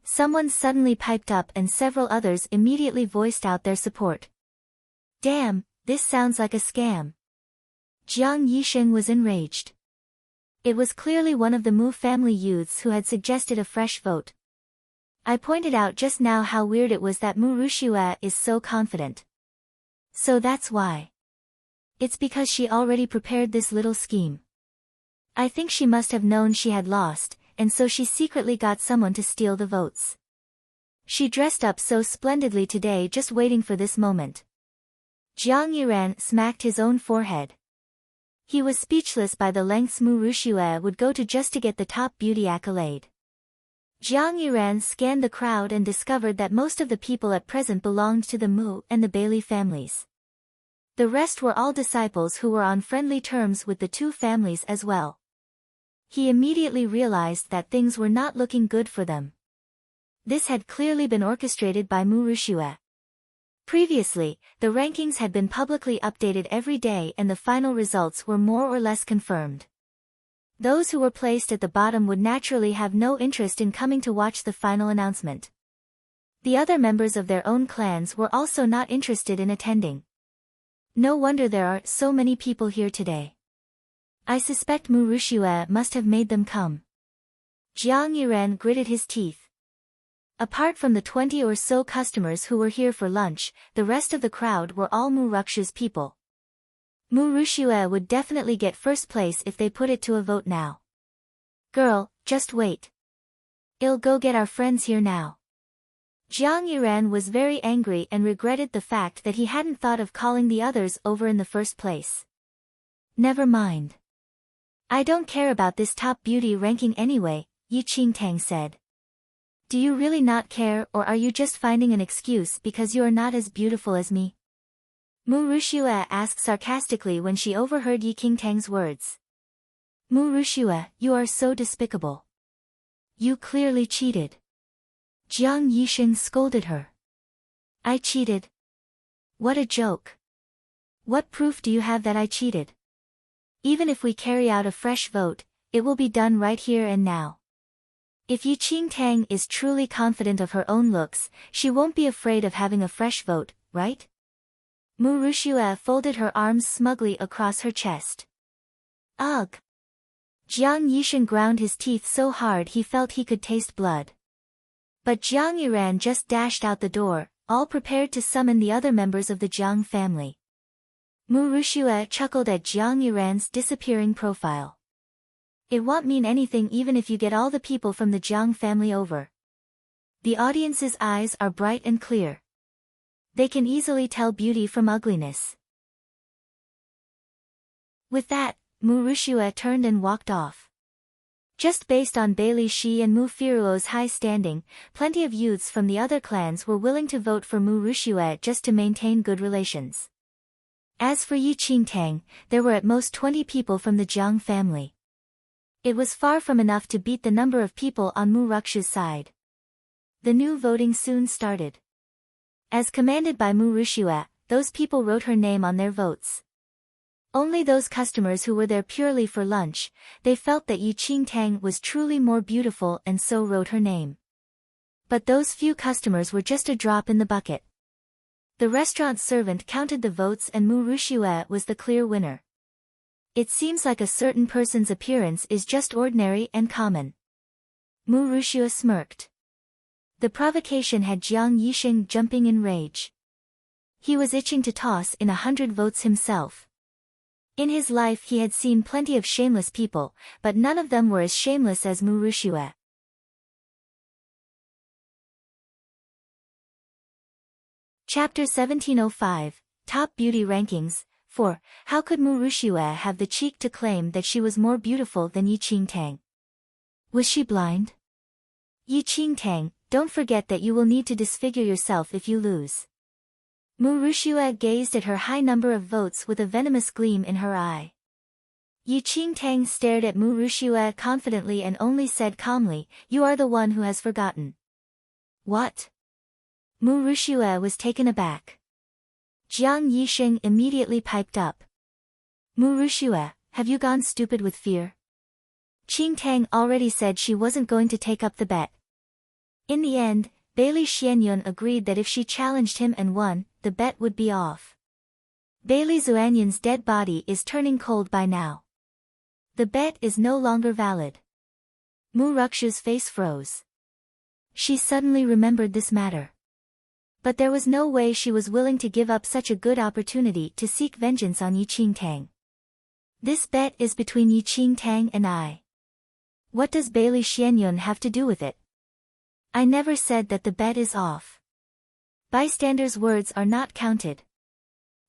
Someone suddenly piped up and several others immediately voiced out their support. Damn, this sounds like a scam. Jiang Yisheng was enraged. It was clearly one of the Mu family youths who had suggested a fresh vote. I pointed out just now how weird it was that Murushua is so confident. So that's why. It's because she already prepared this little scheme. I think she must have known she had lost, and so she secretly got someone to steal the votes. She dressed up so splendidly today just waiting for this moment. Jiang Yiran smacked his own forehead. He was speechless by the lengths Murushua would go to just to get the top beauty accolade. Jiang Yiran scanned the crowd and discovered that most of the people at present belonged to the Mu and the Bailey families. The rest were all disciples who were on friendly terms with the two families as well. He immediately realized that things were not looking good for them. This had clearly been orchestrated by Murushua. Previously, the rankings had been publicly updated every day and the final results were more or less confirmed. Those who were placed at the bottom would naturally have no interest in coming to watch the final announcement. The other members of their own clans were also not interested in attending. No wonder there are so many people here today. I suspect Murushua must have made them come. Jiang Yiran gritted his teeth. Apart from the 20 or so customers who were here for lunch, the rest of the crowd were all Murukshu's people. Murushua would definitely get first place if they put it to a vote now. Girl, just wait. I'll go get our friends here now. Jiang Yiran was very angry and regretted the fact that he hadn't thought of calling the others over in the first place. Never mind. I don't care about this top beauty ranking anyway, Yi Qingtang said. Do you really not care or are you just finding an excuse because you are not as beautiful as me? Murushua asked sarcastically when she overheard Yi Qingtang's words. Murushua, you are so despicable. You clearly cheated. Jiang Yisheng scolded her. I cheated? What a joke. What proof do you have that I cheated? Even if we carry out a fresh vote, it will be done right here and now. If Yi Qingtang is truly confident of her own looks, she won't be afraid of having a fresh vote, right? Mu Ruxue folded her arms smugly across her chest. Ugh! Jiang Yishan ground his teeth so hard he felt he could taste blood. But Jiang Yiran just dashed out the door, all prepared to summon the other members of the Jiang family. Mu Ruxue chuckled at Jiang Yiran's disappearing profile. It won't mean anything even if you get all the people from the Jiang family over. The audience's eyes are bright and clear. They can easily tell beauty from ugliness. With that, Mu Ruxue turned and walked off. Just based on Bailey Shi and Mu Firuo's high standing, plenty of youths from the other clans were willing to vote for Mu Ruxue just to maintain good relations. As for Yi Qingtang, there were at most 20 people from the Jiang family. It was far from enough to beat the number of people on Mu Ruxue's side. The new voting soon started. As commanded by Mu Ruxue, those people wrote her name on their votes. Only those customers who were there purely for lunch, they felt that Yi Qingtang was truly more beautiful and so wrote her name. But those few customers were just a drop in the bucket. The restaurant servant counted the votes and Mu Ruxue was the clear winner. It seems like a certain person's appearance is just ordinary and common. Mu Ruxue smirked. The provocation had Jiang Yisheng jumping in rage. He was itching to toss in 100 votes himself. In his life he had seen plenty of shameless people, but none of them were as shameless as Mu Ruxue. Chapter 1705, Top Beauty Rankings. 4. How could Mu Ruxue have the cheek to claim that she was more beautiful than Yi Qingtang? Was she blind? Yi Qingtang, don't forget that you will need to disfigure yourself if you lose. Mu Ruxue gazed at her high number of votes with a venomous gleam in her eye. Yi Qingtang stared at Mu Ruxue confidently and only said calmly, "You are the one who has forgotten." What? Mu Ruxue was taken aback. Jiang Yisheng immediately piped up. Mu Ruxue, have you gone stupid with fear? Qingtang already said she wasn't going to take up the bet. In the end, Bailey Xianyun agreed that if she challenged him and won, the bet would be off. Bailey Xuanyun's dead body is turning cold by now. The bet is no longer valid. Mu Ruxue's face froze. She suddenly remembered this matter. But there was no way she was willing to give up such a good opportunity to seek vengeance on Yi Qingtang. This bet is between Yi Qingtang and I. What does Bailey Xianyun have to do with it? I never said that the bet is off. Bystanders' words are not counted.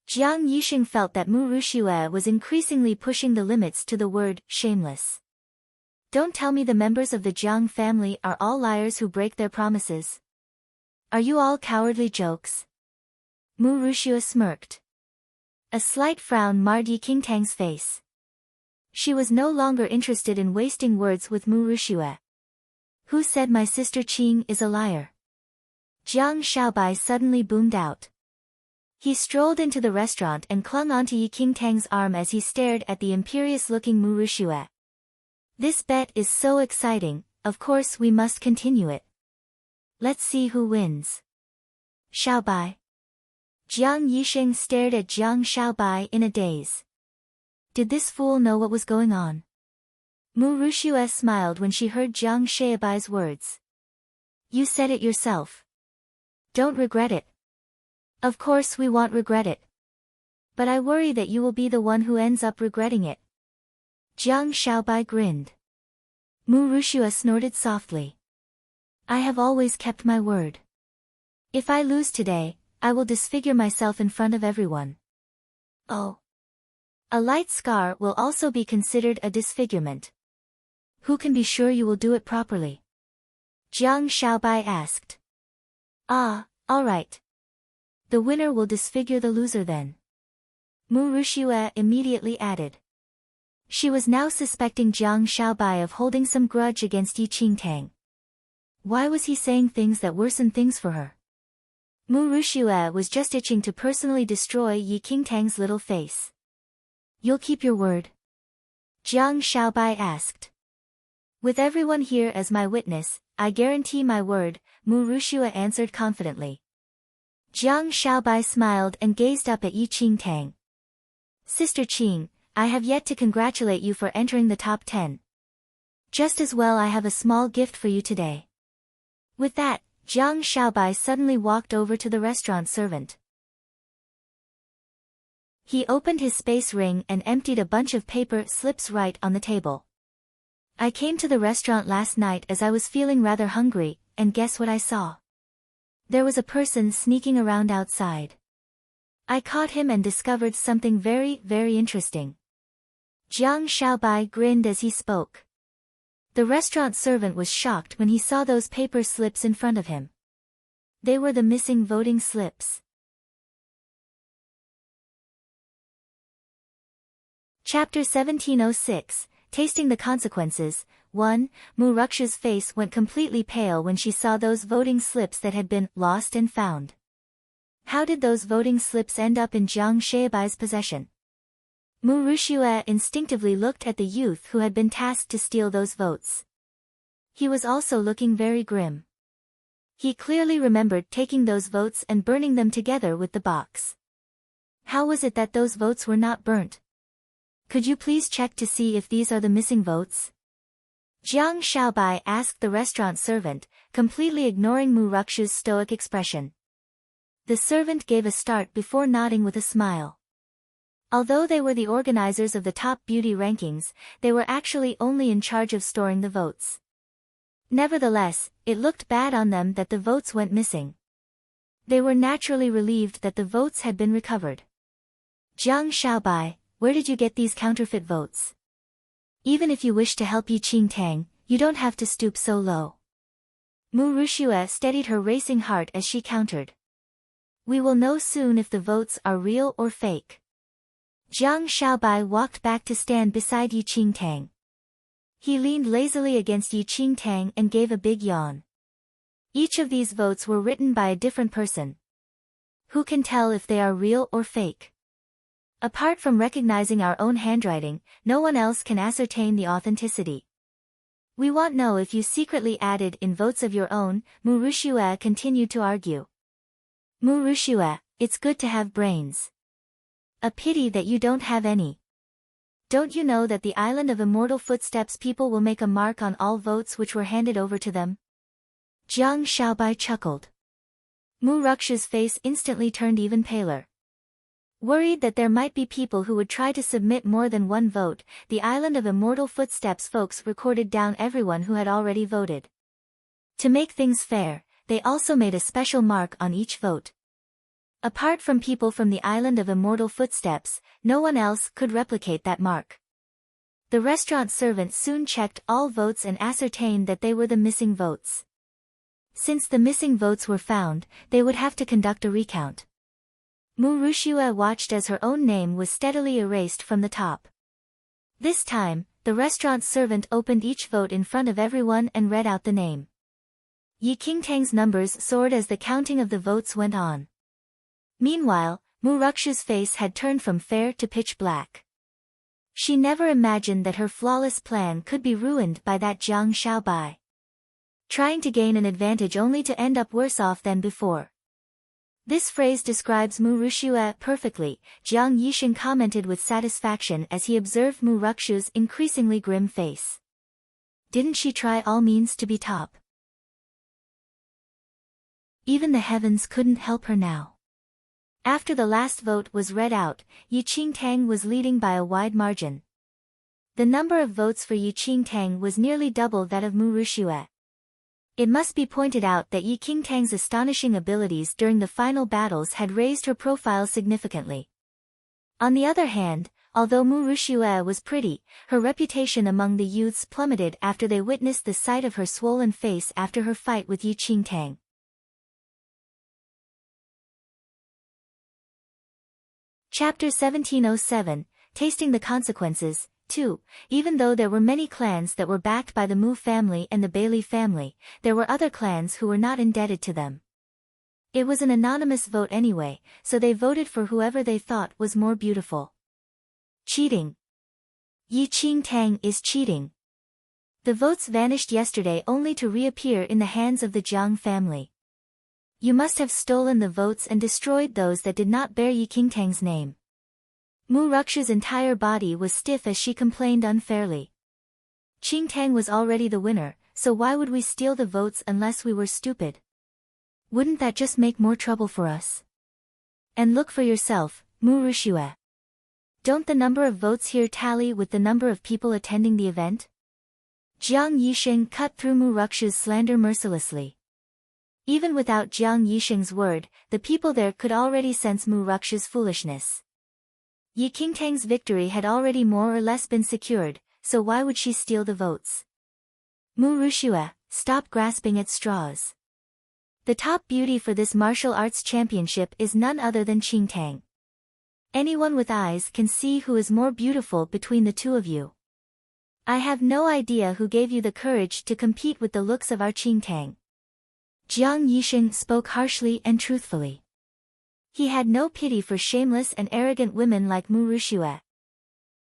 Jiang Yisheng felt that Mu Ruxue was increasingly pushing the limits to the word shameless. Don't tell me the members of the Jiang family are all liars who break their promises. Are you all cowardly jokes? Mu Ruxue smirked. A slight frown marred Yi Qingtang's face. She was no longer interested in wasting words with Mu Ruxue. Who said my sister Qing is a liar? Jiang Xiaobai suddenly boomed out. He strolled into the restaurant and clung onto Yi Qingtang's arm as he stared at the imperious-looking Mu Ruxue. This bet is so exciting, of course we must continue it. Let's see who wins. Xiaobai. Jiang Yisheng stared at Jiang Xiaobai in a daze. Did this fool know what was going on? Mu Ruxue smiled when she heard Jiang Xiaobai's words. You said it yourself. Don't regret it. Of course we won't regret it. But I worry that you will be the one who ends up regretting it. Jiang Xiaobai grinned. Mu Ruxue snorted softly. I have always kept my word. If I lose today, I will disfigure myself in front of everyone. Oh. A light scar will also be considered a disfigurement. Who can be sure you will do it properly? Jiang Xiaobai asked. Ah, all right. The winner will disfigure the loser then. Mu Ruxue immediately added. She was now suspecting Jiang Xiaobai of holding some grudge against Yi Qingtang. Why was he saying things that worsened things for her? Mu Rushue was just itching to personally destroy Yi Qingtang's little face. You'll keep your word? Jiang Xiaobai asked. With everyone here as my witness, I guarantee my word, Mu Rushue answered confidently. Jiang Xiaobai smiled and gazed up at Yi Qingtang. Sister Qing, I have yet to congratulate you for entering the top 10. Just as well I have a small gift for you today. With that, Jiang Xiaobai suddenly walked over to the restaurant servant. He opened his space ring and emptied a bunch of paper slips right on the table. I came to the restaurant last night as I was feeling rather hungry, and guess what I saw? There was a person sneaking around outside. I caught him and discovered something very, very interesting. Jiang Xiaobai grinned as he spoke. The restaurant servant was shocked when he saw those paper slips in front of him. They were the missing voting slips. Chapter 1706, Tasting the Consequences. 1. Mu Ruksha's face went completely pale when she saw those voting slips that had been lost and found. How did those voting slips end up in Jiang Xiaobai's possession? Mu Rushue instinctively looked at the youth who had been tasked to steal those votes. He was also looking very grim. He clearly remembered taking those votes and burning them together with the box. How was it that those votes were not burnt? Could you please check to see if these are the missing votes? Jiang Xiaobai asked the restaurant servant, completely ignoring Mu Ruksha's stoic expression. The servant gave a start before nodding with a smile. Although they were the organizers of the top beauty rankings, they were actually only in charge of storing the votes. Nevertheless, it looked bad on them that the votes went missing. They were naturally relieved that the votes had been recovered. Jiang Xiaobai, where did you get these counterfeit votes? Even if you wish to help Yi Qingtang, you don't have to stoop so low. Mu Rushue steadied her racing heart as she countered. We will know soon if the votes are real or fake. Jiang Xiaobai walked back to stand beside Yi Qingtang. He leaned lazily against Yi Qingtang and gave a big yawn. Each of these votes were written by a different person. Who can tell if they are real or fake? Apart from recognizing our own handwriting, no one else can ascertain the authenticity. We want to know if you secretly added in votes of your own, Mu Rushue continued to argue. Mu Rushue, it's good to have brains. A pity that you don't have any. Don't you know that the island of immortal footsteps people will make a mark on all votes which were handed over to them? Jiang Xiaobai chuckled. Mu Ruksha's face instantly turned even paler. Worried that there might be people who would try to submit more than one vote, the island of immortal footsteps folks recorded down everyone who had already voted. To make things fair, they also made a special mark on each vote. Apart from people from the island of immortal footsteps, no one else could replicate that mark. The restaurant servant soon checked all votes and ascertained that they were the missing votes. Since the missing votes were found, they would have to conduct a recount. Mu Rushue watched as her own name was steadily erased from the top. This time, the restaurant servant opened each vote in front of everyone and read out the name. Yi Qingtang's numbers soared as the counting of the votes went on. Meanwhile, Mu Ruksha's face had turned from fair to pitch black. She never imagined that her flawless plan could be ruined by that Jiang Xiaobai. Trying to gain an advantage only to end up worse off than before. This phrase describes Mu Rushue perfectly, Jiang Yixin commented with satisfaction as he observed Mu Ruksha's increasingly grim face. Didn't she try all means to be top? Even the heavens couldn't help her now. After the last vote was read out, Yi Qingtang was leading by a wide margin. The number of votes for Yi Qingtang was nearly double that of Mu Rushue. It must be pointed out that Yi Qingtang's astonishing abilities during the final battles had raised her profile significantly. On the other hand, although Mu Rushue was pretty, her reputation among the youths plummeted after they witnessed the sight of her swollen face after her fight with Yi Qingtang. Chapter 1707, Tasting the Consequences. 2. Even though there were many clans that were backed by the Mu family and the Bailey family, there were other clans who were not indebted to them. It was an anonymous vote anyway, so they voted for whoever they thought was more beautiful. Cheating. Yi Qingtang is cheating. The votes vanished yesterday only to reappear in the hands of the Jiang family. You must have stolen the votes and destroyed those that did not bear Yi Qingtang's name. Mu Ruksha's entire body was stiff as she complained unfairly. Qingtang was already the winner, so why would we steal the votes unless we were stupid? Wouldn't that just make more trouble for us? And look for yourself, Mu Rushue. Don't the number of votes here tally with the number of people attending the event? Jiang Yisheng cut through Mu Ruksha's slander mercilessly. Even without Jiang Yisheng's word, the people there could already sense Mu Ruksha's foolishness. Yi Qingtang's victory had already more or less been secured, so why would she steal the votes? Mu Rushue, stop grasping at straws. The top beauty for this martial arts championship is none other than Qingtang. Anyone with eyes can see who is more beautiful between the two of you. I have no idea who gave you the courage to compete with the looks of our Qingtang. Jiang Yisheng spoke harshly and truthfully. He had no pity for shameless and arrogant women like Mu Rushue.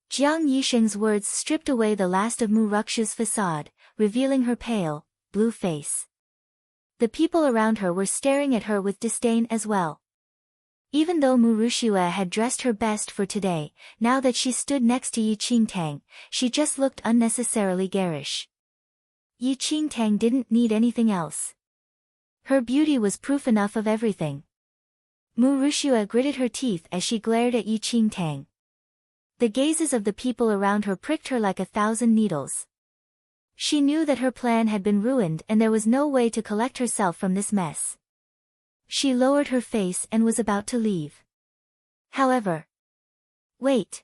Jiang Yisheng's words stripped away the last of Mu Ruksha's facade, revealing her pale, blue face. The people around her were staring at her with disdain as well. Even though Mu Rushue had dressed her best for today, now that she stood next to Yi Qingtang, she just looked unnecessarily garish. Yi Qingtang didn't need anything else. Her beauty was proof enough of everything. Mu Rushue gritted her teeth as she glared at Yi Qingtang. The gazes of the people around her pricked her like 1,000 needles. She knew that her plan had been ruined and there was no way to collect herself from this mess. She lowered her face and was about to leave. However. Wait.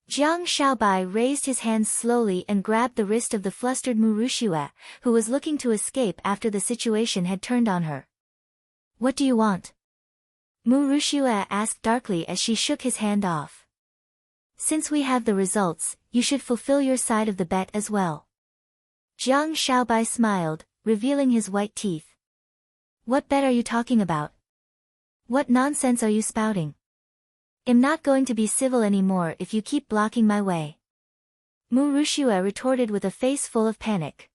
Jiang Shaobai raised his hands slowly and grabbed the wrist of the flustered Mu Rushue, who was looking to escape after the situation had turned on her. What do you want? Mu Rushue asked darkly as she shook his hand off. Since we have the results, you should fulfill your side of the bet as well. Jiang Shaobai smiled, revealing his white teeth. What bet are you talking about? What nonsense are you spouting? I'm not going to be civil anymore if you keep blocking my way. Mu Rushue retorted with a face full of panic.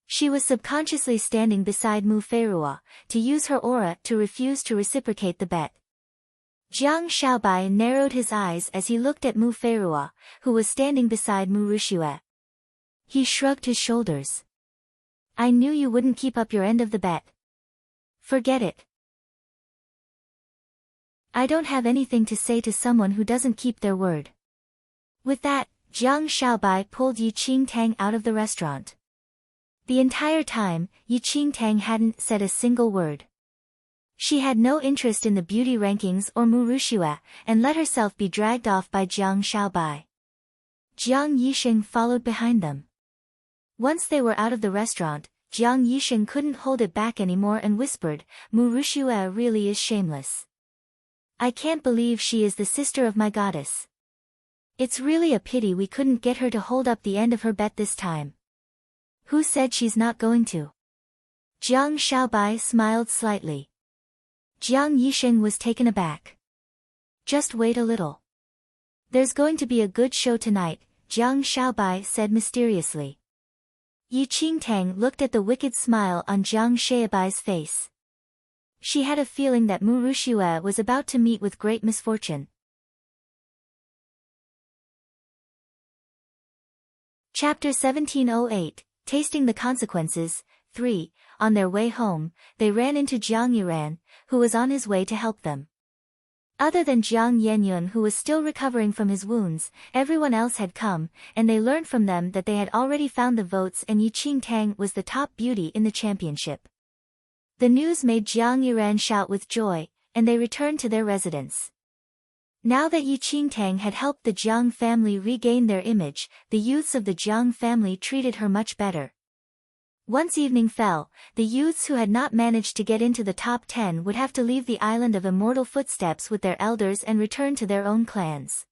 She was subconsciously standing beside Mu Feirua, to use her aura to refuse to reciprocate the bet. Jiang Shaobai narrowed his eyes as he looked at Mu Feirua, who was standing beside Mu Rushue. He shrugged his shoulders. I knew you wouldn't keep up your end of the bet. Forget it. I don't have anything to say to someone who doesn't keep their word. With that, Jiang Shaobai pulled Yi Qingtang out of the restaurant. The entire time, Yi Qingtang hadn't said a single word. She had no interest in the beauty rankings or Mu Rushue, and let herself be dragged off by Jiang Shaobai. Jiang Yisheng followed behind them. Once they were out of the restaurant, Jiang Yisheng couldn't hold it back anymore and whispered, Mu Rushue really is shameless. I can't believe she is the sister of my goddess. It's really a pity we couldn't get her to hold up the end of her bet this time. Who said she's not going to? Jiang Shaobai smiled slightly. Jiang Yisheng was taken aback. Just wait a little. There's going to be a good show tonight, Jiang Shaobai said mysteriously. Yi Qingtang looked at the wicked smile on Jiang Shaobai's face. She had a feeling that Mu Rushue was about to meet with great misfortune. Chapter 1708, Tasting the Consequences, 3. On their way home, they ran into Jiang Yiran, who was on his way to help them. Other than Jiang Yenyun, who was still recovering from his wounds, everyone else had come, and they learned from them that they had already found the votes and Yi Qingtang was the top beauty in the championship. The news made Jiang Yiran shout with joy, and they returned to their residence. Now that Yi Qingtang had helped the Jiang family regain their image, the youths of the Jiang family treated her much better. Once evening fell, the youths who had not managed to get into the top 10 would have to leave the island of immortal footsteps with their elders and return to their own clans.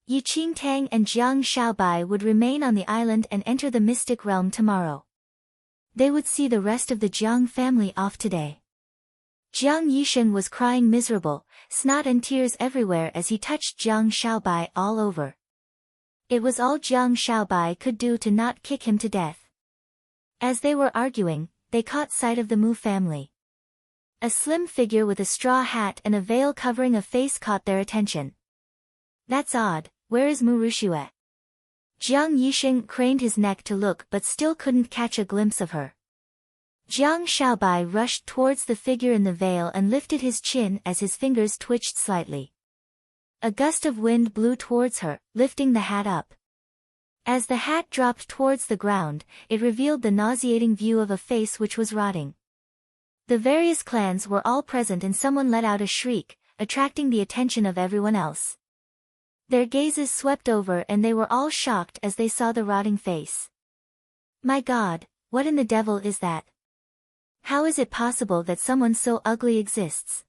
Yi Qingtang and Jiang Shaobai would remain on the island and enter the mystic realm tomorrow. They would see the rest of the Jiang family off today. Jiang Yisheng was crying miserable, snot and tears everywhere as he touched Jiang Shaobai all over. It was all Jiang Shaobai could do to not kick him to death. As they were arguing, they caught sight of the Mu family. A slim figure with a straw hat and a veil covering a face caught their attention. That's odd, where is Mu Rushue? Jiang Yisheng craned his neck to look but still couldn't catch a glimpse of her. Jiang Shaobai rushed towards the figure in the veil and lifted his chin as his fingers twitched slightly. A gust of wind blew towards her, lifting the hat up. As the hat dropped towards the ground, it revealed the nauseating view of a face which was rotting. The various clans were all present and someone let out a shriek, attracting the attention of everyone else. Their gazes swept over and they were all shocked as they saw the rotting face. My God, what in the devil is that? How is it possible that someone so ugly exists?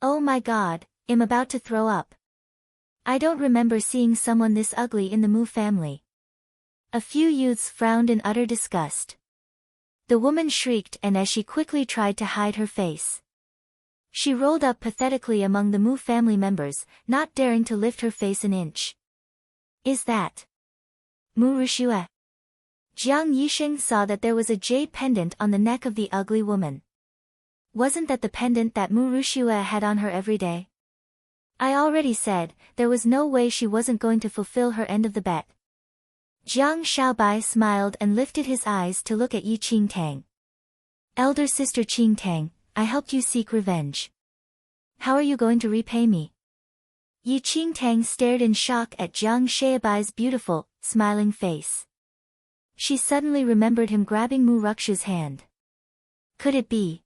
Oh my God, I'm about to throw up. I don't remember seeing someone this ugly in the Mu family. A few youths frowned in utter disgust. The woman shrieked and as she quickly tried to hide her face. She rolled up pathetically among the Mu family members, not daring to lift her face an inch. Is that Mu Rushue? Jiang Yisheng saw that there was a jade pendant on the neck of the ugly woman. Wasn't that the pendant that Mu Rushue had on her every day? I already said, there was no way she wasn't going to fulfill her end of the bet. Jiang Shaobai smiled and lifted his eyes to look at Yi Qingtang. Elder sister Qingtang, I helped you seek revenge. How are you going to repay me? Yi Qingtang stared in shock at Jiang Shaobai's beautiful, smiling face. She suddenly remembered him grabbing Mu Rukshu's hand. Could it be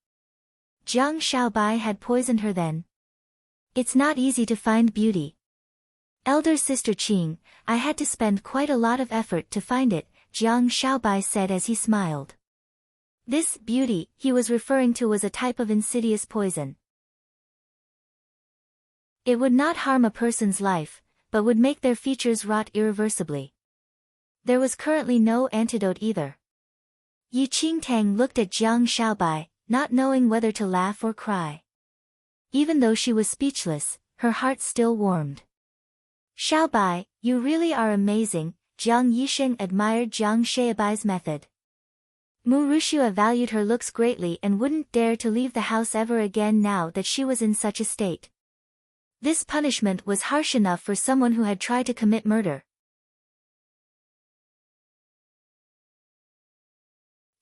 Jiang Shaobai had poisoned her then? It's not easy to find beauty. Elder sister Qing, I had to spend quite a lot of effort to find it, Jiang Shaobai said as he smiled. This beauty he was referring to was a type of insidious poison. It would not harm a person's life, but would make their features rot irreversibly. There was currently no antidote either. Yi Qingtang looked at Jiang Shaobai, not knowing whether to laugh or cry. Even though she was speechless, her heart still warmed. Shaobai, you really are amazing, Jiang Yisheng admired Jiang Shaobai's method. Mu Rushue valued her looks greatly and wouldn't dare to leave the house ever again now that she was in such a state. This punishment was harsh enough for someone who had tried to commit murder.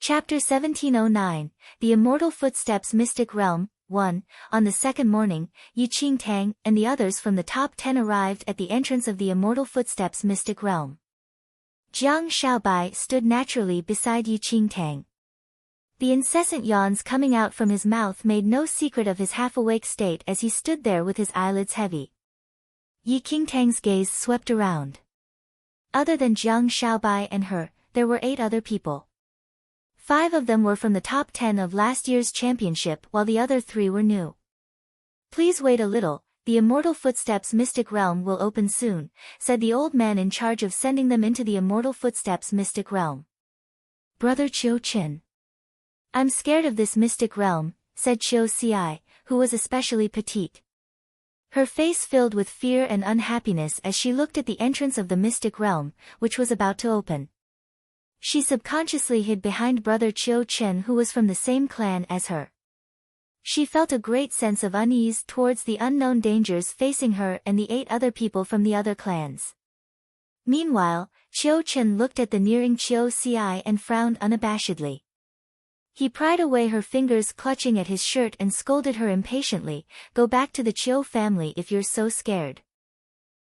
Chapter 1709, The Immortal Footsteps Mystic Realm, 1. On the second morning, Yi Qingtang and the others from the top 10 arrived at the entrance of the Immortal Footsteps Mystic Realm. Jiang Shaobai stood naturally beside Yi Qingtang. The incessant yawns coming out from his mouth made no secret of his half-awake state as he stood there with his eyelids heavy. Yi Qingtang's gaze swept around. Other than Jiang Shaobai and her, there were 8 other people. 5 of them were from the top 10 of last year's championship while the other 3 were new. Please wait a little, the Immortal Footsteps Mystic Realm will open soon, said the old man in charge of sending them into the Immortal Footsteps Mystic Realm. Brother Qiu Qin. I'm scared of this mystic realm, said Qiu Ci, who was especially petite. Her face filled with fear and unhappiness as she looked at the entrance of the mystic realm, which was about to open. She subconsciously hid behind brother Qiu Qin who was from the same clan as her. She felt a great sense of unease towards the unknown dangers facing her and the 8 other people from the other clans. Meanwhile, Qiu Qin looked at the nearing Qiu Ci and frowned unabashedly. He pried away her fingers clutching at his shirt and scolded her impatiently, Go back to the Qiu family if you're so scared.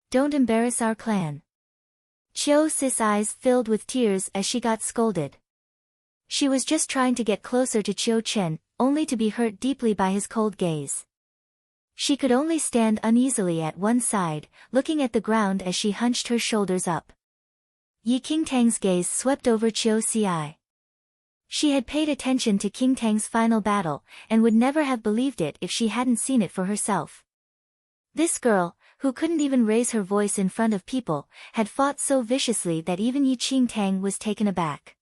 Don't embarrass our clan. Qiu Ci's eyes filled with tears as she got scolded. She was just trying to get closer to Qiu Qin, only to be hurt deeply by his cold gaze. She could only stand uneasily at one side, looking at the ground as she hunched her shoulders up. Yi Qingtang's gaze swept over Qiu Ci. She had paid attention to Qingtang's final battle, and would never have believed it if she hadn't seen it for herself. This girl, who couldn't even raise her voice in front of people, had fought so viciously that even Yi Qingtang was taken aback.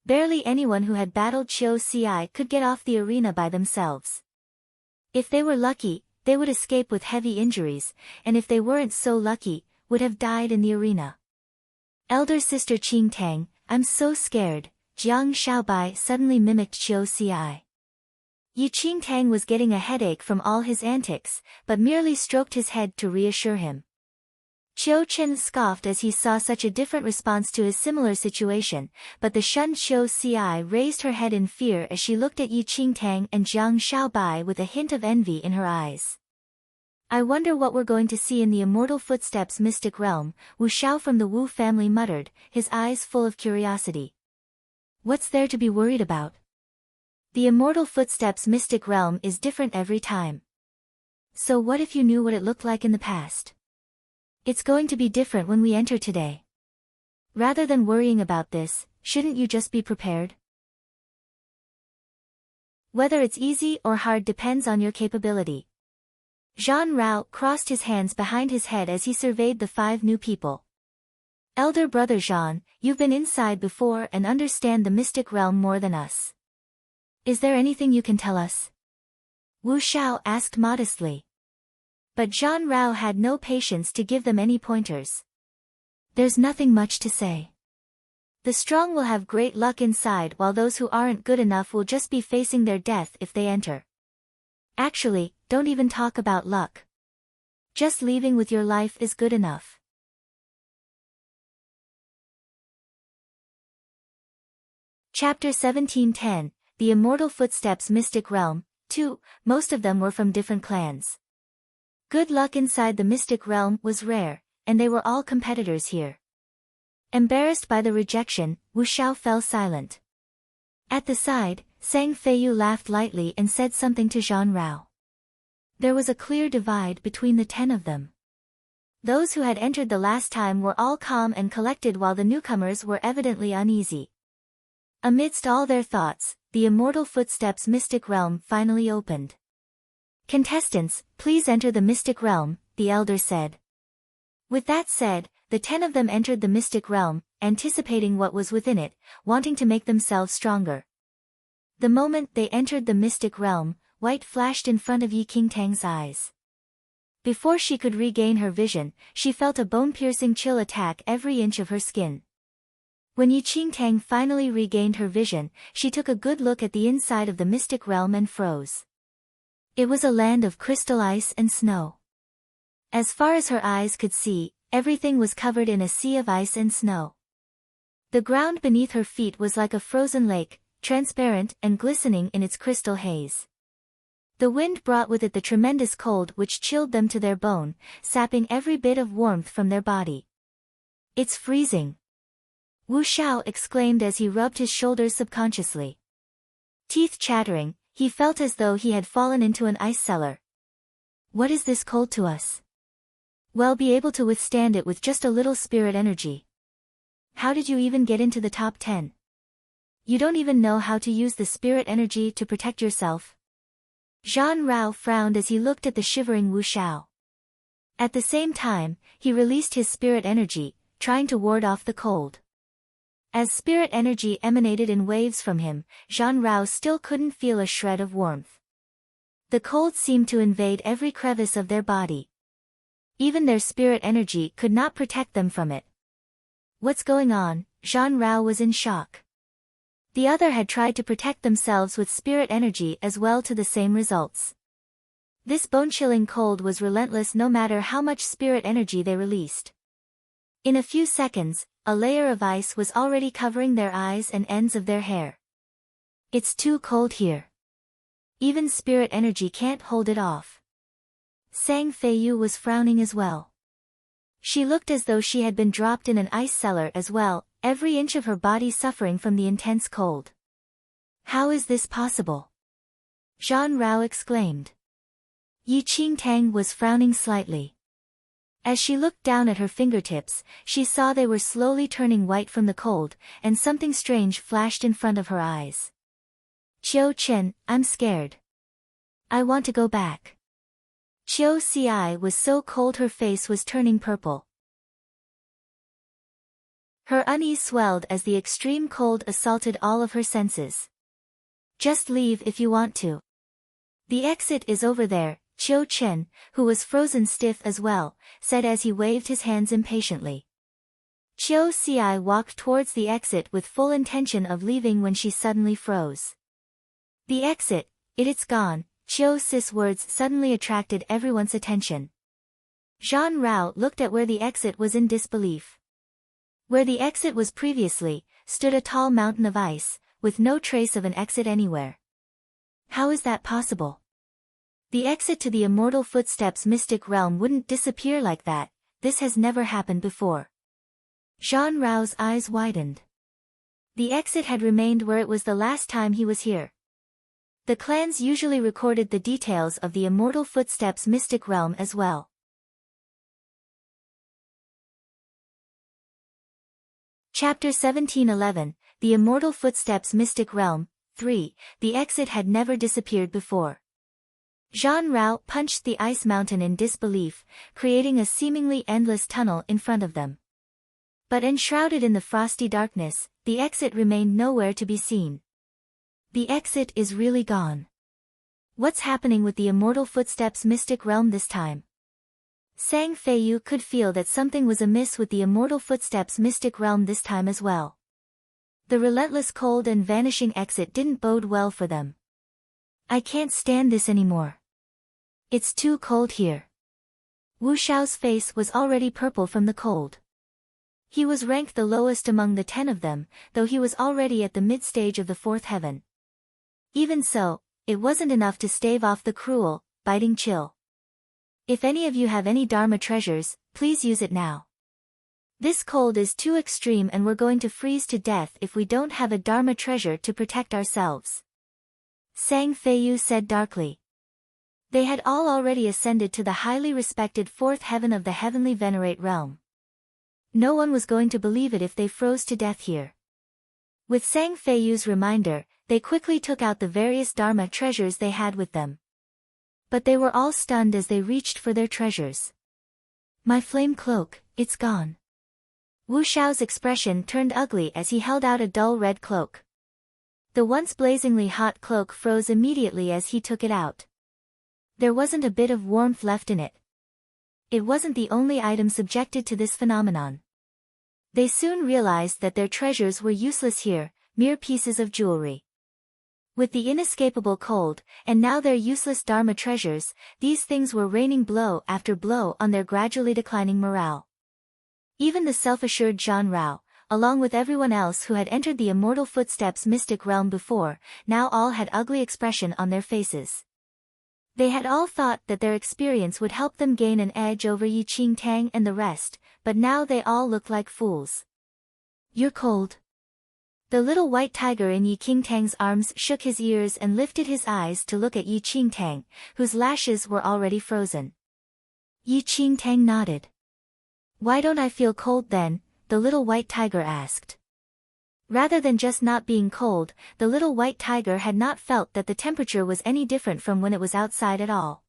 Barely anyone who had battled Qiu Ci could get off the arena by themselves. If they were lucky, they would escape with heavy injuries, and if they weren't so lucky, would have died in the arena. Elder sister Qing Tang, I'm so scared, Jiang Xiaobai suddenly mimicked Qiu Ci. Yi Qing Tang was getting a headache from all his antics, but merely stroked his head to reassure him. Qiu Chen scoffed as he saw such a different response to his similar situation, but the shunned Qiu Ci raised her head in fear as she looked at Yi Qing Tang and Jiang Xiaobai with a hint of envy in her eyes. I wonder what we're going to see in the Immortal Footsteps mystic realm, Wu Xiao from the Wu family muttered, his eyes full of curiosity. What's there to be worried about? The Immortal Footsteps mystic realm is different every time. So what if you knew what it looked like in the past? It's going to be different when we enter today. Rather than worrying about this, shouldn't you just be prepared? Whether it's easy or hard depends on your capability. Zhan Rao crossed his hands behind his head as he surveyed the 5 new people. Elder brother Zhan, you've been inside before and understand the mystic realm more than us. Is there anything you can tell us? Wu Xiao asked modestly. But Zhan Rao had no patience to give them any pointers. There's nothing much to say. The strong will have great luck inside while those who aren't good enough will just be facing their death if they enter. Actually, don't even talk about luck. Just leaving with your life is good enough. Chapter 1710, The Immortal Footsteps Mystic Realm, 2, most of them were from different clans. Good luck inside the mystic realm was rare, and they were all competitors here. Embarrassed by the rejection, Wu Xiao fell silent. At the side, Sang Feiyu laughed lightly and said something to Zhan Rao. There was a clear divide between the 10 of them. Those who had entered the last time were all calm and collected while the newcomers were evidently uneasy. Amidst all their thoughts, the Immortal Footsteps mystic realm finally opened. Contestants, please enter the mystic realm, the elder said. With that said, the 10 of them entered the mystic realm, anticipating what was within it, wanting to make themselves stronger. The moment they entered the mystic realm, white flashed in front of Yi Qing Tang's eyes. Before she could regain her vision, she felt a bone-piercing chill attack every inch of her skin. When Yi Qing Tang finally regained her vision, she took a good look at the inside of the mystic realm and froze. It was a land of crystal ice and snow. As far as her eyes could see, everything was covered in a sea of ice and snow. The ground beneath her feet was like a frozen lake, transparent and glistening in its crystal haze. The wind brought with it the tremendous cold which chilled them to their bone, sapping every bit of warmth from their body. It's freezing. Wu Xiao exclaimed as he rubbed his shoulders subconsciously. Teeth chattering, he felt as though he had fallen into an ice cellar. What is this cold to us? We'll be able to withstand it with just a little spirit energy. How did you even get into the top 10? You don't even know how to use the spirit energy to protect yourself? Zhan Rao frowned as he looked at the shivering Wu Xiao. At the same time, he released his spirit energy, trying to ward off the cold. As spirit energy emanated in waves from him, Zhan Rao still couldn't feel a shred of warmth. The cold seemed to invade every crevice of their body. Even their spirit energy could not protect them from it. What's going on? Zhan Rao was in shock. The other had tried to protect themselves with spirit energy as well to the same results. This bone-chilling cold was relentless no matter how much spirit energy they released. In a few seconds, a layer of ice was already covering their eyes and ends of their hair. It's too cold here. Even spirit energy can't hold it off. Sang Feiyu was frowning as well. She looked as though she had been dropped in an ice cellar as well, every inch of her body suffering from the intense cold. How is this possible? Zhan Rao exclaimed. Yi Qing Tang was frowning slightly. As she looked down at her fingertips, she saw they were slowly turning white from the cold, and something strange flashed in front of her eyes. Qiu Chen, I'm scared. I want to go back. Qiu Ci was so cold her face was turning purple. Her unease swelled as the extreme cold assaulted all of her senses. Just leave if you want to. The exit is over there, Qiu Chen, who was frozen stiff as well, said as he waved his hands impatiently. Qiu Ci walked towards the exit with full intention of leaving when she suddenly froze. The exit, it's gone, Qiu Ci's words suddenly attracted everyone's attention. Zhan Rao looked at where the exit was in disbelief. Where the exit was previously, stood a tall mountain of ice, with no trace of an exit anywhere. How is that possible? The exit to the Immortal Footsteps mystic realm wouldn't disappear like that, this has never happened before. Zhan Rao's eyes widened. The exit had remained where it was the last time he was here. The clans usually recorded the details of the Immortal Footsteps mystic realm as well. Chapter 1711, The Immortal Footsteps Mystic Realm, 3, The exit had never disappeared before. Zhan Rao punched the ice mountain in disbelief, creating a seemingly endless tunnel in front of them. But enshrouded in the frosty darkness, the exit remained nowhere to be seen. The exit is really gone. What's happening with the Immortal Footsteps mystic realm this time? Sang Feiyu could feel that something was amiss with the Immortal Footsteps mystic realm this time as well. The relentless cold and vanishing exit didn't bode well for them. I can't stand this anymore. It's too cold here. Wu Xiao's face was already purple from the cold. He was ranked the lowest among the 10 of them, though he was already at the mid-stage of the 4th heaven. Even so, it wasn't enough to stave off the cruel, biting chill. If any of you have any Dharma treasures, please use it now. This cold is too extreme and we're going to freeze to death if we don't have a Dharma treasure to protect ourselves. Sang Feiyu said darkly. They had all already ascended to the highly respected 4th heaven of the heavenly venerate realm. No one was going to believe it if they froze to death here. With Sang Feiyu's reminder, they quickly took out the various Dharma treasures they had with them. But they were all stunned as they reached for their treasures. My flame cloak, it's gone. Wu Xiao's expression turned ugly as he held out a dull red cloak. The once blazingly hot cloak froze immediately as he took it out. There wasn't a bit of warmth left in it. It wasn't the only item subjected to this phenomenon. They soon realized that their treasures were useless here, mere pieces of jewelry. With the inescapable cold, and now their useless Dharma treasures, these things were raining blow after blow on their gradually declining morale. Even the self-assured Zhan Rao, along with everyone else who had entered the Immortal Footsteps mystic realm before, now all had ugly expression on their faces. They had all thought that their experience would help them gain an edge over Yi Qingtang and the rest, but now they all looked like fools. You're cold. The little white tiger in Yi Qingtang's arms shook his ears and lifted his eyes to look at Yi Qingtang, whose lashes were already frozen. Yi Qingtang nodded. Why don't I feel cold then? The little white tiger asked. Rather than just not being cold, the little white tiger had not felt that the temperature was any different from when it was outside at all.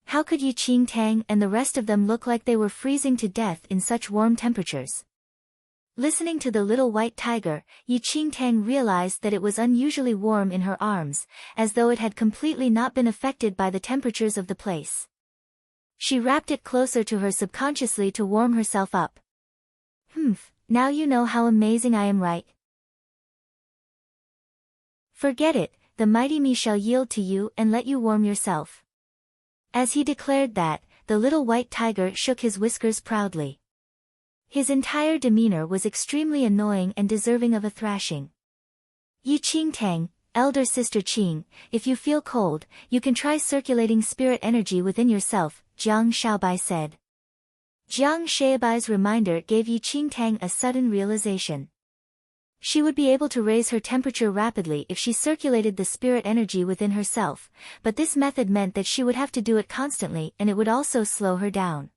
How could Yi Qingtang and the rest of them look like they were freezing to death in such warm temperatures? Listening to the little white tiger, Yi Qingtang realized that it was unusually warm in her arms, as though it had completely not been affected by the temperatures of the place. She wrapped it closer to her subconsciously to warm herself up. Now you know how amazing I am, right? Forget it, the mighty me shall yield to you and let you warm yourself. As he declared that, the little white tiger shook his whiskers proudly. His entire demeanor was extremely annoying and deserving of a thrashing. Yi Qingtang, elder sister Qing, if you feel cold, you can try circulating spirit energy within yourself, Jiang Shaobai said. Jiang Shaobai's reminder gave Yi Qingtang a sudden realization. She would be able to raise her temperature rapidly if she circulated the spirit energy within herself, but this method meant that she would have to do it constantly and it would also slow her down.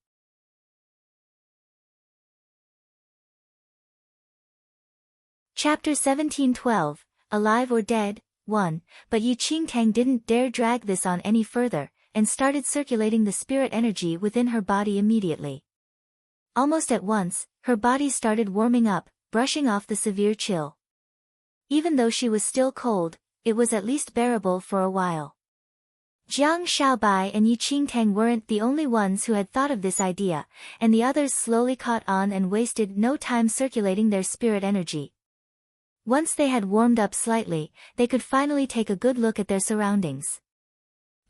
Chapter 1712, Alive or Dead, 1, but Yi Qingtang didn't dare drag this on any further, and started circulating the spirit energy within her body immediately. Almost at once, her body started warming up, brushing off the severe chill. Even though she was still cold, it was at least bearable for a while. Jiang Xiaobai and Yi Qingtang weren't the only ones who had thought of this idea, and the others slowly caught on and wasted no time circulating their spirit energy. Once they had warmed up slightly, they could finally take a good look at their surroundings.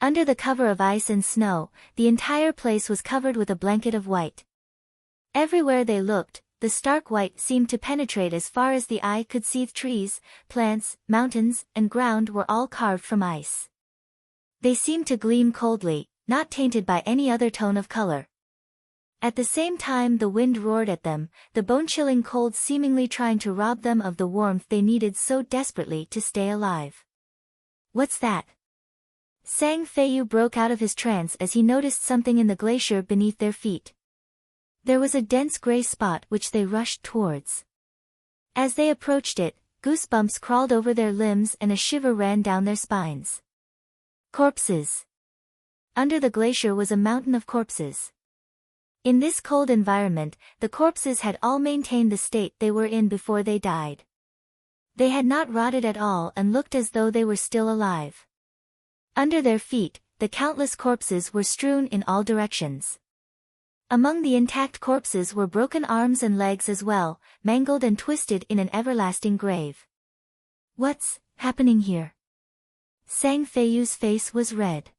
Under the cover of ice and snow, the entire place was covered with a blanket of white. Everywhere they looked, the stark white seemed to penetrate as far as the eye could see. Trees, plants, mountains, and ground were all carved from ice. They seemed to gleam coldly, not tainted by any other tone of color. At the same time the wind roared at them, the bone-chilling cold seemingly trying to rob them of the warmth they needed so desperately to stay alive. "What's that?" Sang Feiyu broke out of his trance as he noticed something in the glacier beneath their feet. There was a dense gray spot which they rushed towards. As they approached it, goosebumps crawled over their limbs and a shiver ran down their spines. Corpses. Under the glacier was a mountain of corpses. In this cold environment, the corpses had all maintained the state they were in before they died. They had not rotted at all and looked as though they were still alive. Under their feet, the countless corpses were strewn in all directions. Among the intact corpses were broken arms and legs as well, mangled and twisted in an everlasting grave. "What's happening here?" Sang Feiyu's face was red.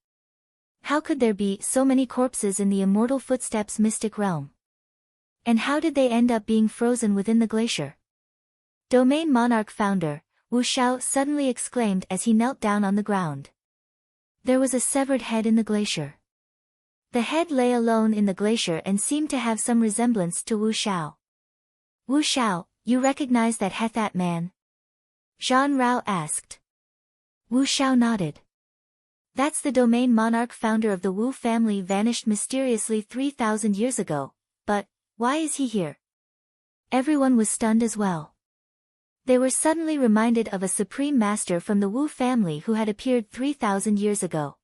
How could there be so many corpses in the Immortal Footsteps mystic realm? And how did they end up being frozen within the glacier? Domain Monarch founder, Wu Xiao suddenly exclaimed as he knelt down on the ground. There was a severed head in the glacier. The head lay alone in the glacier and seemed to have some resemblance to Wu Xiao. "Wu Xiao, you recognize that man?" Zhan Rao asked. Wu Xiao nodded. "That's the Domain Monarch founder of the Wu family, vanished mysteriously 3,000 years ago, but why is he here?" Everyone was stunned as well. They were suddenly reminded of a supreme master from the Wu family who had appeared 3,000 years ago.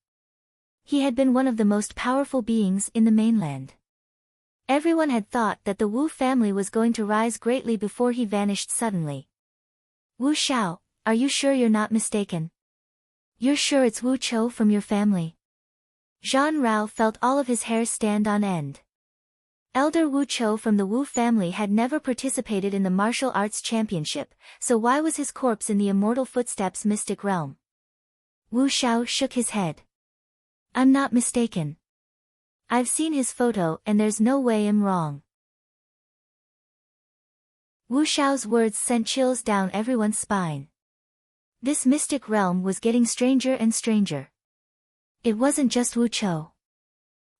He had been one of the most powerful beings in the mainland. Everyone had thought that the Wu family was going to rise greatly before he vanished suddenly. "Wu Xiao, are you sure you're not mistaken? You're sure it's Wu Chou from your family?" Zhan Rao felt all of his hair stand on end. Elder Wu Chou from the Wu family had never participated in the martial arts championship, so why was his corpse in the Immortal Footsteps mystic realm? Wu Xiao shook his head. "I'm not mistaken. I've seen his photo and there's no way I'm wrong." Wu Xiao's words sent chills down everyone's spine. This mystic realm was getting stranger and stranger. It wasn't just Wu Chou.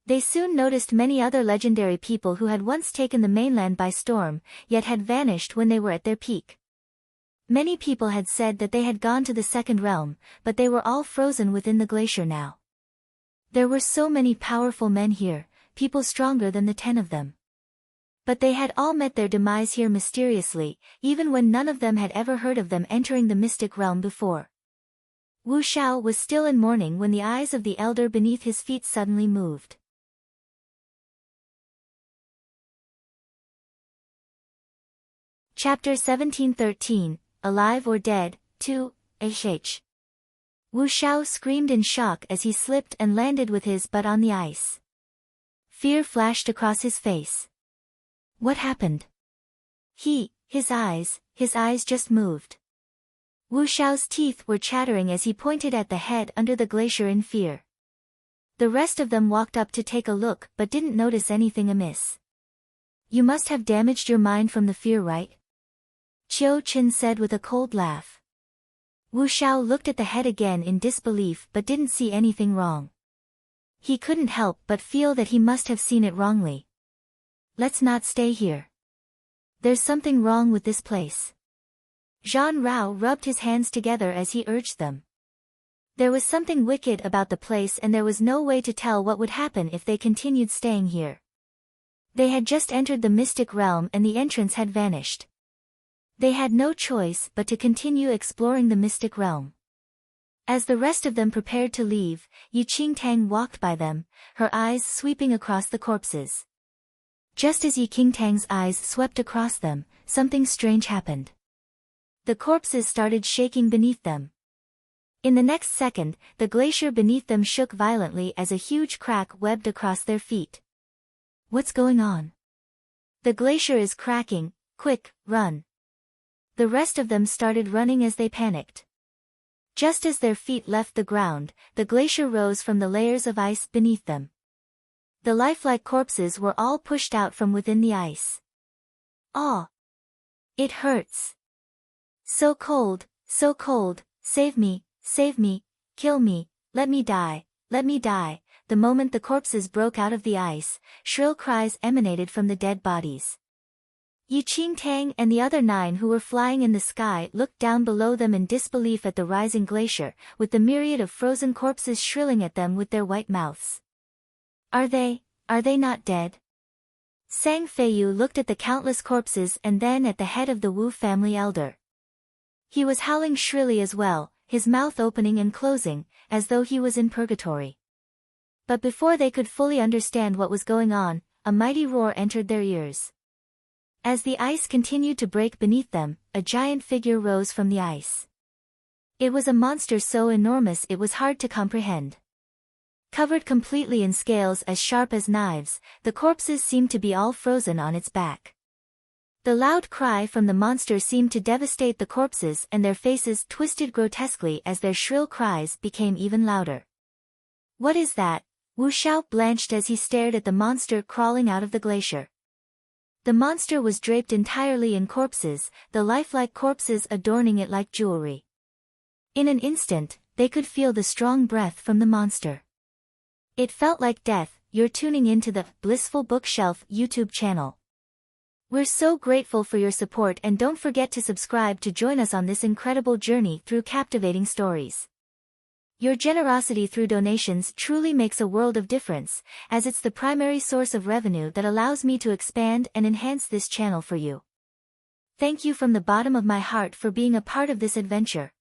They soon noticed many other legendary people who had once taken the mainland by storm, yet had vanished when they were at their peak. Many people had said that they had gone to the second realm, but they were all frozen within the glacier now. There were so many powerful men here, people stronger than the 10 of them. But they had all met their demise here mysteriously, even when none of them had ever heard of them entering the mystic realm before. Wu Xiao was still in mourning when the eyes of the elder beneath his feet suddenly moved. Chapter 1713, Alive or Dead, 2, HH. Wu Xiao screamed in shock as he slipped and landed with his butt on the ice. Fear flashed across his face. What happened? His eyes just moved. Wu Xiao's teeth were chattering as he pointed at the head under the glacier in fear. The rest of them walked up to take a look but didn't notice anything amiss. "You must have damaged your mind from the fear, right?" Qiu Qin said with a cold laugh. Wu Xiao looked at the head again in disbelief but didn't see anything wrong. He couldn't help but feel that he must have seen it wrongly. "Let's not stay here. There's something wrong with this place." Zhan Rao rubbed his hands together as he urged them. There was something wicked about the place and there was no way to tell what would happen if they continued staying here. They had just entered the mystic realm and the entrance had vanished. They had no choice but to continue exploring the mystic realm. As the rest of them prepared to leave, Yi Qingtang walked by them, her eyes sweeping across the corpses. Just as Yi Qingtang's eyes swept across them, something strange happened. The corpses started shaking beneath them. In the next second, the glacier beneath them shook violently as a huge crack webbed across their feet. What's going on? The glacier is cracking, quick, run. The rest of them started running as they panicked. Just as their feet left the ground, the glacier rose from the layers of ice beneath them. The lifelike corpses were all pushed out from within the ice. Ah! It hurts. So cold, save me, kill me, let me die, let me die. The moment the corpses broke out of the ice, shrill cries emanated from the dead bodies. Yi Qingtang and the other 9 who were flying in the sky looked down below them in disbelief at the rising glacier, with the myriad of frozen corpses shrilling at them with their white mouths. Are they not dead? Sang Feiyu looked at the countless corpses and then at the head of the Wu family elder. He was howling shrilly as well, his mouth opening and closing, as though he was in purgatory. But before they could fully understand what was going on, a mighty roar entered their ears. As the ice continued to break beneath them, a giant figure rose from the ice. It was a monster so enormous it was hard to comprehend. Covered completely in scales as sharp as knives, the corpses seemed to be all frozen on its back. The loud cry from the monster seemed to devastate the corpses, and their faces twisted grotesquely as their shrill cries became even louder. What is that? Wu Xiao blanched as he stared at the monster crawling out of the glacier. The monster was draped entirely in corpses, the lifelike corpses adorning it like jewelry. In an instant, they could feel the strong breath from the monster. It felt like death. You're tuning into the Blissful Bookshelf YouTube channel. We're so grateful for your support, and don't forget to subscribe to join us on this incredible journey through captivating stories. Your generosity through donations truly makes a world of difference, as it's the primary source of revenue that allows me to expand and enhance this channel for you. Thank you from the bottom of my heart for being a part of this adventure.